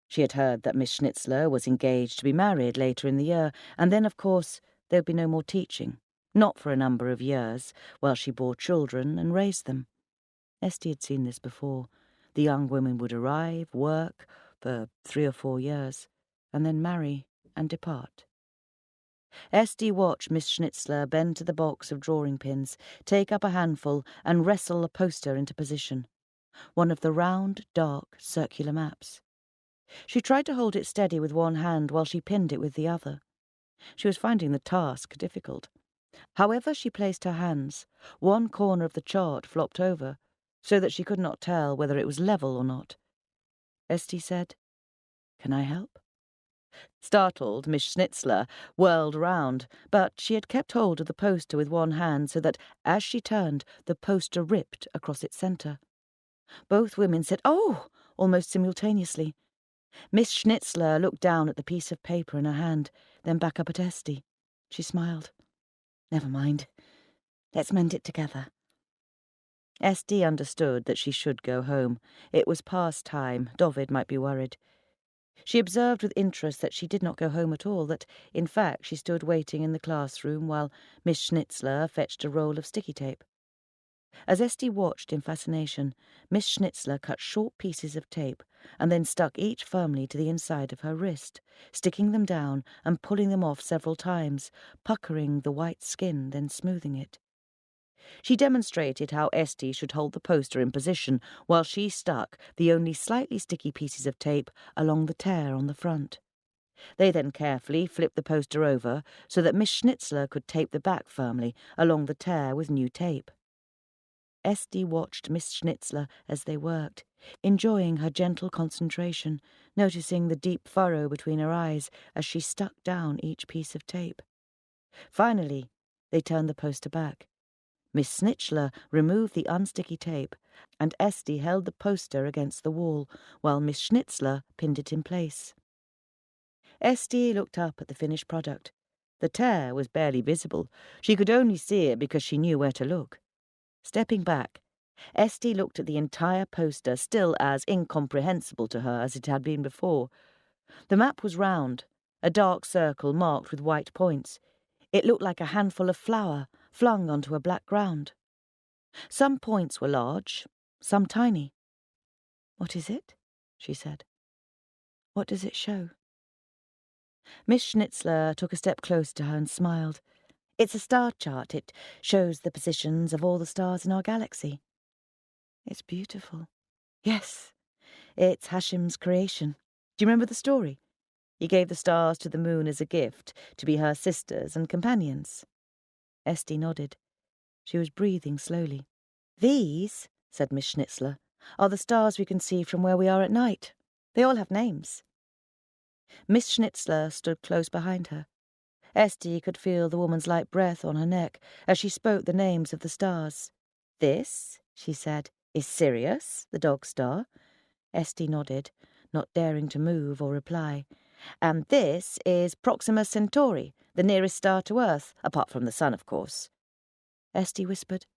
She had heard that Miss Schnitzler was engaged to be married later in the year, and then, of course, there would be no more teaching, not for a number of years, while she bore children and raised them. Esty had seen this before. The young women would arrive, work for 3 or 4 years, and then marry and depart. Esty watched Miss Schnitzler bend to the box of drawing pins, take up a handful, and wrestle a poster into position. One of the round, dark, circular maps. She tried to hold it steady with one hand while she pinned it with the other. She was finding the task difficult. However she placed her hands, one corner of the chart flopped over, so that she could not tell whether it was level or not. Esty said, "Can I help?" Startled, Miss Schnitzler whirled round, but she had kept hold of the poster with one hand so that, as she turned, the poster ripped across its centre. Both women said, "Oh!" almost simultaneously. Miss Schnitzler looked down at the piece of paper in her hand, then back up at Esty. She smiled. "Never mind. Let's mend it together." Esty understood that she should go home. It was past time. Dovid might be worried. She observed with interest that she did not go home at all, that, in fact, she stood waiting in the classroom while Miss Schnitzler fetched a roll of sticky tape. As Esty watched in fascination, Miss Schnitzler cut short pieces of tape and then stuck each firmly to the inside of her wrist, sticking them down and pulling them off several times, puckering the white skin, then smoothing it. She demonstrated how Esty should hold the poster in position while she stuck the only slightly sticky pieces of tape along the tear on the front. They then carefully flipped the poster over so that Miss Schnitzler could tape the back firmly along the tear with new tape. Esty watched Miss Schnitzler as they worked, enjoying her gentle concentration, noticing the deep furrow between her eyes as she stuck down each piece of tape. Finally, they turned the poster back. Miss Schnitzler removed the unsticky tape, and Esty held the poster against the wall, while Miss Schnitzler pinned it in place. Esty looked up at the finished product. The tear was barely visible. She could only see it because she knew where to look. Stepping back, Esty looked at the entire poster, still as incomprehensible to her as it had been before. The map was round, a dark circle marked with white points. It looked like a handful of flour flung onto a black ground. Some points were large, some tiny. "What is it?" she said. "What does it show?" Miss Schnitzler took a step closer to her and smiled. "It's a star chart. It shows the positions of all the stars in our galaxy." "It's beautiful." "Yes, it's Hashem's creation. Do you remember the story? He gave the stars to the moon as a gift, to be her sisters and companions." Esty nodded. She was breathing slowly. "These," said Miss Schnitzler, "are the stars we can see from where we are at night. They all have names." Miss Schnitzler stood close behind her. Esty could feel the woman's light breath on her neck as she spoke the names of the stars. "This," she said, "is Sirius, the dog star." Esty nodded, not daring to move or reply. "And this is Proxima Centauri, the nearest star to Earth, apart from the sun, of course." Esty whispered,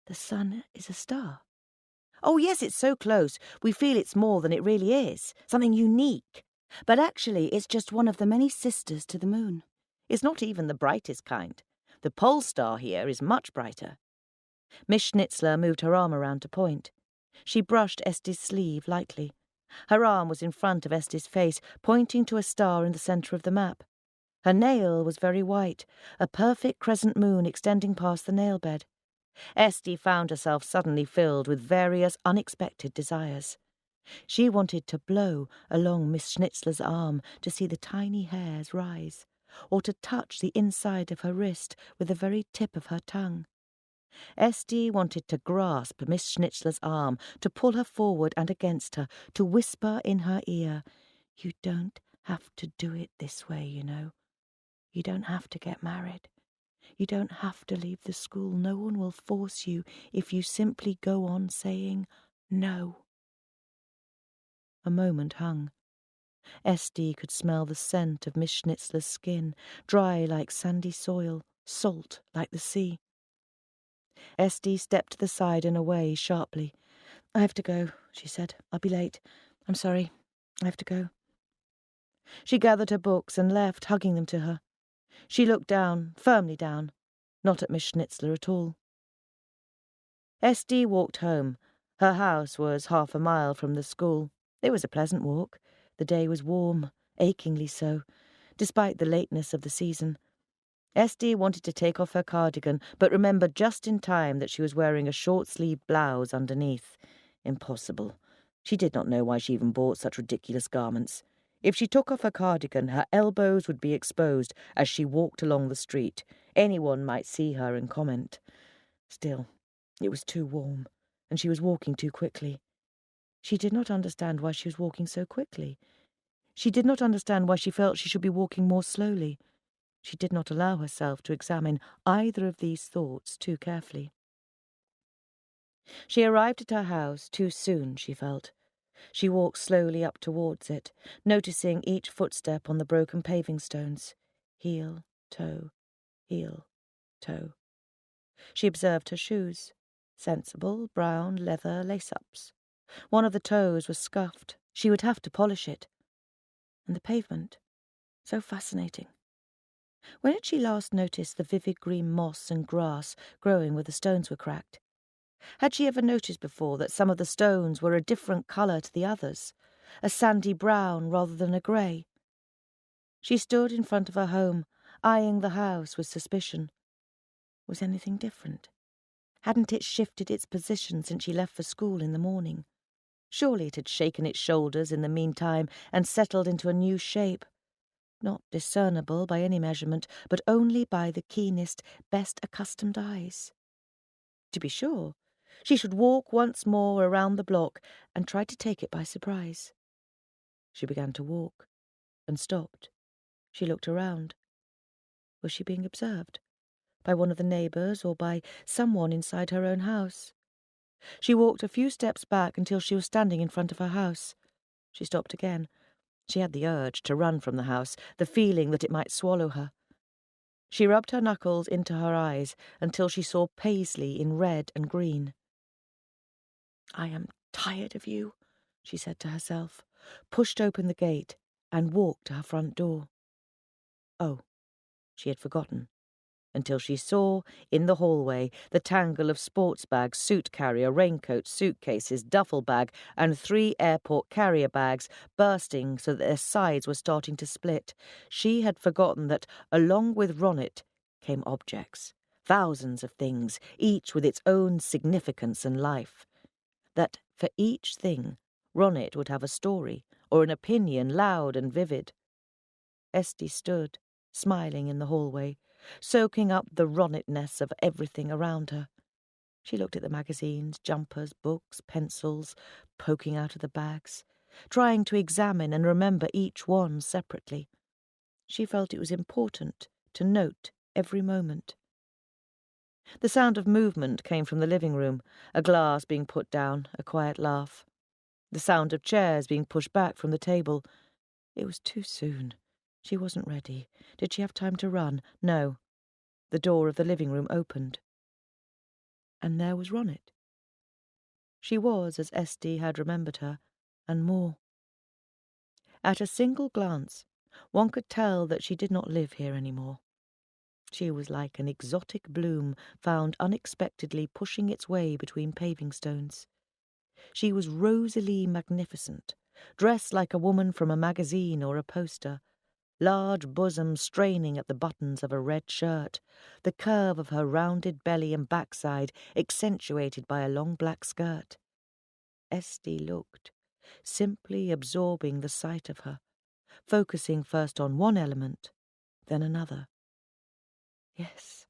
"The sun is a star?" "Oh, yes, it's so close. We feel it's more than it really is, something unique. But actually, it's just one of the many sisters to the moon. It's not even the brightest kind. The pole star here is much brighter." Miss Schnitzler moved her arm around to point. She brushed Esty's sleeve lightly. Her arm was in front of Esty's face, pointing to a star in the centre of the map. Her nail was very white, a perfect crescent moon extending past the nail bed. Esty found herself suddenly filled with various unexpected desires. She wanted to blow along Miss Schnitzler's arm to see the tiny hairs rise, or to touch the inside of her wrist with the very tip of her tongue. Esty wanted to grasp Miss Schnitzler's arm, to pull her forward and against her, to whisper in her ear, "You don't have to do it this way, you know. You don't have to get married. You don't have to leave the school. No one will force you if you simply go on saying no." A moment hung. Esty could smell the scent of Miss Schnitzler's skin, dry like sandy soil, salt like the sea. Esty stepped to the side and away sharply. "I have to go," she said. "I'll be late. I'm sorry. I have to go." She gathered her books and left, hugging them to her. She looked down, firmly down, not at Miss Schnitzler at all. Esty walked home. Her house was 1/2 mile from the school. It was a pleasant walk. The day was warm, achingly so, despite the lateness of the season. Esty wanted to take off her cardigan, but remembered just in time that she was wearing a short-sleeved blouse underneath. Impossible. She did not know why she even bought such ridiculous garments. If she took off her cardigan, her elbows would be exposed as she walked along the street. Anyone might see her and comment. Still, it was too warm, and she was walking too quickly. She did not understand why she was walking so quickly. She did not understand why she felt she should be walking more slowly. She did not allow herself to examine either of these thoughts too carefully. She arrived at her house too soon, she felt. She walked slowly up towards it, noticing each footstep on the broken paving stones. Heel, toe, heel, toe. She observed her shoes. Sensible, brown leather lace-ups. One of the toes was scuffed. She would have to polish it. And the pavement. So fascinating. When had she last noticed the vivid green moss and grass growing where the stones were cracked? Had she ever noticed before that some of the stones were a different colour to the others, a sandy brown rather than a grey? She stood in front of her home, eyeing the house with suspicion. Was anything different? Hadn't it shifted its position since she left for school in the morning? Surely it had shaken its shoulders in the meantime and settled into a new shape. Not discernible by any measurement, but only by the keenest, best accustomed eyes. To be sure, she should walk once more around the block and try to take it by surprise. She began to walk, and stopped. She looked around. Was she being observed? By one of the neighbours or by someone inside her own house? She walked a few steps back until she was standing in front of her house. She stopped again. She had the urge to run from the house, the feeling that it might swallow her. She rubbed her knuckles into her eyes until she saw Paisley in red and green. "I am tired of you," she said to herself, pushed open the gate, and walked to her front door. Oh, she had forgotten, until she saw, in the hallway, the tangle of sports bags, suit carrier, raincoats, suitcases, duffel bag, and 3 airport carrier bags bursting so that their sides were starting to split. She had forgotten that, along with Ronnet, came objects, thousands of things, each with its own significance and life. That for each thing, Ronnet would have a story, or an opinion loud and vivid. Esty stood, smiling in the hallway, soaking up the Ronnetness of everything around her. She looked at the magazines, jumpers, books, pencils, poking out of the bags, trying to examine and remember each one separately. She felt it was important to note every moment. The sound of movement came from the living room, a glass being put down, a quiet laugh. The sound of chairs being pushed back from the table. It was too soon. She wasn't ready. Did she have time to run? No. The door of the living room opened. And there was Ronnet. She was as Esty had remembered her, and more. At a single glance, one could tell that she did not live here any more. She was like an exotic bloom found unexpectedly pushing its way between paving stones. She was rosily magnificent, dressed like a woman from a magazine or a poster, large bosom straining at the buttons of a red shirt, the curve of her rounded belly and backside accentuated by a long black skirt. Esty looked, simply absorbing the sight of her, focusing first on one element, then another. Yes,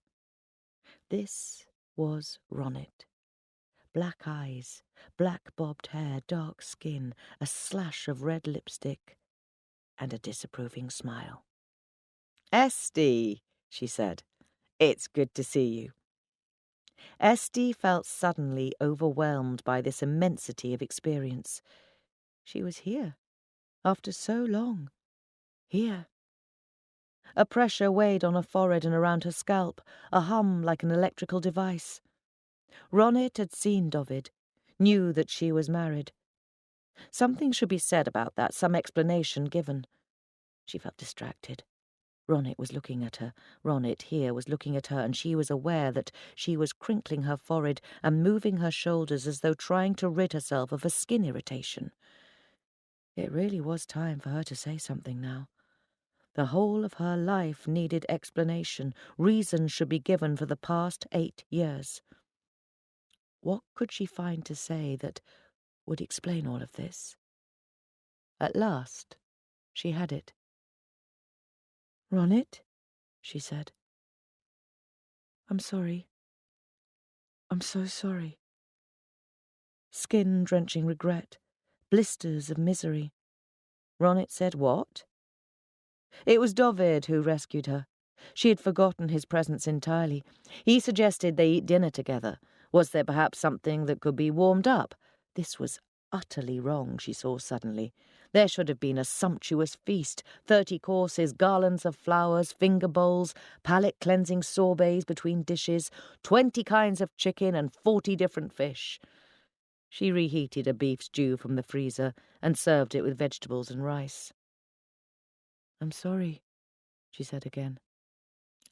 this was Ronnet. Black eyes, black bobbed hair, dark skin, a slash of red lipstick, and a disapproving smile. "Esty," she said, "it's good to see you." Esty felt suddenly overwhelmed by this immensity of experience. She was here. After so long. Here. A pressure weighed on her forehead and around her scalp, a hum like an electrical device. Ronit had seen Dovid, knew that she was married. Something should be said about that, some explanation given. She felt distracted. Ronit was looking at her. Ronit here was looking at her, and she was aware that she was crinkling her forehead and moving her shoulders as though trying to rid herself of a skin irritation. It really was time for her to say something now. The whole of her life needed explanation. Reason should be given for the past 8 years. What could she find to say that would explain all of this? At last, she had it. "Ronit," she said. "I'm sorry. I'm so sorry." Skin-drenching regret, blisters of misery. Ronit said, "What?" It was Dovid who rescued her. She had forgotten his presence entirely. He suggested they eat dinner together. Was there perhaps something that could be warmed up? This was utterly wrong, she saw suddenly. There should have been a sumptuous feast, 30 courses, garlands of flowers, finger bowls, palate-cleansing sorbets between dishes, 20 kinds of chicken and 40 different fish. She reheated a beef stew from the freezer and served it with vegetables and rice. "I'm sorry," she said again.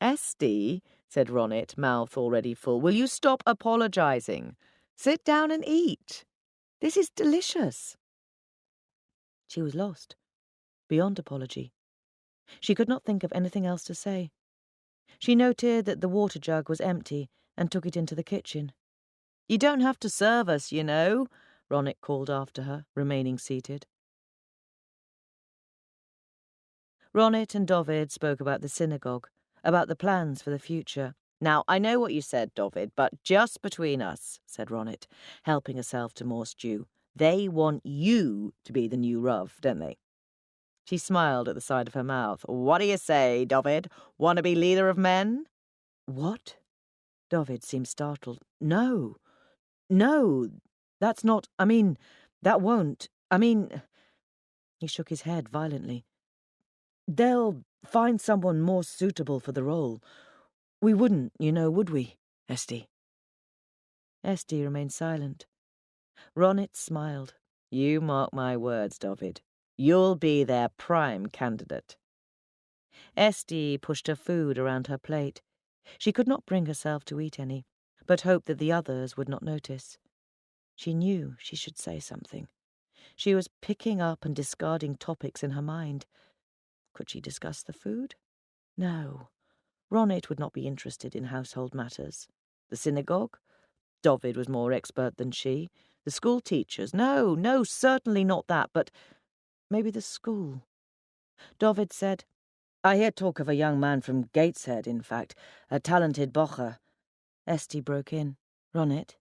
"Esty," said Ronit, mouth already full, "will you stop apologising? Sit down and eat. This is delicious." She was lost, beyond apology. She could not think of anything else to say. She noted that the water jug was empty and took it into the kitchen. "You don't have to serve us, you know," Ronit called after her, remaining seated. Ronit and Dovid spoke about the synagogue, about the plans for the future. "Now, I know what you said, Dovid, but just between us," said Ronit, helping herself to more stew. "They want you to be the new Rav, don't they?" She smiled at the side of her mouth. "What do you say, Dovid? Want to be leader of men?" "What?" Dovid seemed startled. No, that's not, that won't, He shook his head violently. "They'll find someone more suitable for the role. We wouldn't, would we, Esty?" Esty remained silent. Ronit smiled. "You mark my words, Dovid. You'll be their prime candidate." Esty pushed her food around her plate. She could not bring herself to eat any, but hoped that the others would not notice. She knew she should say something. She was picking up and discarding topics in her mind. Could she discuss the food? No. Ronit would not be interested in household matters. The synagogue? Dovid was more expert than she. The school teachers? No, certainly not that, but maybe the school. Dovid said, "I hear talk of a young man from Gateshead, in fact, a talented bocher." Esty broke in. "Ronit,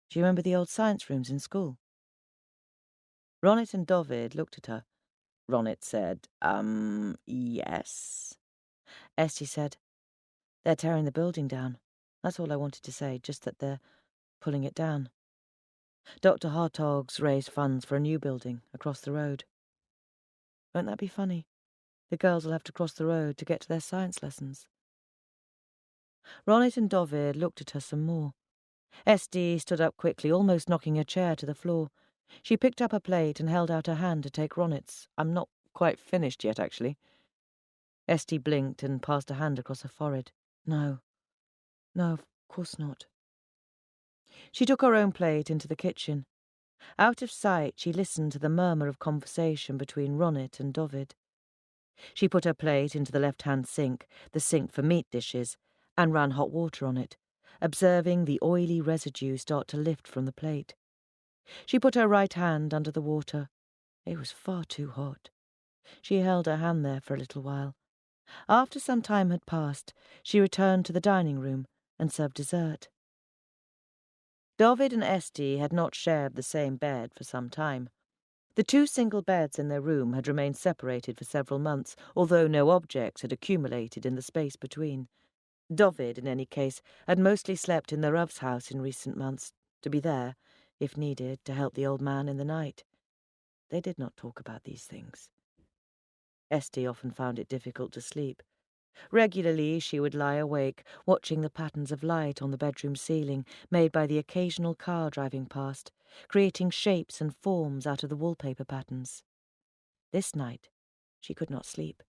do you remember the old science rooms in school?" Ronit and Dovid looked at her. Ronit said, yes. Esty said, "They're tearing the building down. That's all I wanted to say, just that they're pulling it down. Dr. Hartog's raised funds for a new building across the road. Won't that be funny? The girls will have to cross the road to get to their science lessons." Ronit and Dovid looked at her some more. Esty stood up quickly, almost knocking her chair to the floor. She picked up her plate and held out her hand to take Ronit's. "I'm not quite finished yet, actually." Esty blinked and passed a hand across her forehead. No, of course not." She took her own plate into the kitchen. Out of sight, she listened to the murmur of conversation between Ronit and Dovid. She put her plate into the left-hand sink, the sink for meat dishes, and ran hot water on it, observing the oily residue start to lift from the plate. She put her right hand under the water. It was far too hot. She held her hand there for a little while. After some time had passed, she returned to the dining room and served dessert. Dovid and Esty had not shared the same bed for some time. The 2 single beds in their room had remained separated for several months, although no objects had accumulated in the space between. Dovid, in any case, had mostly slept in the Rav's house in recent months, to be there, if needed, to help the old man in the night. They did not talk about these things. Esty often found it difficult to sleep. Regularly she would lie awake, watching the patterns of light on the bedroom ceiling made by the occasional car driving past, creating shapes and forms out of the wallpaper patterns. This night she could not sleep.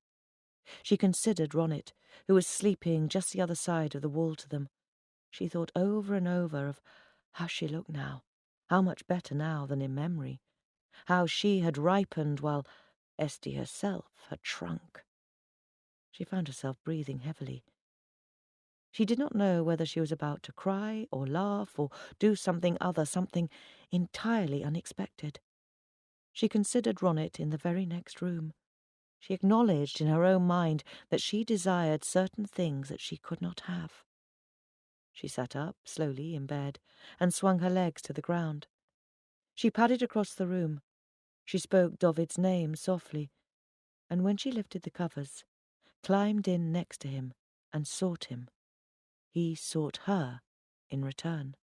She considered Ronit, who was sleeping just the other side of the wall to them. She thought over and over of how she looked now, how much better now than in memory, how she had ripened while Esty herself had shrunk. She found herself breathing heavily. She did not know whether she was about to cry or laugh or do something entirely unexpected. She considered Ronit in the very next room. She acknowledged in her own mind that she desired certain things that she could not have. She sat up slowly in bed and swung her legs to the ground. She padded across the room. She spoke Dovid's name softly, and when she lifted the covers, climbed in next to him and sought him, he sought her in return.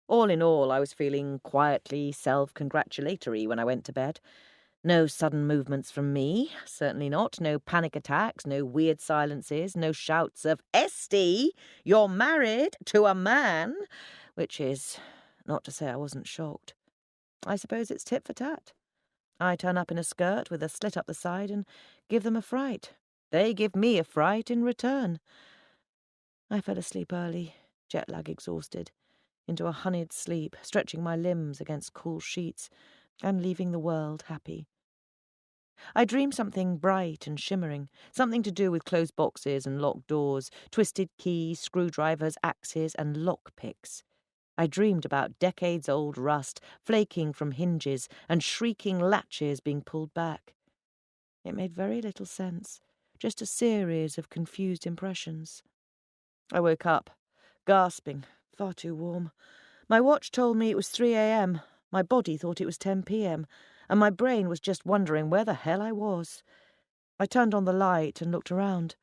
All in all, I was feeling quietly self-congratulatory when I went to bed. No sudden movements from me, certainly not. No panic attacks, no weird silences, no shouts of, "Esty, you're married to a man," which is not to say I wasn't shocked. I suppose it's tit for tat. I turn up in a skirt with a slit up the side and give them a fright. They give me a fright in return. I fell asleep early, jet lag exhausted, into a honeyed sleep, stretching my limbs against cool sheets and leaving the world happy. I dreamed something bright and shimmering, something to do with closed boxes and locked doors, twisted keys, screwdrivers, axes, and lockpicks. I dreamed about decades-old rust flaking from hinges and shrieking latches being pulled back. It made very little sense, just a series of confused impressions. I woke up, gasping, far too warm. My watch told me it was 3 a.m. My body thought it was 10 p.m., and my brain was just wondering where the hell I was. I turned on the light and looked around.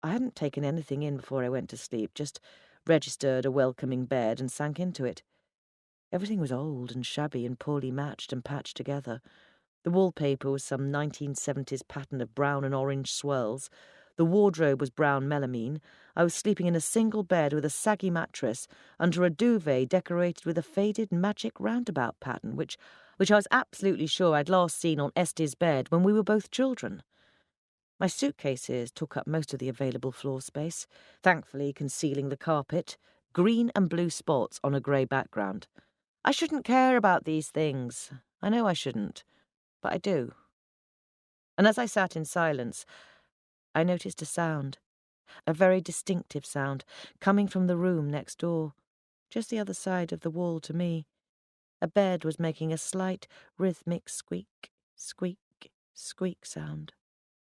I hadn't taken anything in before I went to sleep, just registered a welcoming bed and sank into it. Everything was old and shabby and poorly matched and patched together. The wallpaper was some 1970s pattern of brown and orange swirls. The wardrobe was brown melamine. I was sleeping in a single bed with a saggy mattress under a duvet decorated with a faded magic roundabout pattern, which I was absolutely sure I'd last seen on Esty's bed when we were both children. My suitcases took up most of the available floor space, thankfully concealing the carpet, green and blue spots on a grey background. I shouldn't care about these things. I know I shouldn't, but I do. And as I sat in silence, I noticed a sound, a very distinctive sound, coming from the room next door, just the other side of the wall to me. A bed was making a slight, rhythmic squeak, squeak, squeak sound,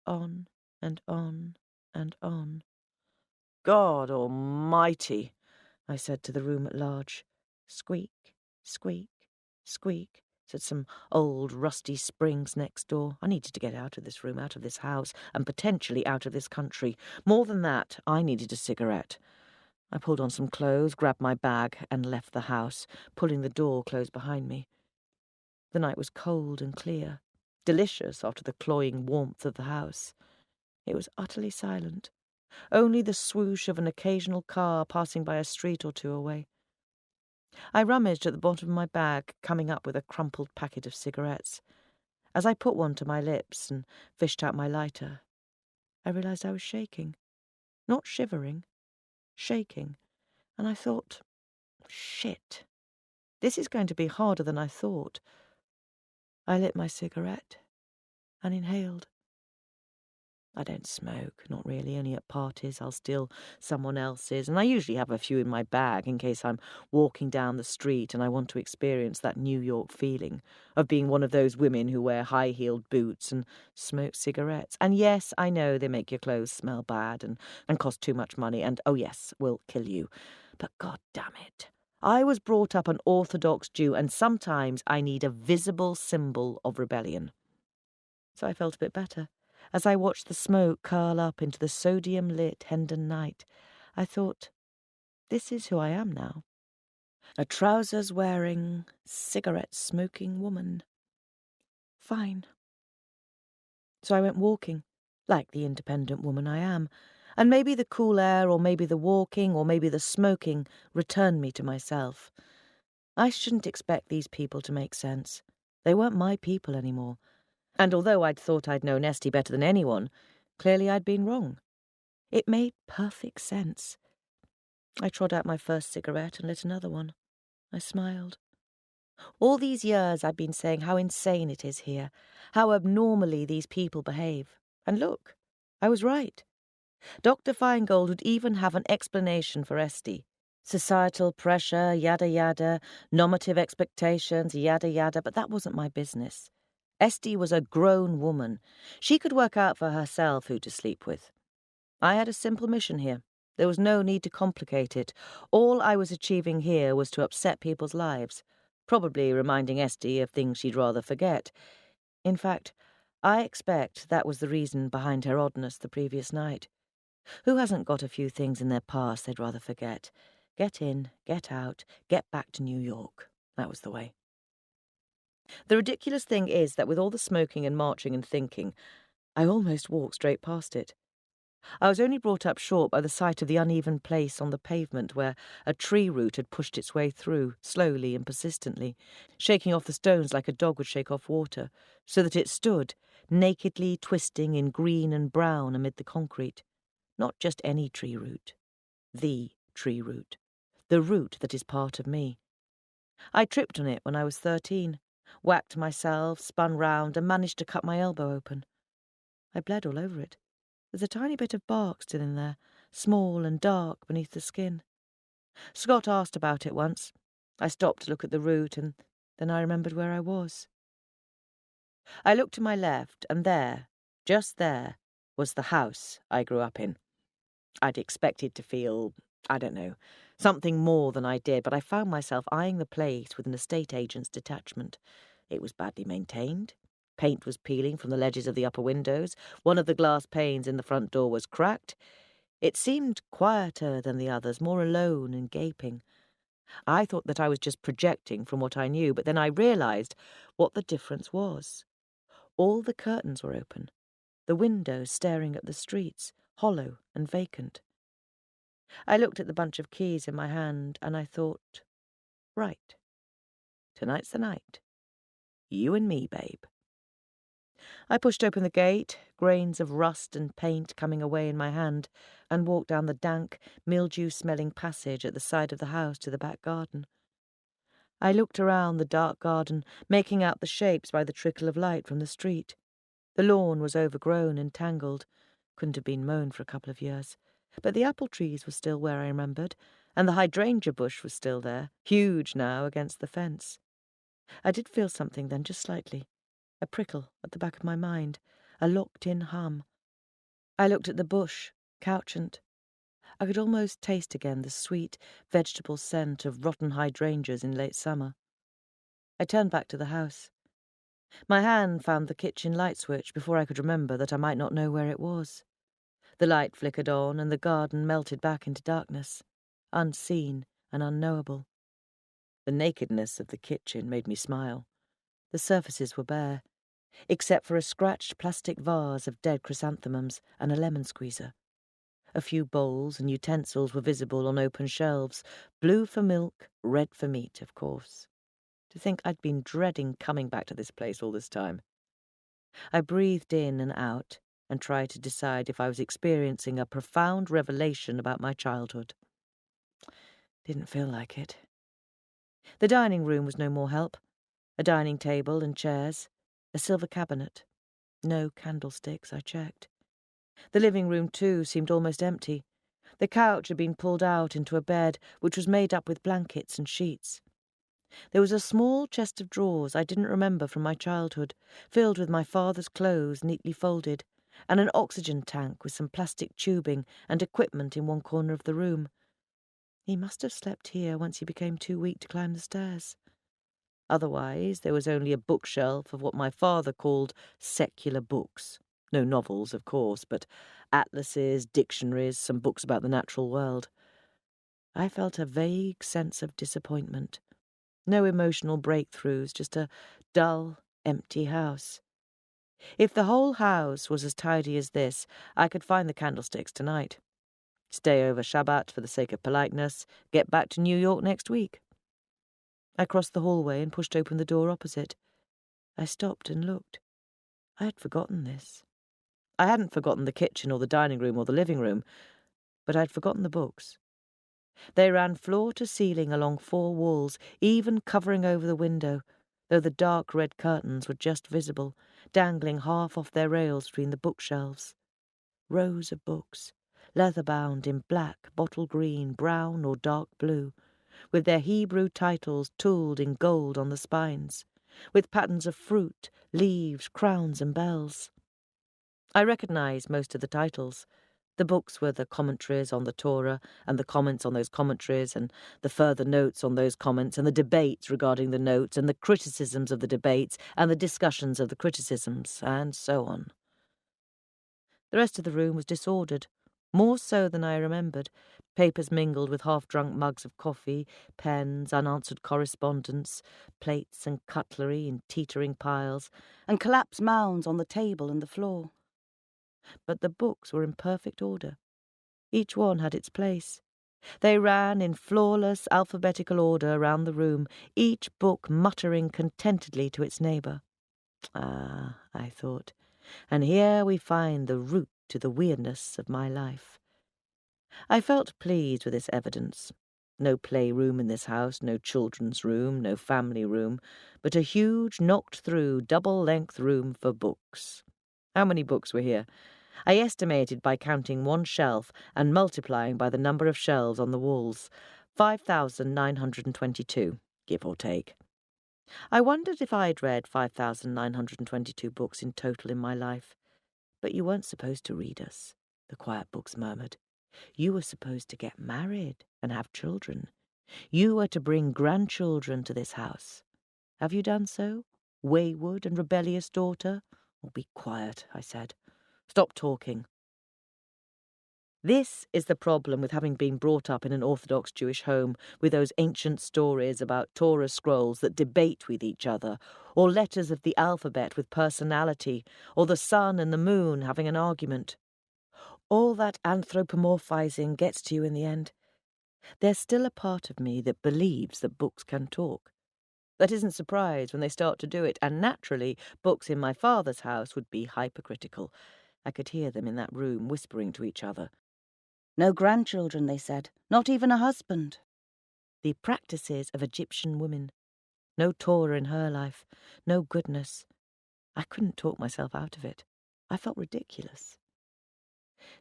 on and on and on. "God Almighty," I said to the room at large. "Squeak, squeak, squeak," said some old rusty springs next door. I needed to get out of this room, out of this house, and potentially out of this country. More than that, I needed a cigarette. I pulled on some clothes, grabbed my bag, and left the house, pulling the door closed behind me. The night was cold and clear, delicious after the cloying warmth of the house. It was utterly silent, only the swoosh of an occasional car passing by a street or two away. I rummaged at the bottom of my bag, coming up with a crumpled packet of cigarettes. As I put one to my lips and fished out my lighter, I realised I was shaking. Not shivering, shaking. And I thought, shit, this is going to be harder than I thought. I lit my cigarette and inhaled. I don't smoke, not really, only at parties. I'll steal someone else's, and I usually have a few in my bag in case I'm walking down the street and I want to experience that New York feeling of being one of those women who wear high-heeled boots and smoke cigarettes. And yes, I know they make your clothes smell bad and cost too much money and, oh yes, will kill you. But God damn it, I was brought up an Orthodox Jew, and sometimes I need a visible symbol of rebellion. So I felt a bit better. As I watched the smoke curl up into the sodium-lit Hendon night, I thought, this is who I am now. A trousers-wearing, cigarette-smoking woman. Fine. So I went walking, like the independent woman I am, and maybe the cool air, or maybe the walking, or maybe the smoking returned me to myself. I shouldn't expect these people to make sense. They weren't my people anymore. And although I'd thought I'd known Esty better than anyone, clearly I'd been wrong. It made perfect sense. I trod out my first cigarette and lit another one. I smiled. All these years I'd been saying how insane it is here, how abnormally these people behave. And look, I was right. Dr. Feingold would even have an explanation for Esty. Societal pressure, yada yada, normative expectations, yada yada, but that wasn't my business. Esty was a grown woman. She could work out for herself who to sleep with. I had a simple mission here. There was no need to complicate it. All I was achieving here was to upset people's lives, probably reminding Esty of things she'd rather forget. In fact, I expect that was the reason behind her oddness the previous night. Who hasn't got a few things in their past they'd rather forget? Get in, get out, get back to New York. That was the way. The ridiculous thing is that with all the smoking and marching and thinking, I almost walked straight past it. I was only brought up short by the sight of the uneven place on the pavement where a tree root had pushed its way through, slowly and persistently, shaking off the stones like a dog would shake off water, so that it stood, nakedly twisting in green and brown amid the concrete. Not just any tree root. The tree root. The root that is part of me. I tripped on it when I was 13, whacked myself, spun round, and managed to cut my elbow open. I bled all over it. There's a tiny bit of bark still in there, small and dark beneath the skin. Scott asked about it once. I stopped to look at the root, and then I remembered where I was. I looked to my left, and there, just there, was the house I grew up in. I'd expected to feel, I don't know, something more than I did, but I found myself eyeing the place with an estate agent's detachment. It was badly maintained. Paint was peeling from the ledges of the upper windows. One of the glass panes in the front door was cracked. It seemed quieter than the others, more alone and gaping. I thought that I was just projecting from what I knew, but then I realised what the difference was. All the curtains were open, the windows staring at the streets, hollow and vacant. I looked at the bunch of keys in my hand, and I thought, right, tonight's the night. You and me, babe. I pushed open the gate, grains of rust and paint coming away in my hand, and walked down the dank, mildew-smelling passage at the side of the house to the back garden. I looked around the dark garden, making out the shapes by the trickle of light from the street. The lawn was overgrown and tangled, couldn't have been mown for a couple of years, but the apple trees were still where I remembered, and the hydrangea bush was still there, huge now against the fence. I did feel something then, just slightly. A prickle at the back of my mind, a locked-in hum. I looked at the bush, couchant. I could almost taste again the sweet vegetable scent of rotten hydrangeas in late summer. I turned back to the house. My hand found the kitchen light switch before I could remember that I might not know where it was. The light flickered on, and the garden melted back into darkness, unseen and unknowable. The nakedness of the kitchen made me smile. The surfaces were bare, except for a scratched plastic vase of dead chrysanthemums and a lemon squeezer. A few bowls and utensils were visible on open shelves, blue for milk, red for meat, of course. To think I'd been dreading coming back to this place all this time. I breathed in and out and tried to decide if I was experiencing a profound revelation about my childhood. Didn't feel like it. The dining room was no more help. A dining table and chairs, a silver cabinet. No candlesticks, I checked. The living room, too, seemed almost empty. The couch had been pulled out into a bed, which was made up with blankets and sheets. There was a small chest of drawers I didn't remember from my childhood, filled with my father's clothes neatly folded, and an oxygen tank with some plastic tubing and equipment in one corner of the room. He must have slept here once he became too weak to climb the stairs. Otherwise, there was only a bookshelf of what my father called secular books. No novels, of course, but atlases, dictionaries, some books about the natural world. I felt a vague sense of disappointment. No emotional breakthroughs, just a dull, empty house. If the whole house was as tidy as this, I could find the candlesticks tonight. Stay over Shabbat for the sake of politeness, get back to New York next week. I crossed the hallway and pushed open the door opposite. I stopped and looked. I had forgotten this. I hadn't forgotten the kitchen or the dining room or the living room, but I'd forgotten the books. They ran floor to ceiling along 4 walls, even covering over the window, though the dark red curtains were just visible, dangling half off their rails between the bookshelves. Rows of books, leather-bound in black, bottle green, brown or dark blue, with their Hebrew titles tooled in gold on the spines, with patterns of fruit, leaves, crowns and bells. I recognised most of the titles. The books were the commentaries on the Torah, and the comments on those commentaries, and the further notes on those comments, and the debates regarding the notes, and the criticisms of the debates, and the discussions of the criticisms, and so on. The rest of the room was disordered, more so than I remembered. Papers mingled with half-drunk mugs of coffee, pens, unanswered correspondence, plates and cutlery in teetering piles, and collapsed mounds on the table and the floor. But the books were in perfect order. Each one had its place. They ran in flawless alphabetical order round the room, each book muttering contentedly to its neighbour. Ah, I thought, and here we find the root to the weirdness of my life. I felt pleased with this evidence. No playroom in this house, no children's room, no family room, but a huge, knocked-through, double-length room for books. How many books were here? I estimated by counting one shelf and multiplying by the number of shelves on the walls. 5,922, give or take. I wondered if I'd read 5,922 books in total in my life. But you weren't supposed to read us, the quiet books murmured. You were supposed to get married and have children. You were to bring grandchildren to this house. Have you done so, wayward and rebellious daughter? Oh, be quiet, I said. Stop talking. This is the problem with having been brought up in an Orthodox Jewish home with those ancient stories about Torah scrolls that debate with each other, or letters of the alphabet with personality, or the sun and the moon having an argument. All that anthropomorphizing gets to you in the end. There's still a part of me that believes that books can talk. That isn't surprised when they start to do it, and naturally, books in my father's house would be hypercritical. I could hear them in that room whispering to each other. No grandchildren, they said, not even a husband. The practices of Egyptian women. No Torah in her life, no goodness. I couldn't talk myself out of it. I felt ridiculous.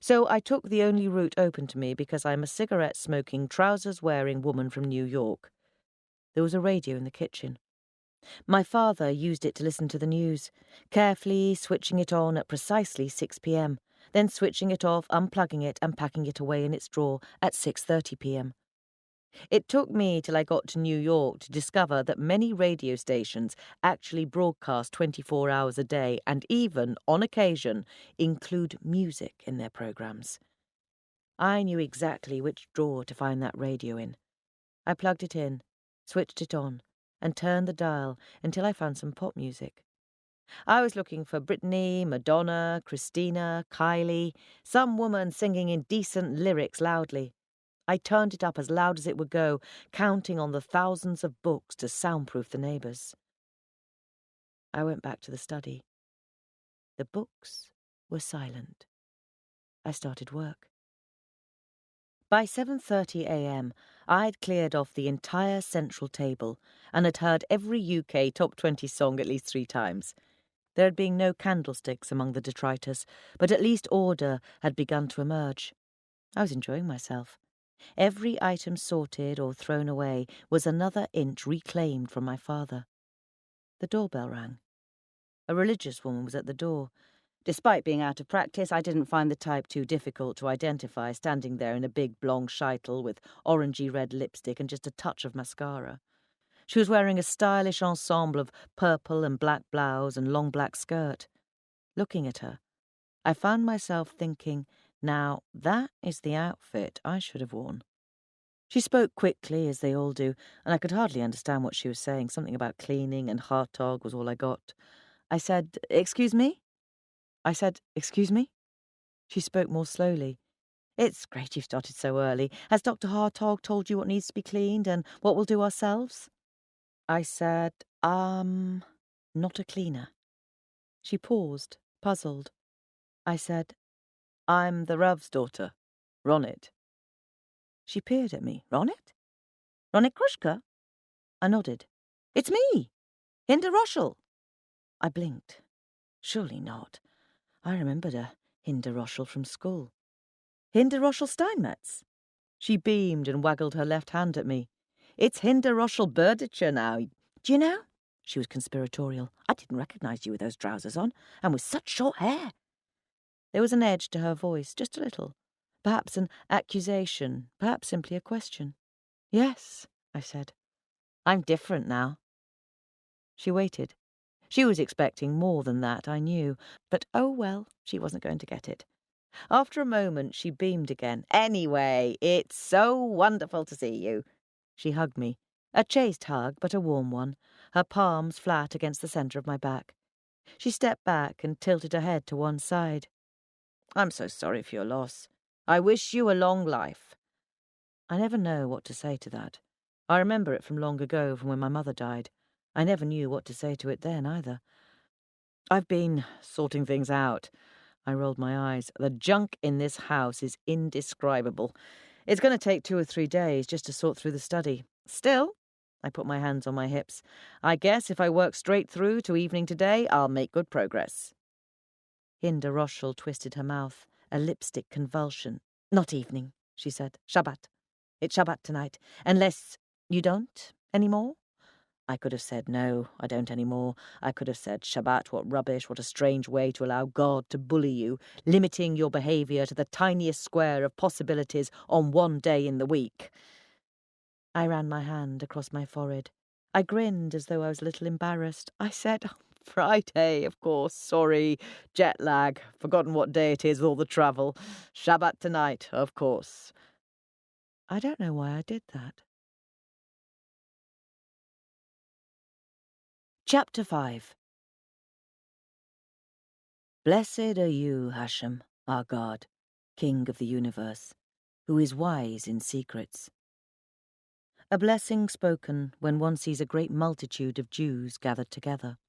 So I took the only route open to me because I'm a cigarette-smoking, trousers-wearing woman from New York. There was a radio in the kitchen. My father used it to listen to the news, carefully switching it on at precisely 6 p.m., then switching it off, unplugging it and packing it away in its drawer at 6:30 p.m. It took me till I got to New York to discover that many radio stations actually broadcast 24 hours a day and even, on occasion, include music in their programs. I knew exactly which drawer to find that radio in. I plugged it in, switched it on, and turned the dial until I found some pop music. I was looking for Britney, Madonna, Christina, Kylie, some woman singing in decent lyrics loudly. I turned it up as loud as it would go, counting on the thousands of books to soundproof the neighbours. I went back to the study. The books were silent. I started work. By 7:30 a.m., I'd cleared off the entire central table and had heard every UK Top 20 song at least 3 times. There had been no candlesticks among the detritus, but at least order had begun to emerge. I was enjoying myself. Every item sorted or thrown away was another inch reclaimed from my father. The doorbell rang. A religious woman was at the door. Despite being out of practice, I didn't find the type too difficult to identify, standing there in a big blonde scheitel with orangey-red lipstick and just a touch of mascara. She was wearing a stylish ensemble of purple and black blouse and long black skirt. Looking at her, I found myself thinking, now that is the outfit I should have worn. She spoke quickly, as they all do, and I could hardly understand what she was saying. Something about cleaning and Hartog was all I got. I said, "Excuse me?" I said, "Excuse me?" She spoke more slowly. "It's great you've started so early. Has Dr. Hartog told you what needs to be cleaned and what we'll do ourselves?" I said, not a cleaner." She paused, puzzled. I said, "I'm the Rav's daughter, Ronit." She peered at me. "Ronit? Ronit Krushka?" I nodded. "It's me, Hinda Roshel." I blinked. Surely not. I remembered a Hinda Roshel from school. "Hinda Roshel Steinmetz?" She beamed and waggled her left hand at me. "It's Hinda Roshel Berdicher now. Do you know?" She was conspiratorial. "I didn't recognise you with those trousers on, and with such short hair." There was an edge to her voice, just a little. Perhaps an accusation, perhaps simply a question. "Yes," I said. "I'm different now." She waited. She was expecting more than that, I knew. But oh well, she wasn't going to get it. After a moment, she beamed again. "Anyway, it's so wonderful to see you." She hugged me. A chaste hug, but a warm one, her palms flat against the centre of my back. She stepped back and tilted her head to one side. "I'm so sorry for your loss. I wish you a long life." I never know what to say to that. I remember it from long ago, from when my mother died. I never knew what to say to it then, either. "I've been sorting things out." I rolled my eyes. "The junk in this house is indescribable. It's going to take 2 or 3 days just to sort through the study. Still," I put my hands on my hips, "I guess if I work straight through to evening today, I'll make good progress." Hinda Roshel twisted her mouth, a lipstick convulsion. "Not evening," she said. "Shabbat. It's Shabbat tonight. Unless you don't any more?" I could have said, "No, I don't any more." I could have said, "Shabbat, what rubbish, what a strange way to allow God to bully you, limiting your behaviour to the tiniest square of possibilities on one day in the week." I ran my hand across my forehead. I grinned as though I was a little embarrassed. I said, "Friday, of course, sorry, jet lag, forgotten what day it is with all the travel. Shabbat tonight, of course." I don't know why I did that. Chapter 5. Blessed are you, Hashem, our God, King of the universe, who is wise in secrets. A blessing spoken when one sees a great multitude of Jews gathered together.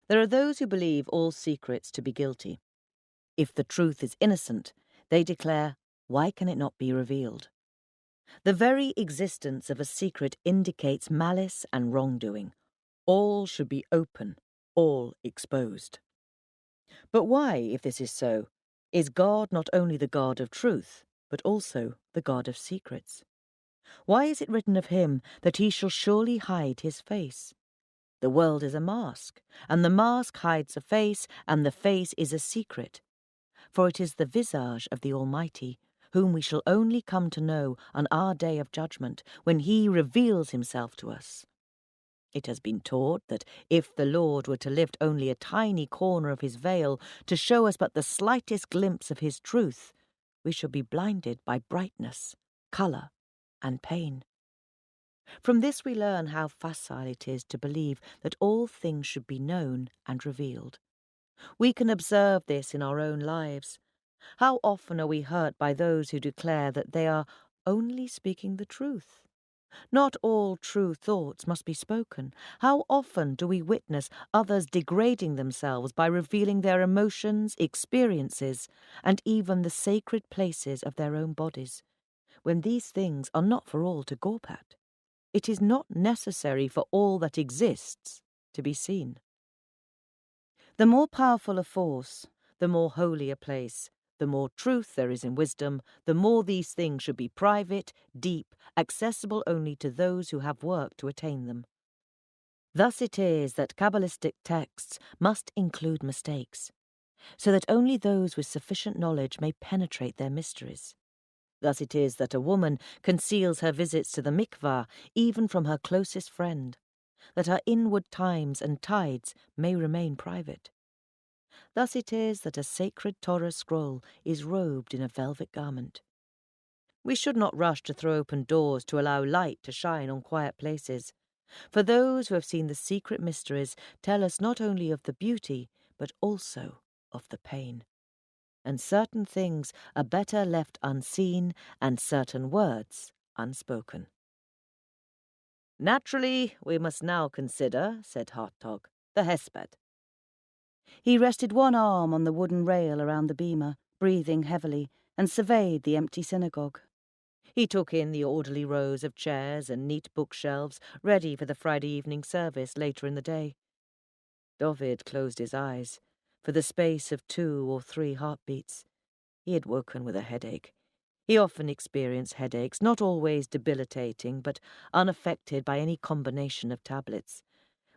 There are those who believe all secrets to be guilty. If the truth is innocent, they declare, why can it not be revealed? The very existence of a secret indicates malice and wrongdoing. All should be open, all exposed. But why, if this is so, is God not only the God of truth, but also the God of secrets? Why is it written of him that he shall surely hide his face? The world is a mask, and the mask hides a face, and the face is a secret. For it is the visage of the Almighty, whom we shall only come to know on our day of judgment, when he reveals himself to us. It has been taught that if the Lord were to lift only a tiny corner of his veil to show us but the slightest glimpse of his truth, we should be blinded by brightness, colour, and pain. From this we learn how facile it is to believe that all things should be known and revealed. We can observe this in our own lives. How often are we hurt by those who declare that they are only speaking the truth? Not all true thoughts must be spoken. How often do we witness others degrading themselves by revealing their emotions, experiences, and even the sacred places of their own bodies, when these things are not for all to gawp at? It is not necessary for all that exists to be seen. The more powerful a force, the more holy a place, the more truth there is in wisdom, the more these things should be private, deep, accessible only to those who have worked to attain them. Thus it is that Kabbalistic texts must include mistakes, so that only those with sufficient knowledge may penetrate their mysteries. Thus it is that a woman conceals her visits to the mikvah even from her closest friend, that her inward times and tides may remain private. Thus it is that a sacred Torah scroll is robed in a velvet garment. We should not rush to throw open doors to allow light to shine on quiet places. For those who have seen the secret mysteries tell us not only of the beauty, but also of the pain. And certain things are better left unseen and certain words unspoken. Naturally, we must now consider, said Hartog, the hesped. He rested one arm on the wooden rail around the bema, breathing heavily, and surveyed the empty synagogue. He took in the orderly rows of chairs and neat bookshelves ready for the Friday evening service later in the day. David closed his eyes for the space of 2 or 3 heartbeats. He had woken with a headache. He often experienced headaches, not always debilitating, but unaffected by any combination of tablets,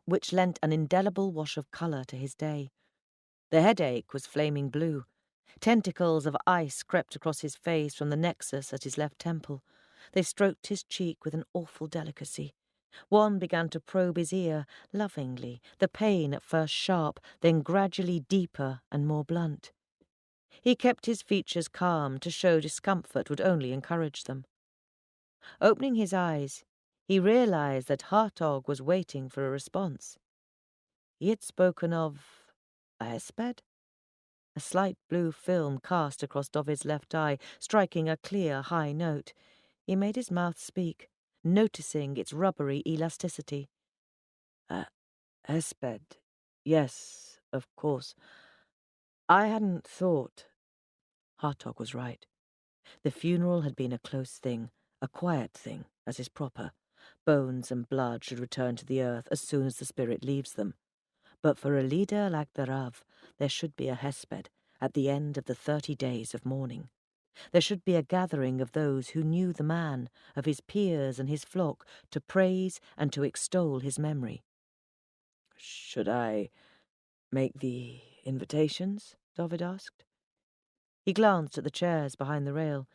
which lent an indelible wash of colour to his day. The headache was flaming blue. Tentacles of ice crept across his face from the nexus at his left temple. They stroked his cheek with an awful delicacy. One began to probe his ear, lovingly, the pain at first sharp, then gradually deeper and more blunt. He kept his features calm to show discomfort would only encourage them. Opening his eyes, he realized that Hartog was waiting for a response. He had spoken of a hesped? A slight blue film cast across Dovid's left eye, striking a clear, high note. He made his mouth speak, noticing its rubbery elasticity. Hesped. Yes, of course. I hadn't thought. Hartog was right. The funeral had been a close thing, a quiet thing, as is proper. Bones and blood should return to the earth as soon as the spirit leaves them. But for a leader like the Rav, there should be a hesped at the end of the 30 days of mourning. There should be a gathering of those who knew the man, of his peers and his flock, to praise and to extol his memory. Should I make the invitations? David asked. He glanced at the chairs behind the rail.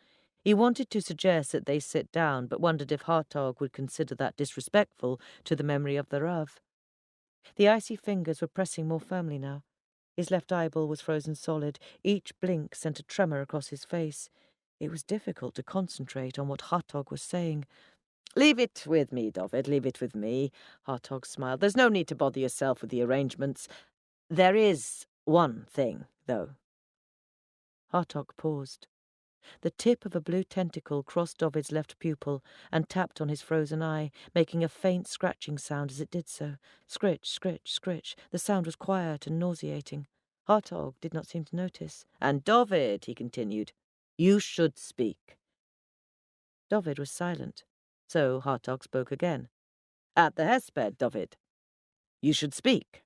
He wanted to suggest that they sit down, but wondered if Hartog would consider that disrespectful to the memory of the Rav. The icy fingers were pressing more firmly now. His left eyeball was frozen solid. Each blink sent a tremor across his face. It was difficult to concentrate on what Hartog was saying. "Leave it with me, David, leave it with me," Hartog smiled. "There's no need to bother yourself with the arrangements. There is one thing, though." Hartog paused. The tip of a blue tentacle crossed David's left pupil and tapped on his frozen eye, making a faint scratching sound as it did so. Scritch, scritch, scritch. The sound was quiet and nauseating. Hartog did not seem to notice. "And David," he continued, "you should speak." David was silent, so Hartog spoke again. "At the hesped, David. You should speak."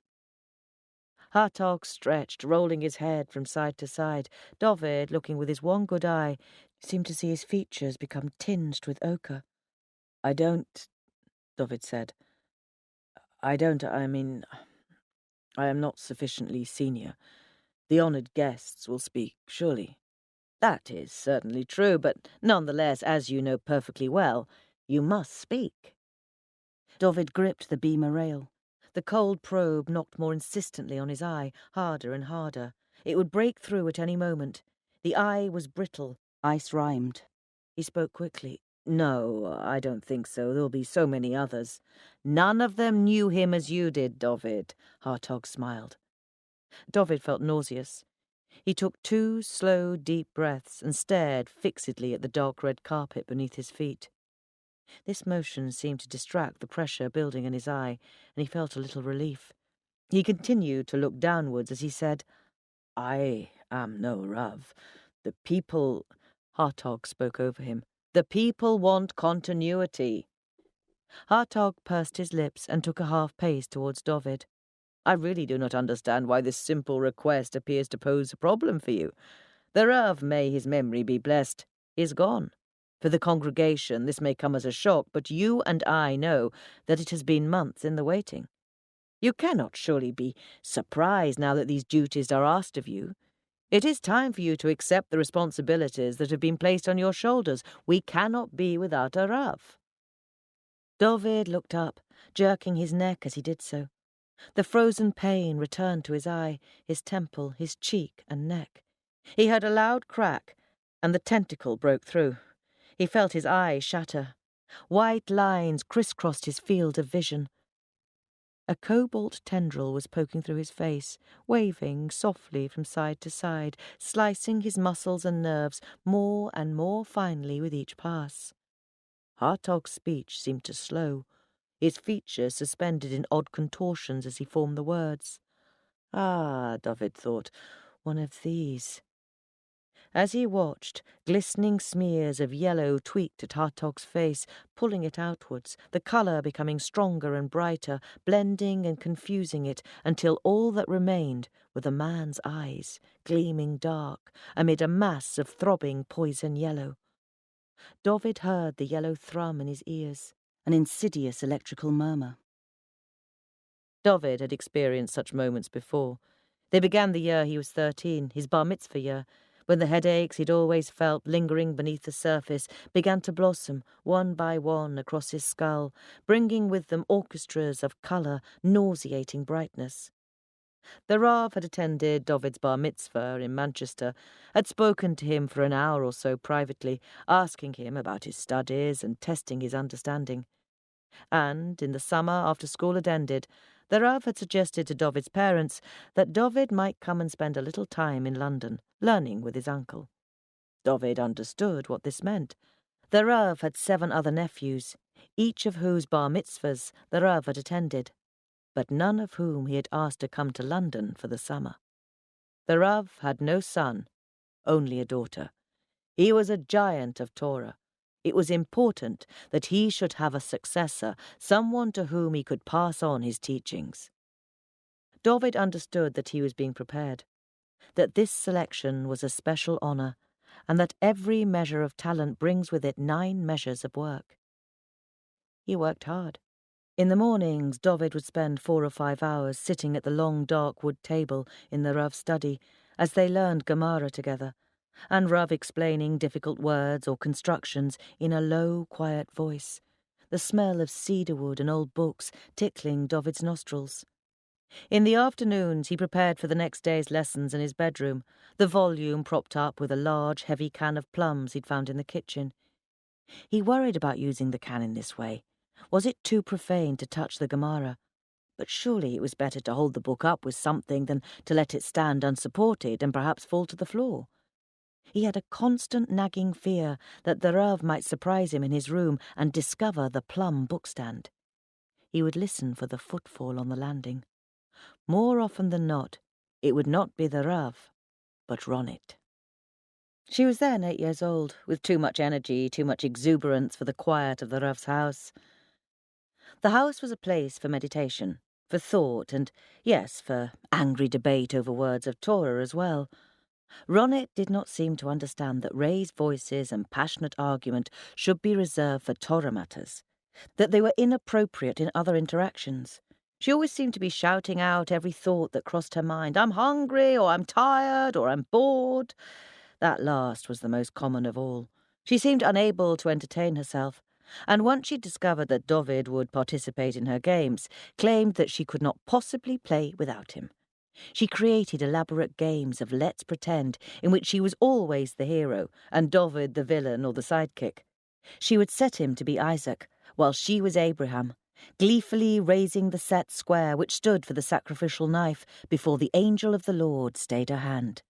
Hartog stretched, rolling his head from side to side. David, looking with his one good eye, seemed to see his features become tinged with ochre. "I don't," David said. I mean, I am not sufficiently senior. The honoured guests will speak, surely." "That is certainly true, but nonetheless, as you know perfectly well, you must speak." David gripped the bema rail. The cold probe knocked more insistently on his eye, harder and harder. It would break through at any moment. The eye was brittle. Ice rhymed. He spoke quickly. "No, I don't think so. There'll be so many others." "None of them knew him as you did, David," Hartog smiled. David felt nauseous. He took 2 slow, deep breaths and stared fixedly at the dark red carpet beneath his feet. This motion seemed to distract the pressure building in his eye, and he felt a little relief. He continued to look downwards as he said, "I am no Rav. The people—" Hartog spoke over him. "The people want continuity." Hartog pursed his lips and took a half pace towards David. "I really do not understand why this simple request appears to pose a problem for you. The Rav, may his memory be blessed, is gone. For the congregation, this may come as a shock, but you and I know that it has been months in the waiting. You cannot surely be surprised now that these duties are asked of you. It is time for you to accept the responsibilities that have been placed on your shoulders. We cannot be without a Rav." David looked up, jerking his neck as he did so. The frozen pain returned to his eye, his temple, his cheek and neck. He heard a loud crack, and the tentacle broke through. He felt his eyes shatter. White lines crisscrossed his field of vision. A cobalt tendril was poking through his face, waving softly from side to side, slicing his muscles and nerves more and more finely with each pass. Hartog's speech seemed to slow, his features suspended in odd contortions as he formed the words. Ah, David thought, one of these. As he watched, glistening smears of yellow tweaked at Hartog's face, pulling it outwards, the colour becoming stronger and brighter, blending and confusing it, until all that remained were the man's eyes, gleaming dark, amid a mass of throbbing poison yellow. David heard the yellow thrum in his ears, an insidious electrical murmur. David had experienced such moments before. They began the year he was 13, his bar mitzvah year, when the headaches he'd always felt lingering beneath the surface began to blossom one by one across his skull, bringing with them orchestras of colour, nauseating brightness. The Rav had attended David's bar mitzvah in Manchester, had spoken to him for an hour or so privately, asking him about his studies and testing his understanding. And, in the summer after school had ended, the Rav had suggested to David's parents that David might come and spend a little time in London, learning with his uncle. David understood what this meant. The Rav had 7 other nephews, each of whose bar mitzvahs the Rav had attended, but none of whom he had asked to come to London for the summer. The Rav had no son, only a daughter. He was a giant of Torah. It was important that he should have a successor, someone to whom he could pass on his teachings. David understood that he was being prepared, that this selection was a special honour, and that every measure of talent brings with it 9 measures of work. He worked hard. In the mornings, David would spend 4 or 5 hours sitting at the long dark wood table in the Rav's study as they learned Gemara together, and Rav explaining difficult words or constructions in a low, quiet voice, the smell of cedarwood and old books tickling David's nostrils. In the afternoons he prepared for the next day's lessons in his bedroom, the volume propped up with a large, heavy can of plums he'd found in the kitchen. He worried about using the can in this way. Was it too profane to touch the Gemara? But surely it was better to hold the book up with something than to let it stand unsupported and perhaps fall to the floor. He had a constant nagging fear that the Rav might surprise him in his room and discover the plum bookstand. He would listen for the footfall on the landing. More often than not, it would not be the Rav, but Ronit. She was then 8 years old, with too much energy, too much exuberance for the quiet of the Rav's house. The house was a place for meditation, for thought, and, yes, for angry debate over words of Torah as well. Ronit did not seem to understand that raised voices and passionate argument should be reserved for Torah matters, that they were inappropriate in other interactions. She always seemed to be shouting out every thought that crossed her mind. I'm hungry, or I'm tired, or I'm bored. That last was the most common of all. She seemed unable to entertain herself, and once she discovered that David would participate in her games, claimed that she could not possibly play without him. She created elaborate games of let's pretend, in which she was always the hero, and David the villain or the sidekick. She would set him to be Isaac, while she was Abraham, gleefully raising the set square which stood for the sacrificial knife before the angel of the Lord stayed her hand.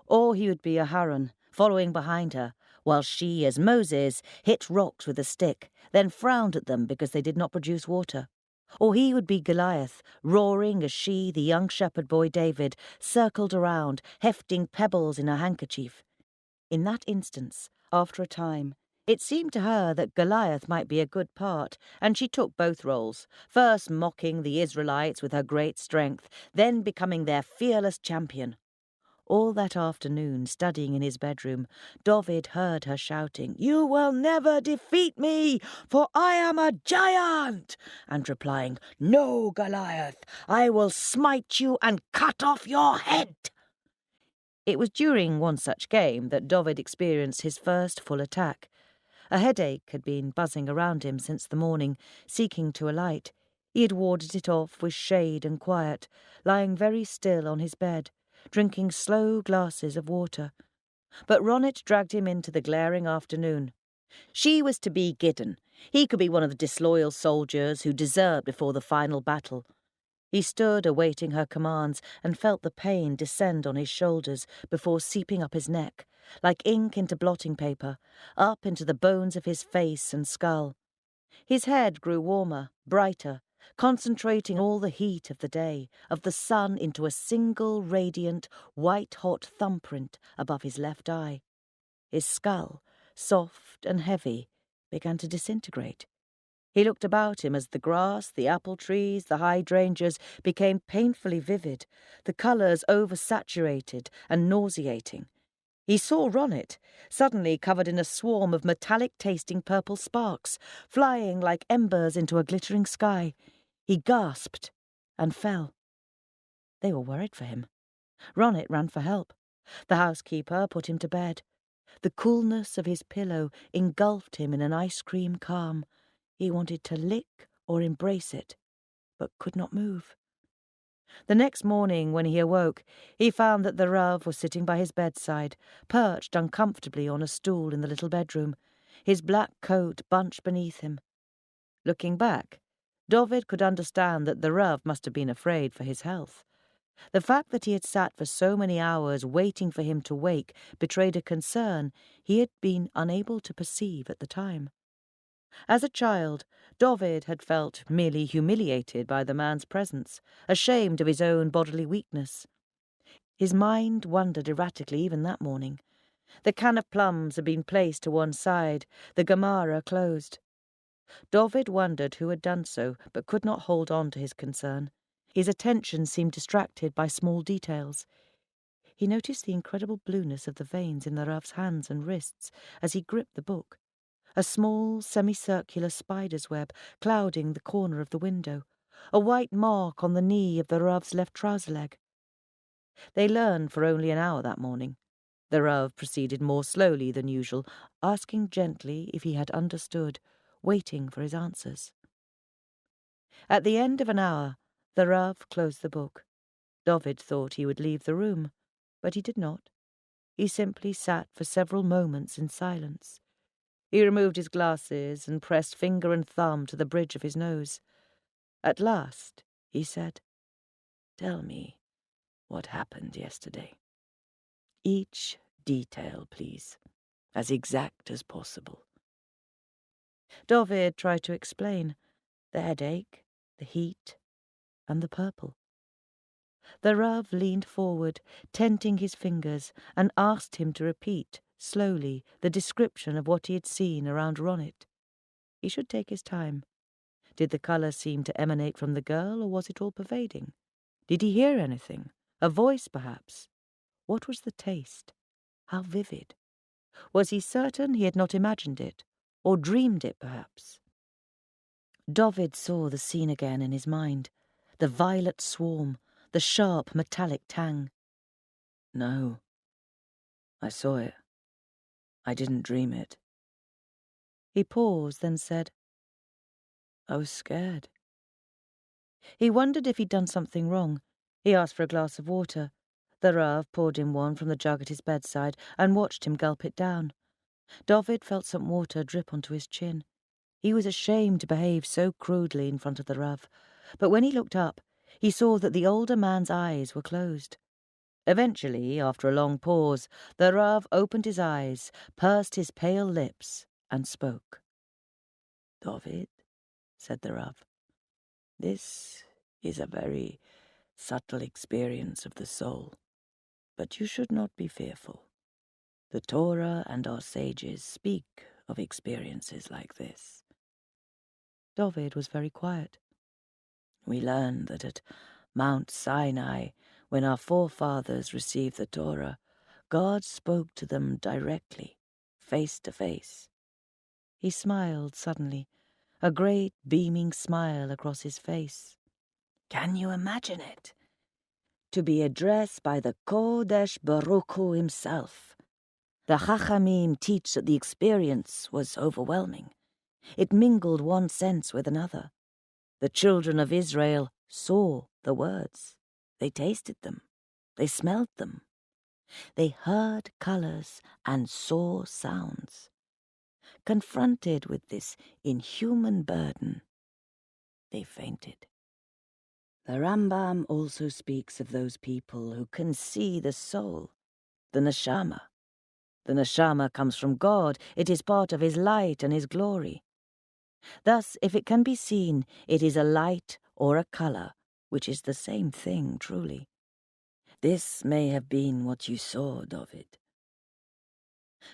Or he would be Aharon, following behind her, while she, as Moses, hit rocks with a stick, then frowned at them because they did not produce water. Or he would be Goliath, roaring as she, the young shepherd boy David, circled around, hefting pebbles in her handkerchief. In that instance, after a time, it seemed to her that Goliath might be a good part, and she took both roles, first mocking the Israelites with her great strength, then becoming their fearless champion. All that afternoon, studying in his bedroom, David heard her shouting, "You will never defeat me, for I am a giant!" and replying, "No, Goliath, I will smite you and cut off your head." It was during one such game that David experienced his first full attack. A headache had been buzzing around him since the morning, seeking to alight. He had warded it off with shade and quiet, lying very still on his bed, drinking slow glasses of water. But Ronit dragged him into the glaring afternoon. She was to be Gideon. He could be one of the disloyal soldiers who deserted before the final battle. He stood awaiting her commands and felt the pain descend on his shoulders before seeping up his neck, like ink into blotting paper, up into the bones of his face and skull. His head grew warmer, brighter, concentrating all the heat of the day, of the sun, into a single radiant, white-hot thumbprint above his left eye. His skull, soft and heavy, began to disintegrate. He looked about him as the grass, the apple trees, the hydrangeas became painfully vivid, the colours oversaturated and nauseating. He saw Ronnet, suddenly covered in a swarm of metallic-tasting purple sparks, flying like embers into a glittering sky. He gasped and fell. They were worried for him. Ronnet ran for help. The housekeeper put him to bed. The coolness of his pillow engulfed him in an ice-cream calm. He wanted to lick or embrace it, but could not move. The next morning, when he awoke, he found that the Rav was sitting by his bedside, perched uncomfortably on a stool in the little bedroom, his black coat bunched beneath him. Looking back, Dovid could understand that the Rav must have been afraid for his health. The fact that he had sat for so many hours waiting for him to wake betrayed a concern he had been unable to perceive at the time. As a child, Dovid had felt merely humiliated by the man's presence, ashamed of his own bodily weakness. His mind wandered erratically even that morning. The can of plums had been placed to one side, the Gemara closed. Dovid wondered who had done so, but could not hold on to his concern. His attention seemed distracted by small details. He noticed the incredible blueness of the veins in the Rav's hands and wrists as he gripped the book. A small, semicircular spider's web clouding the corner of the window, a white mark on the knee of the Rav's left trouser leg. They learned for only an hour that morning. The Rav proceeded more slowly than usual, asking gently if he had understood, waiting for his answers. At the end of an hour, the Rav closed the book. Dovid thought he would leave the room, but he did not. He simply sat for several moments in silence. He removed his glasses and pressed finger and thumb to the bridge of his nose. At last, he said, "Tell me what happened yesterday. Each detail, please, as exact as possible." Dovid tried to explain the headache, the heat, and the purple. The Rav leaned forward, tenting his fingers, and asked him to repeat, slowly, the description of what he had seen around Ronnet. He should take his time. Did the colour seem to emanate from the girl, or was it all-pervading? Did he hear anything? A voice, perhaps? What was the taste? How vivid? Was he certain he had not imagined it, or dreamed it, perhaps? Dovid saw the scene again in his mind, the violet swarm, the sharp metallic tang. "No, I saw it. I didn't dream it." He paused, then said, "I was scared." He wondered if he'd done something wrong. He asked for a glass of water. The Rav poured him one from the jug at his bedside and watched him gulp it down. Dovid felt some water drip onto his chin. He was ashamed to behave so crudely in front of the Rav, but when he looked up, he saw that the older man's eyes were closed. Eventually, after a long pause, the Rav opened his eyes, pursed his pale lips, and spoke. "Dovid," said the Rav, "this is a very subtle experience of the soul, but you should not be fearful. The Torah and our sages speak of experiences like this." Dovid was very quiet. "We learn that at Mount Sinai, when our forefathers received the Torah, God spoke to them directly, face to face." He smiled suddenly, a great beaming smile across his face. "Can you imagine it? To be addressed by the Kodesh Baruch Hu himself. The Chachamim teach that the experience was overwhelming. It mingled one sense with another. The children of Israel saw the words. They tasted them. They smelled them. They heard colours and saw sounds. confronted with this inhuman burden, they fainted. The Rambam also speaks of those people who can see the soul, the neshama. The neshama comes from God. It is part of his light and his glory. Thus, if it can be seen, it is a light or a color, which is the same thing, truly. This may have been what you saw, David.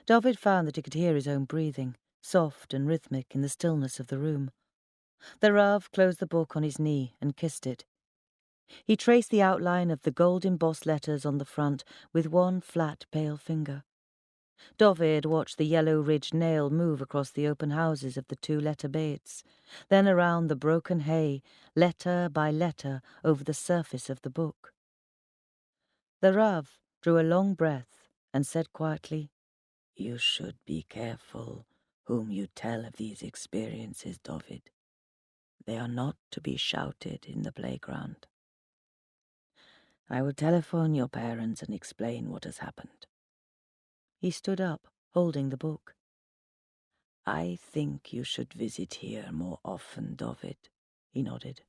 David found that he could hear his own breathing, soft and rhythmic in the stillness of the room. The Rav closed the book on his knee and kissed it. He traced the outline of the gold-embossed letters on the front with one flat, pale finger. David watched the yellow-ridged nail move across the open houses of the two letter beds, then around the broken hay, letter by letter, over the surface of the book. The Rav drew a long breath and said quietly, You should be careful whom you tell of these experiences, David. They are not to be shouted in the playground. I will telephone your parents and explain what has happened. He stood up, holding the book. I think you should visit here more often, David, he nodded.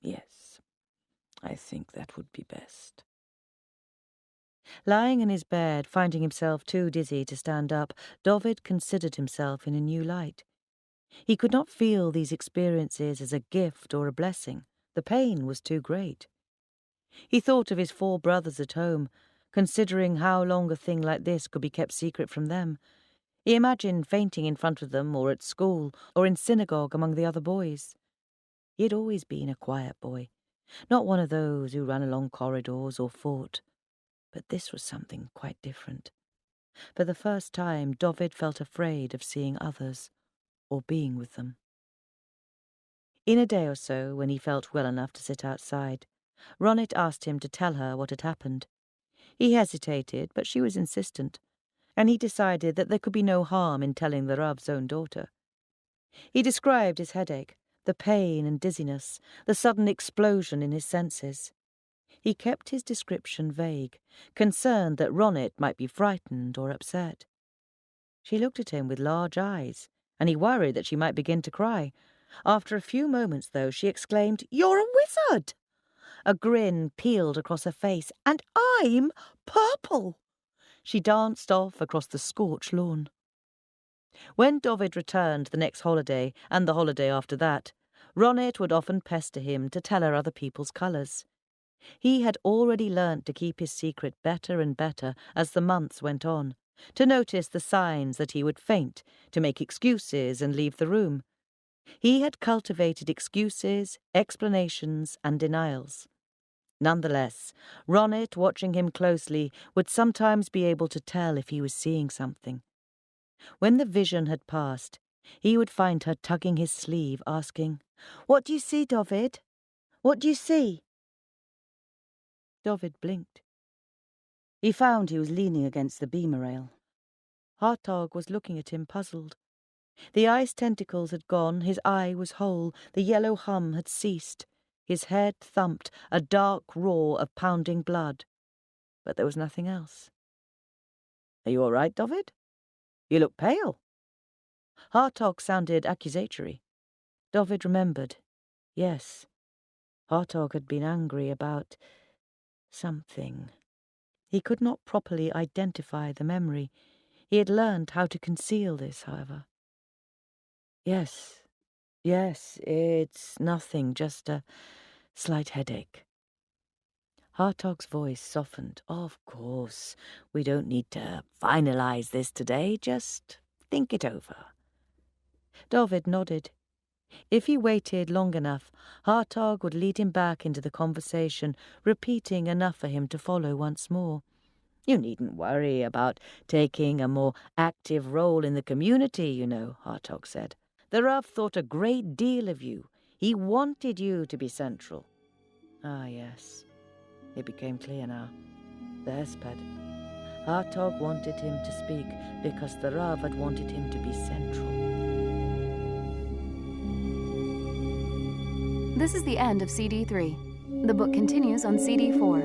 Yes, I think that would be best. Lying in his bed, finding himself too dizzy to stand up, David considered himself in a new light. He could not feel these experiences as a gift or a blessing. The pain was too great. He thought of his 4 brothers at home, considering how long a thing like this could be kept secret from them. He imagined fainting in front of them, or at school, or in synagogue among the other boys. He had always been a quiet boy, not one of those who ran along corridors or fought. But this was something quite different. For the first time, David felt afraid of seeing others, or being with them. In a day or so, when he felt well enough to sit outside, Ronit asked him to tell her what had happened. He hesitated, but she was insistent, and he decided that there could be no harm in telling the Rav's own daughter. He described his headache, the pain and dizziness, the sudden explosion in his senses. He kept his description vague, concerned that Ronit might be frightened or upset. She looked at him with large eyes, and he worried that she might begin to cry. After a few moments, though, she exclaimed, "You're a wizard!" A grin peeled across her face. "And I'm purple!" She danced off across the scorched lawn. When David returned the next holiday, and the holiday after that, Ronit would often pester him to tell her other people's colours. He had already learnt to keep his secret better and better as the months went on, to notice the signs that he would faint, to make excuses and leave the room. He had cultivated excuses, explanations, and denials. Nonetheless, Ronit, watching him closely, would sometimes be able to tell if he was seeing something. When the vision had passed, he would find her tugging his sleeve, asking, "What do you see, David? What do you see?" David blinked. He found he was leaning against the beamer rail. Hartog was looking at him, puzzled. The ice tentacles had gone, his eye was whole, the yellow hum had ceased. His head thumped, a dark roar of pounding blood. But there was nothing else. "Are you all right, David? You look pale." Hartog sounded accusatory. David remembered. Yes, Hartog had been angry about something. He could not properly identify the memory. He had learned how to conceal this, however. Yes, it's nothing, just a slight headache." Hartog's voice softened. "Of course, we don't need to finalize this today, just think it over." David nodded. If he waited long enough, Hartog would lead him back into the conversation, repeating enough for him to follow once more. "You needn't worry about taking a more active role in the community, you know," Hartog said. "The Rav thought a great deal of you. He wanted you to be central." Ah, yes. It became clear now. The hesped. Hartog wanted him to speak because the Rav had wanted him to be central. This is the end of CD 3. The book continues on CD 4.